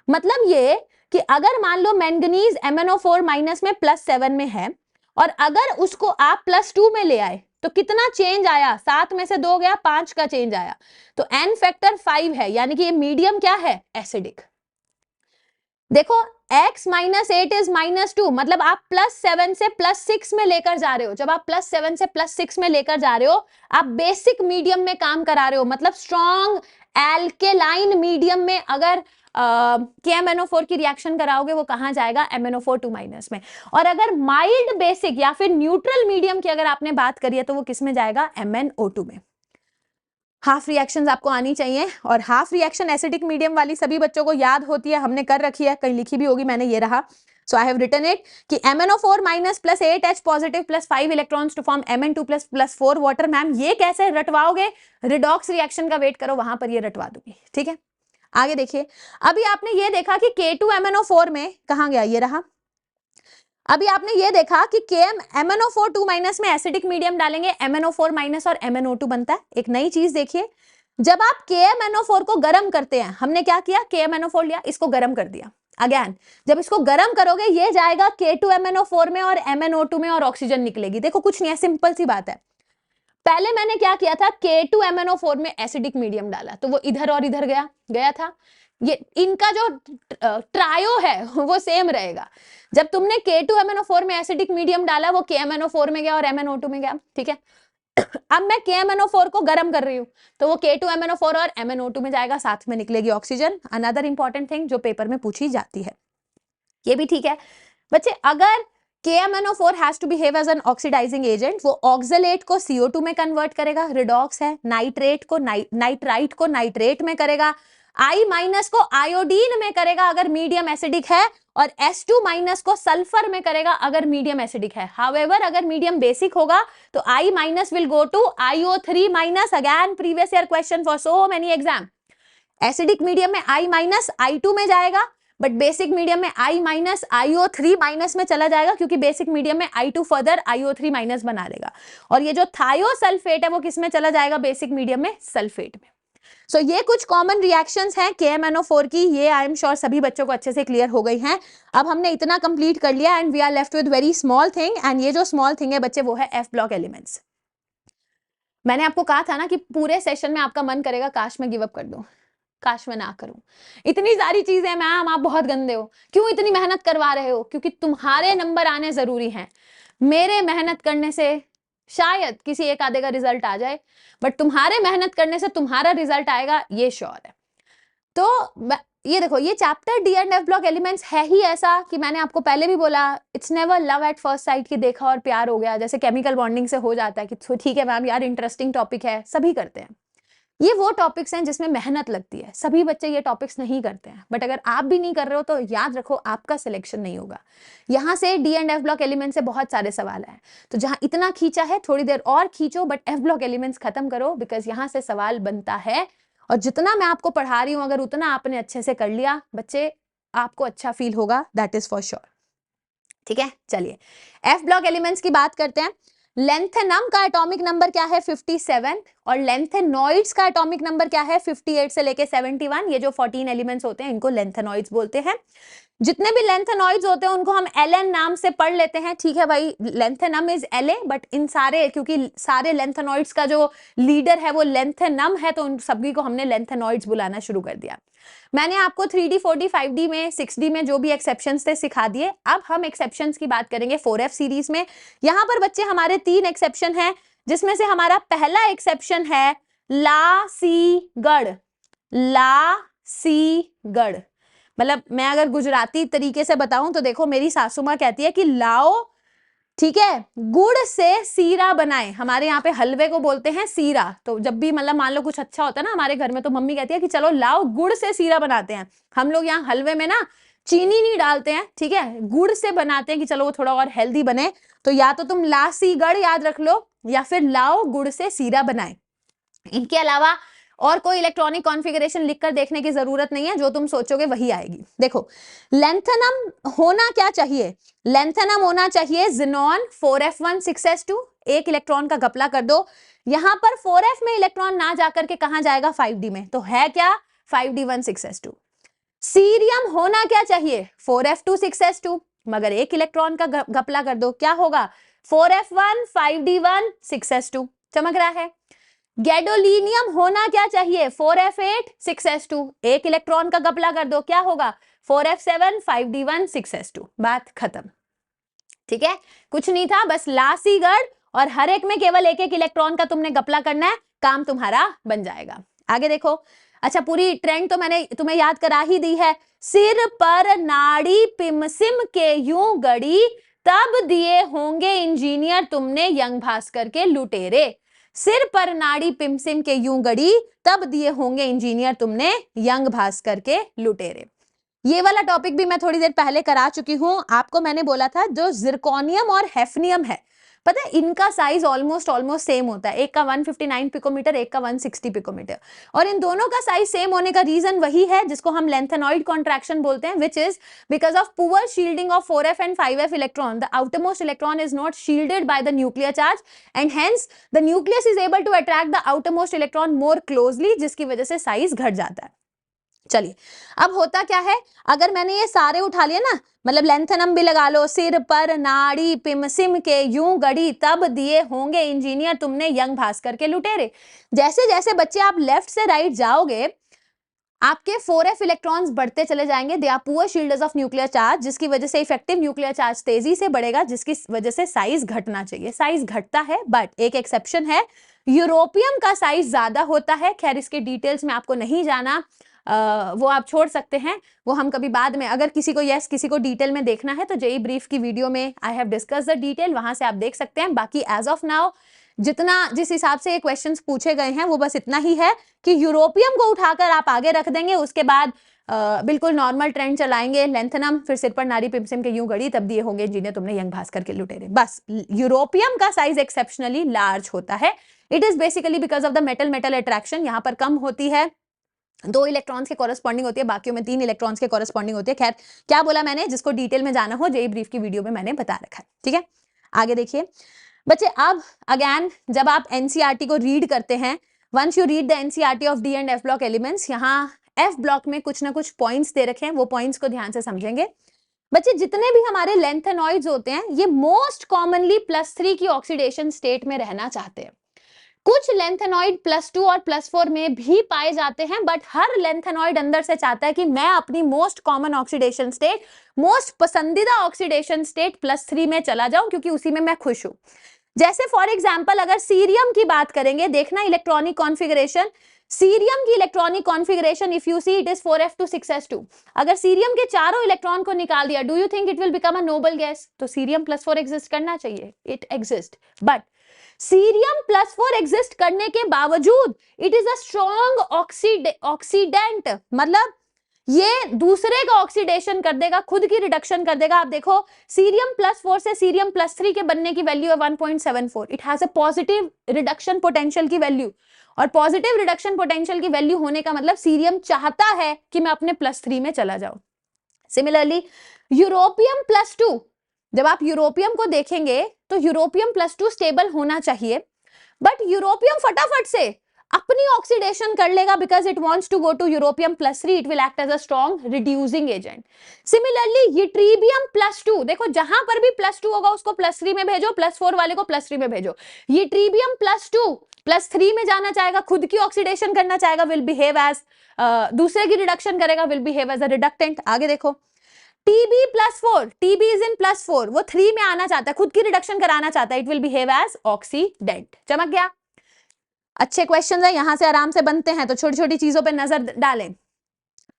Speaker 1: मतलब ये कि अगर मान लो मैंगनीज MnO4- में +7 में है और अगर उसको आप +2 में ले आए तो कितना चेंज आया, 7 में से 2 गया, 5 का चेंज आया, तो n फैक्टर 5 है, यानी कि ये मीडियम क्या है, एसिडिक। देखो x - 8 इज -2, मतलब आप +7 से +6 में लेकर जा रहे हो। जब आप +7 से +6 में लेकर जा रहे हो, आप बेसिक मीडियम में काम करा रहे हो, मतलब स्ट्रॉन्ग एल्केलाइन मीडियम में अगर KMnO4 की रिएक्शन कराओगे वो कहां जाएगा, MnO4 2- में। और अगर माइल्ड बेसिक या फिर न्यूट्रल मीडियम की अगर आपने बात करी है तो वो किस में जाएगा, MnO2 में। हाफ रिएक्शंस आपको आनी चाहिए, और हाफ रिएक्शन एसिडिक मीडियम वाली सभी बच्चों को याद होती है, हमने कर रखी है, कहीं लिखी भी होगी, मैंने ये रहा। So I have written it कि MnO4- + 8H positive + 5 electrons to form Mn2 + 4 water. Ma'am ये कैसे रटवाओगे, रिडॉक्स रिएक्शन का वेट करो, वहां पर ये रटवा दूंगी, ठीक है। आगे देखिए, अभी आपने ये देखा कि K2MnO4 में कहां गया, ये रहा। अभी आपने ये देखा कि MnO4 2- में एसिडिक मीडियम डालेंगे, MnO4- और MnO2 बनता है। एक नई चीज देखिए, जब आप KMnO4 को गर्म करते हैं, हमने क्या किया, KMnO4 लिया, इसको गर्म कर दिया। अगेन जब इसको गर्म करोगे ये जाएगा K2MnO4 में और MnO2 में और ऑक्सीजन निकलेगी। देखो कुछ नहीं है, सिंपल सी बात है। पहले मैंने क्या किया था, K2MnO4 में एसिडिक मीडियम डाला तो वो इधर और इधर गया था। ये इनका जो ट्रायो है वो सेम रहेगा। जब तुमने K2MnO4 में एसिडिक मीडियम डाला वो KMnO4 में गया और MnO2 में गया, ठीक है। अब मैं KMnO4 को गर्म कर रही हूं तो वो K2MnO4 और MnO2 में जाएगा, साथ में निकलेगी ऑक्सीजन। अनदर इंपॉर्टेंट थिंग जो पेपर में पूछी जाती है, ये भी ठीक है बच्चे। अगर KMnO4 has to behave as an oxidizing agent, वो ऑक्सलेट को CO2 में कन्वर्ट करेगा, रिडॉक्स है, नाइट्रेट को नाइट्राइट को नाइट्रेट में करेगा, I- को आयोडीन में करेगा अगर मीडियम एसिडिक है, और S2- को सल्फर में करेगा अगर मीडियम एसिडिक है। हाउएवर अगर मीडियम बेसिक होगा तो I- will go to IO3-। Again previous year question for so many exam. Acidic medium में I- I2 में जाएगा, बट बेसिक मीडियम में I- IO3- में चला जाएगा, क्योंकि बेसिक मीडियम में I2 फर्दर IO3- बना लेगा। और ये जो थायोसल्फेट है वो किस में चला जाएगा, बेसिक मीडियम में सल्फेट में। सो ये कुछ कॉमन रिएक्शंस हैं KMnO4 की, ये आई एम श्योर सभी बच्चों को अच्छे से क्लियर हो गई हैं। अब हमने इतना कंप्लीट कर लिया and we are left with very small thing, and ये जो स्मॉल थिंग है बच्चे वो है F ब्लॉक एलिमेंट्स। मैंने आपको कहा था ना कि पूरे सेशन में आपका मन करेगा काश मैं गिव अप कर दूं, काश मैं ना करूं, इतनी सारी चीजें मैम, आप बहुत गंदे हो, क्यों इतनी मेहनत करवा रहे हो, क्योंकि तुम्हारे नंबर आने जरूरी हैं। मेरे मेहनत करने से शायद किसी एक आधे का रिजल्ट आ जाए, बट तुम्हारे मेहनत करने से तुम्हारा रिजल्ट आएगा, ये श्योर है। तो ये देखो, ये chapter D and F block elements है ही ऐसा कि मैंने आपको पहले भी बोला, it's never love at first sight की देखा और प्यार हो गया, जैसे केमिकल बॉन्डिंग से हो जाता है कि ठीक है मैम यार इंटरेस्टिंग टॉपिक है, सभी करते हैं। ये वो टॉपिक्स हैं जिसमें मेहनत लगती है, सभी बच्चे ये टॉपिक्स नहीं करते हैं, बट अगर आप भी नहीं कर रहे हो तो याद रखो आपका सिलेक्शन नहीं होगा। यहाँ से D and F block element से बहुत सारे सवाल हैं, तो जहां इतना खींचा है थोड़ी देर और खींचो, बट एफ ब्लॉक एलिमेंट्स खत्म करो, बिकॉज यहाँ से सवाल बनता है। और जितना मैं आपको पढ़ा रही हूं अगर उतना आपने अच्छे से कर लिया बच्चे, आपको अच्छा फील होगा, दैट इज फॉर श्योर। ठीक है, चलिए एफ ब्लॉक एलिमेंट्स की बात करते हैं। लेंथेनम का एटॉमिक नंबर क्या है 57, और लेंथेनॉइड्स का एटॉमिक नंबर क्या है 58 से लेके 71। ये जो 14 एलिमेंट्स होते हैं इनको लेंथेनॉइड्स बोलते हैं। जितने भी लेंथेनॉइड्स होते हैं उनको हम एलन नाम से पढ़ लेते हैं, ठीक है भाई, लेंथेनम इज एले, बट इन सारे, क्योंकि सारे लेंथेनॉइड्स का जो लीडर है वो लेंथेनम है, तो उन सभी को हमने लेंथेनॉइड्स बुलाना शुरू कर दिया। मैंने आपको 3D 4D 5D में 6D में जो भी एक्सेप्शंस थे सिखा दिए। अब हम एक्सेप्शंस की बात करेंगे 4F सीरीज में। यहाँ पर बच्चे हमारे 3 एक्सेप्शन हैं, जिसमें से हमारा पहला एक्सेप्शन है लासीगढ़। लासीगढ़ मतलब मैं अगर गुजराती तरीके से बताऊं तो देखो, मेरी सासू माँ कहती है कि लाओ, ठीक है, गुड़ से सीरा बनाए। हमारे यहाँ पे हलवे को बोलते हैं सीरा। तो जब भी मतलब मान लो कुछ अच्छा होता है ना हमारे घर में, तो मम्मी कहती है कि चलो लाओ गुड़ से सीरा बनाते हैं। हम लोग यहाँ हलवे में ना चीनी नहीं डालते हैं, ठीक है, गुड़ से बनाते हैं कि चलो वो थोड़ा और हेल्दी बने। तो या तो तुम लासीगढ़ याद रख लो, या फिर लाओ गुड़ से सीरा बनाए। इनके अलावा और कोई इलेक्ट्रॉनिक कॉन्फ़िगरेशन लिखकर देखने की जरूरत नहीं है, जो तुम सोचोगे वही आएगी। देखो, लेंथेनम होना क्या चाहिए, लेंथेनम होना चाहिए जिनॉन 4f1 6s2, एक इलेक्ट्रॉन का घपला कर दो। यहां पर 4f में इलेक्ट्रॉन ना जाकर के कहां जाएगा 5d में, तो है क्या 5d1 6s2। सीरियम होना क्या चाहिए 4f2 6s2, मगर एक इलेक्ट्रॉन का घपला कर दो, क्या होगा 4f1 5d1 6s2। चमक रहा है। गैडोलीनियम होना क्या चाहिए 4f8 6s2, एक इलेक्ट्रॉन का घपला कर दो, क्या होगा 4f7 5d1 6s2। बात खत्म। ठीक है, कुछ नहीं था, बस लासीगढ़ और हर एक में केवल एक एक इलेक्ट्रॉन का तुमने घपला करना है, काम तुम्हारा बन जाएगा। आगे देखो, अच्छा पूरी ट्रेंड तो मैंने तुम्हें याद करा ही दी है। सिर पर नाड़ी पिमसिम के यूं गड़ी, तब दिए होंगे इंजीनियर तुमने यंग भास्कर के लुटेरे। सिर पर नाड़ी पिमसिम के यूं गड़ी, तब दिए होंगे इंजीनियर तुमने यंग भास्कर के लुटेरे। ये वाला टॉपिक भी मैं थोड़ी देर पहले करा चुकी हूं। आपको मैंने बोला था जो जिरकोनियम और हेफनियम है, पता है इनका साइज ऑलमोस्ट सेम होता है। एक का 159 पिकोमीटर, एक का 160 पिकोमीटर, और इन दोनों का साइज सेम होने का रीजन वही है जिसको हम लेंथेनॉइड कॉन्ट्रैक्शन बोलते हैं, which is because of poor shielding of 4f and 5f electron. The outermost electron is not shielded by the nuclear charge and hence the nucleus is able to attract the outermost electron more closely, जिसकी वजह से size घट जाता है। चलिए, अब होता क्या है, अगर मैंने ये सारे उठा लिए ना, मतलब लेंथेनम भी लगा लो, सिर पर नाड़ी पिमसिम के यूं गड़ी, तब दिए होंगे इंजीनियर तुमने यंग भास्कर के लुटेरे। जैसे जैसे बच्चे आप लेफ्ट से राइट जाओगे, आपके 4f इलेक्ट्रॉन्स बढ़ते चले जाएंगे। They are poor shielders of nuclear charge, जिसकी वजह से इफेक्टिव न्यूक्लियर चार्ज तेजी से बढ़ेगा, जिसकी वजह से साइज घटना चाहिए। साइज घटता है, बट एक एक्सेप्शन है, यूरोपियम का साइज ज्यादा होता है। खैर इसके डिटेल्स में आपको नहीं जाना, वो आप छोड़ सकते हैं, वो हम कभी बाद में, अगर किसी को डिटेल में देखना है तो जेई ब्रीफ की वीडियो में I have discuss the detail, वहां से आप देख सकते हैं। बाकी एज ऑफ नाउ जिस हिसाब से ये क्वेश्चंस पूछे गए हैं वो बस इतना ही है कि यूरोपियम को उठाकर आप आगे रख देंगे, उसके बाद बिल्कुल नॉर्मल ट्रेंड चलाएंगे, लेंथेनम, फिर सिर पर नाड़ी पिमसिम के यूं गड़ी, तब दिए होंगे इंजीनियर तुमने यंग भास्कर के लुटेरे। बस यूरोपियम का साइज एक्सेप्शनली लार्ज होता है। It is basically because of the metal metal attraction, यहाँ पर कम होती है, 2 इलेक्ट्रॉन्स के कॉरेस्पॉन्डिंग होती है, बाकियों में 3 इलेक्ट्रॉन्स के कॉरेस्पॉन्डिंग होती है। खैर क्या बोला मैंने, जिसको डिटेल में जाना हो जेई ब्रीफ की वीडियो में मैंने बता रखा है। ठीक है, आगे देखिए बच्चे। अब अगेन जब आप एनसीईआरटी को रीड करते हैं, once you read the NCERT of D and F block elements, यहाँ एफ ब्लॉक में कुछ ना कुछ पॉइंट्स दे रखे हैं, वो पॉइंट्स को ध्यान से समझेंगे बच्चे। जितने भी हमारे लेंथेनॉइड्स होते हैं ये मोस्ट कॉमनली +3 की ऑक्सीडेशन स्टेट में रहना चाहते हैं। कुछ लेंथेनॉइड +2 और +4 में भी पाए जाते हैं, बट हर लेंथेनॉइड अंदर से चाहता है कि मैं अपनी most common oxidation state, most पसंदीदा ऑक्सीडेशन स्टेट +3 में चला जाऊं, क्योंकि उसी में मैं खुश हूं। जैसे फॉर एग्जाम्पल अगर सीरियम की बात करेंगे, देखना इलेक्ट्रॉनिक कॉन्फ़िगरेशन, सीरियम की electronic configuration if you see it is 4f2 6s2। अगर सीरियम के चारों इलेक्ट्रॉन को निकाल दिया, do you think it will become a noble gas? तो सीरियम +4 एग्जिस्ट करना चाहिए, it exist, but cerium +4 exist करने के बावजूद it is a strong oxidant, मतलब ये दूसरे का ऑक्सीडेशन कर देगा, खुद की रिडक्शन कर देगा। आप देखो सीरियम +4 से सीरियम +3 के बनने की वैल्यू है 1.74, it has a positive reduction potential की वैल्यू, और पॉजिटिव रिडक्शन पोटेंशियल की वैल्यू होने का मतलब सीरियम चाहता है कि मैं अपने +3 में चला जाऊं। सिमिलरली यूरोपियम +2, जब आप यूरोपियम को देखेंगे तो यूरोपियम +2 स्टेबल होना चाहिए, बट यूरोपियम फटाफट से अपनी ऑक्सीडेशन कर लेगा because it wants to go to europium +3, it will act as a strong reducing agent. Similarly ytterbium +2, देखो जहां पर भी +2 होगा उसको +3 में भेजो, +4 वाले को +3 में भेजो। यूट्रीबियम +2 +3 में जाना चाहेगा, खुद की ऑक्सीडेशन करना चाहेगा, विल बिहेव एज दूसरे की रिडक्शन करेगा, will behave as a reductant. आगे देखो Tb+4, Tb इज इन +4, वो 3 में आना चाहता है, खुद की रिडक्शन कराना चाहता है, it will behave as oxidant. चमक गया? अच्छे क्वेश्चन है, यहां से आराम से बनते हैं, तो छोटी छोटी चीजों पे नजर डालें।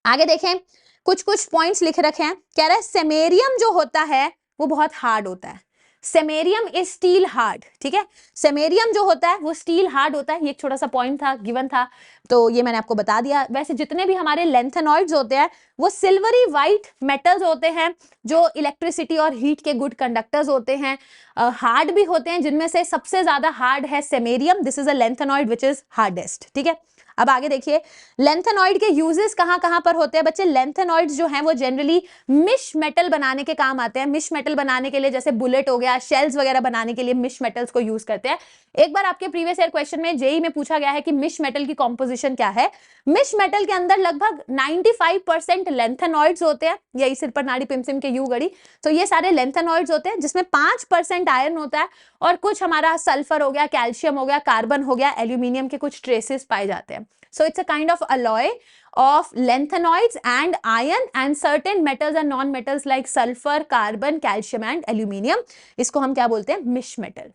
Speaker 1: आगे देखें, कुछ कुछ पॉइंट्स लिख रखे हैं। कह रहा है सेमेरियम जो होता है वो बहुत हार्ड होता है, सेमेरियम इज स्टील हार्ड, ठीक है, सेमेरियम जो होता है वो स्टील हार्ड होता है। ये एक छोटा सा पॉइंट था, गिवन था, तो ये मैंने आपको बता दिया। वैसे जितने भी हमारे लेंथेनॉइड्स होते हैं वो सिल्वरी व्हाइट मेटल्स होते हैं जो इलेक्ट्रिसिटी और हीट के गुड कंडक्टर्स होते हैं, हार्ड भी होते हैं, जिनमें से सबसे ज्यादा हार्ड है samarium, this is a lanthanoid which is hardest, ठीक है। अब आगे देखिए लेंथेनॉइड के यूजेस कहां कहां पर होते हैं बच्चे। लेंथेनॉइड्स जो हैं वो जनरली मिश मेटल बनाने के काम आते हैं। मिश मेटल बनाने के लिए जैसे बुलेट हो गया, शेल्स वगैरह बनाने के लिए मिश मेटल्स को यूज करते हैं। एक बार आपके प्रीवियस ईयर क्वेश्चन में जेई में पूछा गया है कि मिश मेटल की कॉम्पोजिशन क्या है। मिश मेटल के अंदर लगभग 95% लेंथेनॉइड्स होते हैं, यही सिर पर नाड़ी पिमसिम के यू गड़ी, तो ये सारे लेंथेनॉइड्स होते हैं, जिसमें 5% आयरन होता है और कुछ हमारा सल्फर हो गया, कैल्शियम हो गया, कार्बन हो गया, एल्यूमिनियम के कुछ ट्रेसेस पाए जाते हैं। So it's a kind of alloy of lanthanoids and iron and certain metals and non-metals like sulfur, carbon, calcium and aluminium. इसको हम क्या बोलते हैं? मिश मेटल,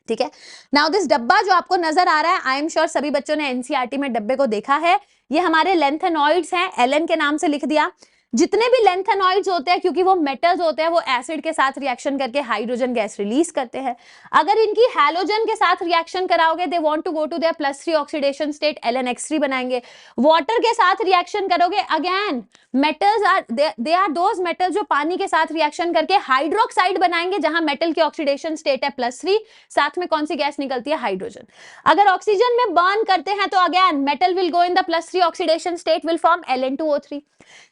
Speaker 1: ठीक है। नाउ दिस डब्बा जो आपको नजर आ रहा है, आई एम श्योर सभी बच्चों ने एनसीईआरटी में डब्बे को देखा है। ये हमारे लेंथेनॉइड्स हैं, एलन के नाम से लिख दिया। जितने भी लेंथेनॉइड्स होते हैं, क्योंकि वो मेटल्स होते हैं, वो एसिड के साथ रिएक्शन करके हाइड्रोजन गैस रिलीज करते हैं। अगर इनकी हैलोजन के साथ रिएक्शन कराओगे, they want to go to their +3 oxidation state, LnX3 बनाएंगे। वाटर के साथ रिएक्शन करोगे, again metals are they are those metals जो पानी के साथ रिएक्शन करके हाइड्रोक्साइड बनाएंगे, जहां मेटल की ऑक्सीडेशन स्टेट है +3, साथ में कौन सी गैस निकलती है? हाइड्रोजन। अगर ऑक्सीजन में बर्न करते हैं तो again metal will go in the +3 oxidation state, will form Ln2O3।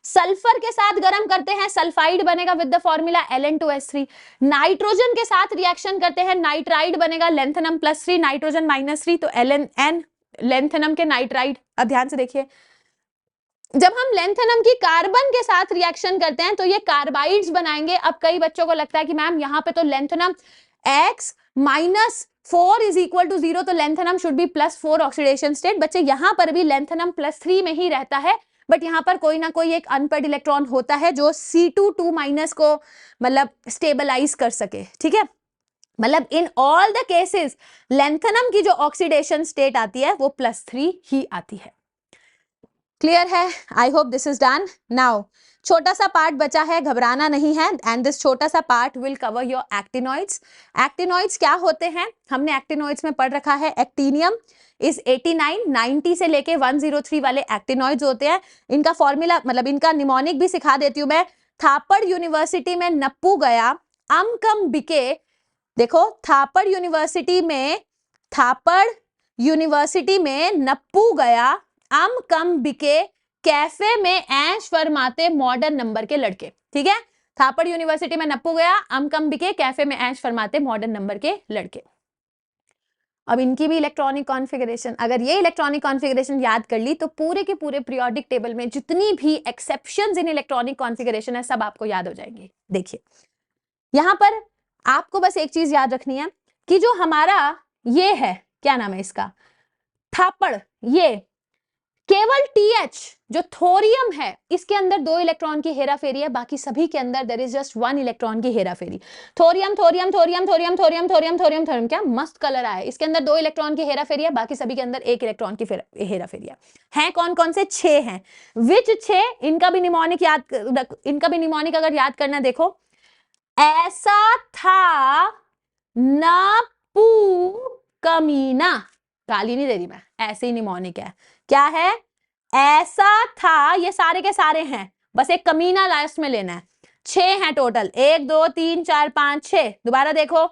Speaker 1: Sulphur के साथ गर्म करते हैं, सल्फाइड बनेगा with the formula Ln2S3। Nitrogen के साथ रिएक्शन करते हैं, नाइट्राइड बनेगा लेंथेनम +3 नाइट्रोजन -3, तो LnN लेंथेनम के नाइट्राइड। अब ध्यान से देखिए, जब हम लेंथेनम की कार्बन के साथ रिएक्शन करते हैं तो ये कार्बाइड्स बनाएंगे। अब कई बच्चों को लगता है कि मैम यहाँ पे तो lanthanum X -4 is equal to 0, तो lanthanum should be +4 oxidation state. बच्चे यहाँ पर भी लेंथेनम +3 में ही रहता है, बट यहाँ पर कोई ना कोई एक अनपेड इलेक्ट्रॉन होता है जो C2 को मतलब स्टेबलाइज कर सके, ठीक है। मतलब in all the cases lanthanum की जो ऑक्सीडेशन स्टेट आती है वो +3 ही आती है। क्लियर है? I hope this is done. Now छोटा सा पार्ट बचा है, घबराना नहीं है, एंड दिस छोटा सा part will cover your actinoids. Actinoids क्या होते हैं? हमने एक्टिनॉइड्स में पढ़ रखा है, एक्टिनियम इज 89, 90 से लेके 103 वाले एक्टिनॉइड्स होते हैं। इनका फॉर्मूला मतलब इनका निमोनिक भी सिखा देती हूँ मैं। थापड़ यूनिवर्सिटी में नप्पू गया, अम कम बिके। देखो थापड़ यूनिवर्सिटी में नप्पू गया, अम कम बिके, कैफे में ऐश फरमाते मॉडर्न नंबर के लड़के, ठीक है। थापड़ यूनिवर्सिटी में नप्पू गया, अम कम बिके, कैफे में ऐश फरमाते मॉडर्न नंबर के लड़के। अब इनकी भी इलेक्ट्रॉनिक कॉन्फ़िगरेशन, अगर ये इलेक्ट्रॉनिक कॉन्फ़िगरेशन याद कर ली तो पूरे के पूरे पीरियोडिक टेबल में जितनी भी एक्सेप्शंस इन इलेक्ट्रॉनिक कॉन्फ़िगरेशन है सब आपको याद हो जाएंगी। देखिए यहां पर आपको बस एक चीज याद रखनी है कि जो हमारा ये है, क्या नाम है इसका, थापड़, ये केवल TH जो थोरियम है इसके अंदर 2 इलेक्ट्रॉन की हेराफेरी है, बाकी सभी के अंदर देयर इज जस्ट 1 इलेक्ट्रॉन की हेराफेरी। Thorium thorium thorium thorium thorium thorium thorium thorium, क्या मस्त कलर आया है। इसके अंदर 2 इलेक्ट्रॉन की हेराफेरी है, बाकी सभी के अंदर 1 इलेक्ट्रॉन की हेराफेरी है। हैं कौन कौन से? 6 हैं। विच 6? इनका भी निमोनिक अगर याद करना, देखो ऐसा था नपू कमीना, गाली नहीं दे रही मैं, ऐसे ही निमोनिक है। क्या है? ऐसा था, ये सारे के सारे हैं, बस एक कमीना लास्ट में लेना है। 6 हैं टोटल, 1 2 3 4 5 6। दोबारा देखो,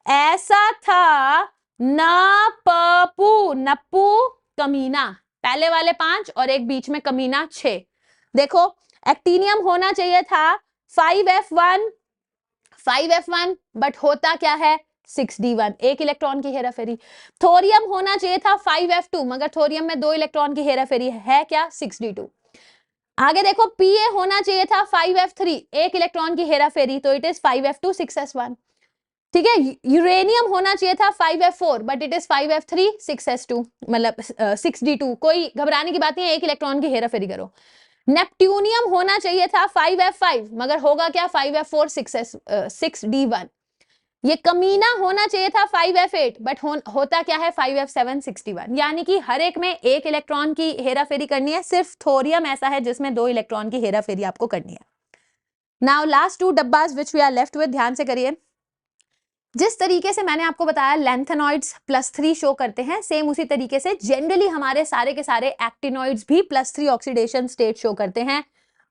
Speaker 1: ऐसा था नपू, नप्पू कमीना, पहले वाले 5 और एक बीच में कमीना 6। देखो एक्टिनियम होना चाहिए था 5f1 बट होता क्या है 6d1, 1 इलेक्ट्रॉन की हेराफेरी। थोरियम होना चाहिए था 5f2 मगर थोरियम में 2 इलेक्ट्रॉन की हेराफेरी है क्या 6d2। आगे देखो Pa होना चाहिए था 5f3, 1 इलेक्ट्रॉन की हेराफेरी, तो इट इज 5f2 6s1। ठीक है, यूरेनियम होना चाहिए था 5f4 but it is 5f3 6s2, मतलब 6d2। कोई घबराने की बात नहीं है, 1 इलेक्ट्रॉन की हेराफेरी करो। नेपट्यूनियम होना चाहिए था 5f5 मगर होगा क्या 5f4 6d1। ये कमीना होना चाहिए था 5f8 बट होता क्या है 5f7 61। यानी कि हर एक में 1 इलेक्ट्रॉन की हेराफेरी करनी है, सिर्फ थोरियम ऐसा है जिसमें 2 इलेक्ट्रॉन की हेराफेरी आपको करनी है। नाउ लास्ट 2 डब्बास which we are left with, ध्यान से करिए। जिस तरीके से मैंने आपको बताया लैंथेनॉइड्स +3 शो करते हैं, सेम उसी तरीके से जनरली हमारे सारे के सारे एक्टिनॉइड्स भी +3 ऑक्सीडेशन स्टेट शो करते हैं।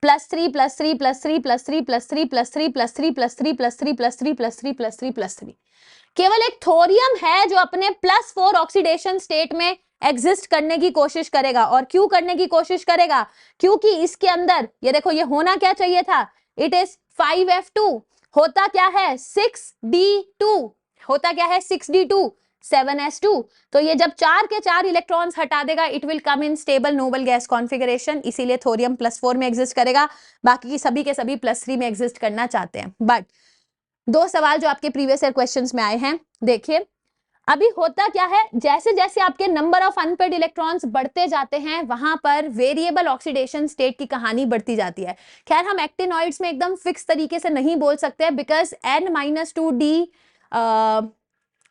Speaker 1: +3 +3 +3 +3 +3 +3 +3 +3 +3 +3 +3 +3 +3। केवल एक थोरियम है जो अपने +4 ऑक्सीडेशन स्टेट में एग्जिस्ट करने की कोशिश करेगा। और क्यों करने की कोशिश करेगा? क्योंकि इसके अंदर ये देखो, ये होना क्या चाहिए था, इट इज 5f2, होता क्या है 6d2, होता क्या है 6d2 7s2। तो ये जब 4 के 4 इलेक्ट्रॉन्स हटा देगा, it will come in stable noble gas configuration, इसीलिए थोरियम +4 में एग्जिस्ट करेगा, बाकी की सभी के सभी +3 में एग्जिस्ट करना चाहते हैं। बट 2 सवाल जो आपके प्रीवियस ईयर क्वेश्चंस में आए हैं, देखिए अभी होता क्या है, जैसे जैसे आपके नंबर ऑफ अनपेड इलेक्ट्रॉन्स बढ़ते जाते हैं वहां पर वेरिएबल ऑक्सीडेशन स्टेट की कहानी बढ़ती जाती है। खैर हम एक्टिनॉइड्स में एकदम फिक्स तरीके से नहीं बोल सकते बिकॉज n-2d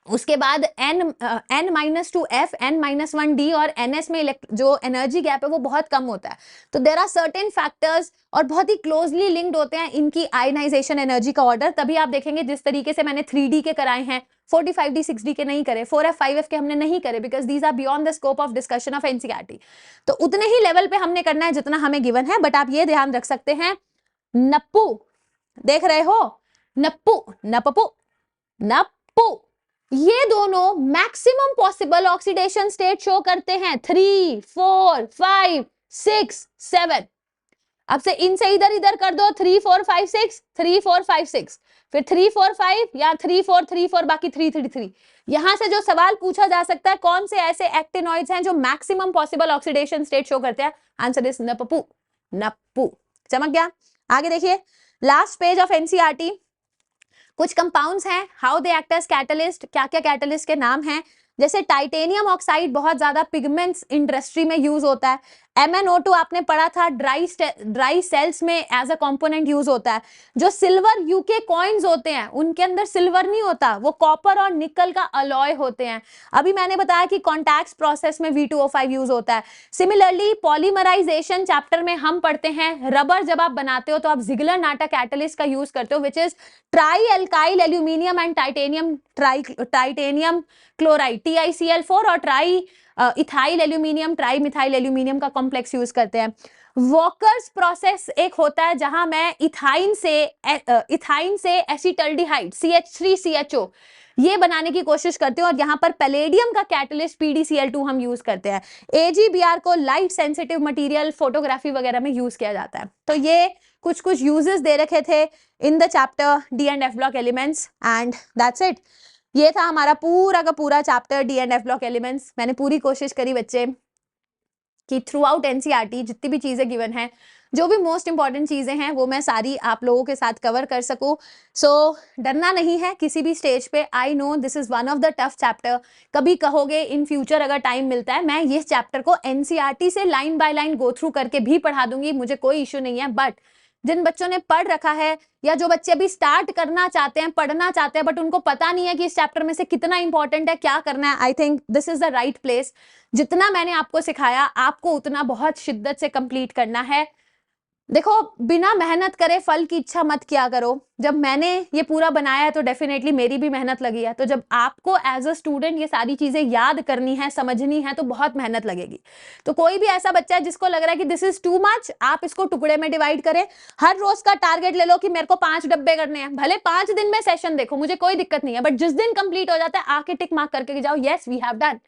Speaker 1: उसके बाद n-2f n-1d और ns में जो एनर्जी गैप है वो बहुत कम होता है। तो देर आर सर्टेन फैक्टर्स और बहुत ही क्लोजली लिंक्ड होते हैं इनकी आयनाइजेशन एनर्जी का ऑर्डर। तभी आप देखेंगे जिस तरीके से मैंने 3d के कराए हैं, 45d 6d के नहीं करे, 4f 5f के हमने नहीं करे because these are beyond the scope of discussion of NCERT. तो उतने ही लेवल पे हमने करना है जितना हमें गिवन है। बट आप ये ध्यान रख सकते हैं, नप्पू देख रहे हो, नप्पू नपपू नप्पू, ये दोनों maximum possible oxidation state show करते हैं 3 4 5 6 7। अब से इनसे इधर इधर कर दो 3 4 5 6 3 4 5 6, फिर 3 4 5 या 3 4 3 4 बाकी 3 3 3। यहां से जो सवाल पूछा जा सकता है, कौन से ऐसे एक्टिनॉइड्स हैं जो maximum possible oxidation state show करते हैं? आंसर इज नपपू, नप्पू। चमक गया? आगे देखिए, लास्ट पेज ऑफ एनसीईआरटी। कुछ कंपाउंड्स हैं, how they act as catalyst, क्या क्या कैटलिस्ट के नाम हैं। जैसे टाइटेनियम ऑक्साइड बहुत ज्यादा पिगमेंट्स इंडस्ट्री में यूज होता है। MnO2 आपने पढ़ा था ड्राई सेल्स में एज अ कंपोनेंट यूज होता है। जो सिल्वर यूके कॉइन्स होते हैं उनके अंदर सिल्वर नहीं होता, वो कॉपर और निकल का अलॉय होते हैं। अभी मैंने बताया कि कॉन्टैक्स प्रोसेस में V2O5 यूज होता है। सिमिलरली पॉलीमराइजेशन चैप्टर में हम पढ़ते हैं, रबर जब आप बनाते हो तो आप जिगलर नाटा कैटलिस्ट का यूज करते हो which is try alkyl aluminium and titanium chloride TiCl4 और try ethyl aluminium tri methyl aluminium का कॉम्प्लेक्स यूज करते हैं। वॉकर्स प्रोसेस एक होता है जहां मैं इथाइन से एसिटल्डिहाइड CH3CHO ये बनाने की कोशिश करते हैं और यहाँ पर पैलेडियम का कैटलिस्ट PDCl2 हम यूज करते हैं। AgBr को लाइट सेंसिटिव मटेरियल फोटोग्राफी वगैरह में यूज किया जाता है। तो ये कुछ कुछ यूजेस दे रखे थे in the chapter D and F block elements and that's it. ये था हमारा पूरा का पूरा chapter D and F block elements. मैंने पूरी कोशिश करी बच्चे कि थ्रू आउट एनसीईआरटी जितनी भी चीज़ें गिवन हैं, जो भी मोस्ट इंपॉर्टेंट चीज़ें हैं वो मैं सारी आप लोगों के साथ कवर कर सकूं। सो डरना नहीं है किसी भी स्टेज पे। I know this is one of the tough chapter. कभी कहोगे इन फ्यूचर अगर टाइम मिलता है मैं ये चैप्टर को एनसीईआरटी से line by line go through करके भी पढ़ा दूंगी, मुझे कोई इशू नहीं है। बट जिन बच्चों ने पढ़ रखा है या जो बच्चे अभी स्टार्ट करना चाहते हैं, पढ़ना चाहते हैं, बट उनको पता नहीं है कि इस चैप्टर में से कितना इंपॉर्टेंट है, क्या करना है, I think this is the right place. जितना मैंने आपको सिखाया आपको उतना बहुत शिद्दत से कंप्लीट करना है। देखो, बिना मेहनत करे फल की इच्छा मत किया करो। जब मैंने ये पूरा बनाया है तो डेफिनेटली मेरी भी मेहनत लगी है, तो जब आपको एज अ स्टूडेंट ये सारी चीजें याद करनी है, समझनी है, तो बहुत मेहनत लगेगी। तो कोई भी ऐसा बच्चा है जिसको लग रहा है कि दिस इज टू मच, आप इसको टुकड़े में डिवाइड करें। हर रोज का टारगेट ले लो कि मेरे को 5 डब्बे करने हैं, भले 5 दिन में सेशन देखो, मुझे कोई दिक्कत नहीं है, बट जिस दिन कंप्लीट हो जाता है आके टिक मार्क करके जाओ, यस वी हैव डन।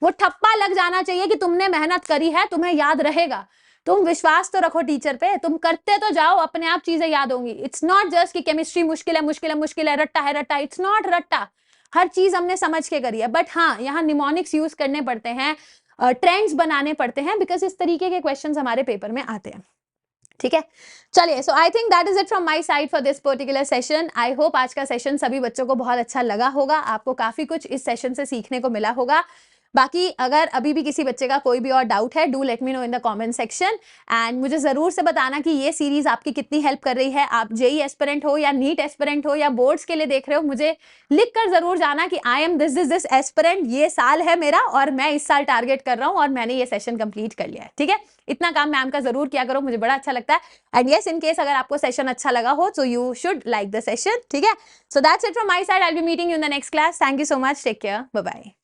Speaker 1: वो ठप्पा लग जाना चाहिए कि तुमने मेहनत करी है, तुम्हें याद रहेगा। तुम विश्वास तो रखो टीचर पे, तुम करते तो जाओ, अपने आप चीजें याद होंगी। इट्स नॉट जस्ट कि केमिस्ट्री मुश्किल है, मुश्किल है, मुश्किल है, रट्टा है, रट्टा। इट्स नॉट रट्टा, हर चीज हमने समझ के करी है। बट हाँ, यहाँ निमोनिक्स यूज करने पड़ते हैं, ट्रेंड्स बनाने पड़ते हैं, बिकॉज इस तरीके के क्वेश्चंस हमारे पेपर में आते हैं। ठीक है, चलिए। So I think that is it from my side for this particular session. I hope आज का सेशन सभी बच्चों को बहुत अच्छा लगा होगा, आपको काफी कुछ इस सेशन से सीखने को मिला होगा। बाकी अगर अभी भी किसी बच्चे का कोई भी और डाउट है, do let me know in the comment section, and मुझे जरूर से बताना कि ये सीरीज आपकी कितनी हेल्प कर रही है। आप जेई एस्पिरेंट हो या नीट एस्पिरेंट हो या बोर्ड्स के लिए देख रहे हो, मुझे लिख कर जरूर जाना कि आई एम दिस एस्पिरेंट, ये साल है मेरा और मैं इस साल टारगेट कर रहा हूँ और मैंने ये सेशन कंप्लीट कर लिया है। ठीक है, इतना काम मैम का जरूर किया करो, मुझे बड़ा अच्छा लगता है। एंड यस, इन केस अगर आपको सेशन अच्छा लगा हो तो you should like the session. ठीक है, so that's it from my side. I will be meeting you in the next class. Thank you so much, take care, bye bye.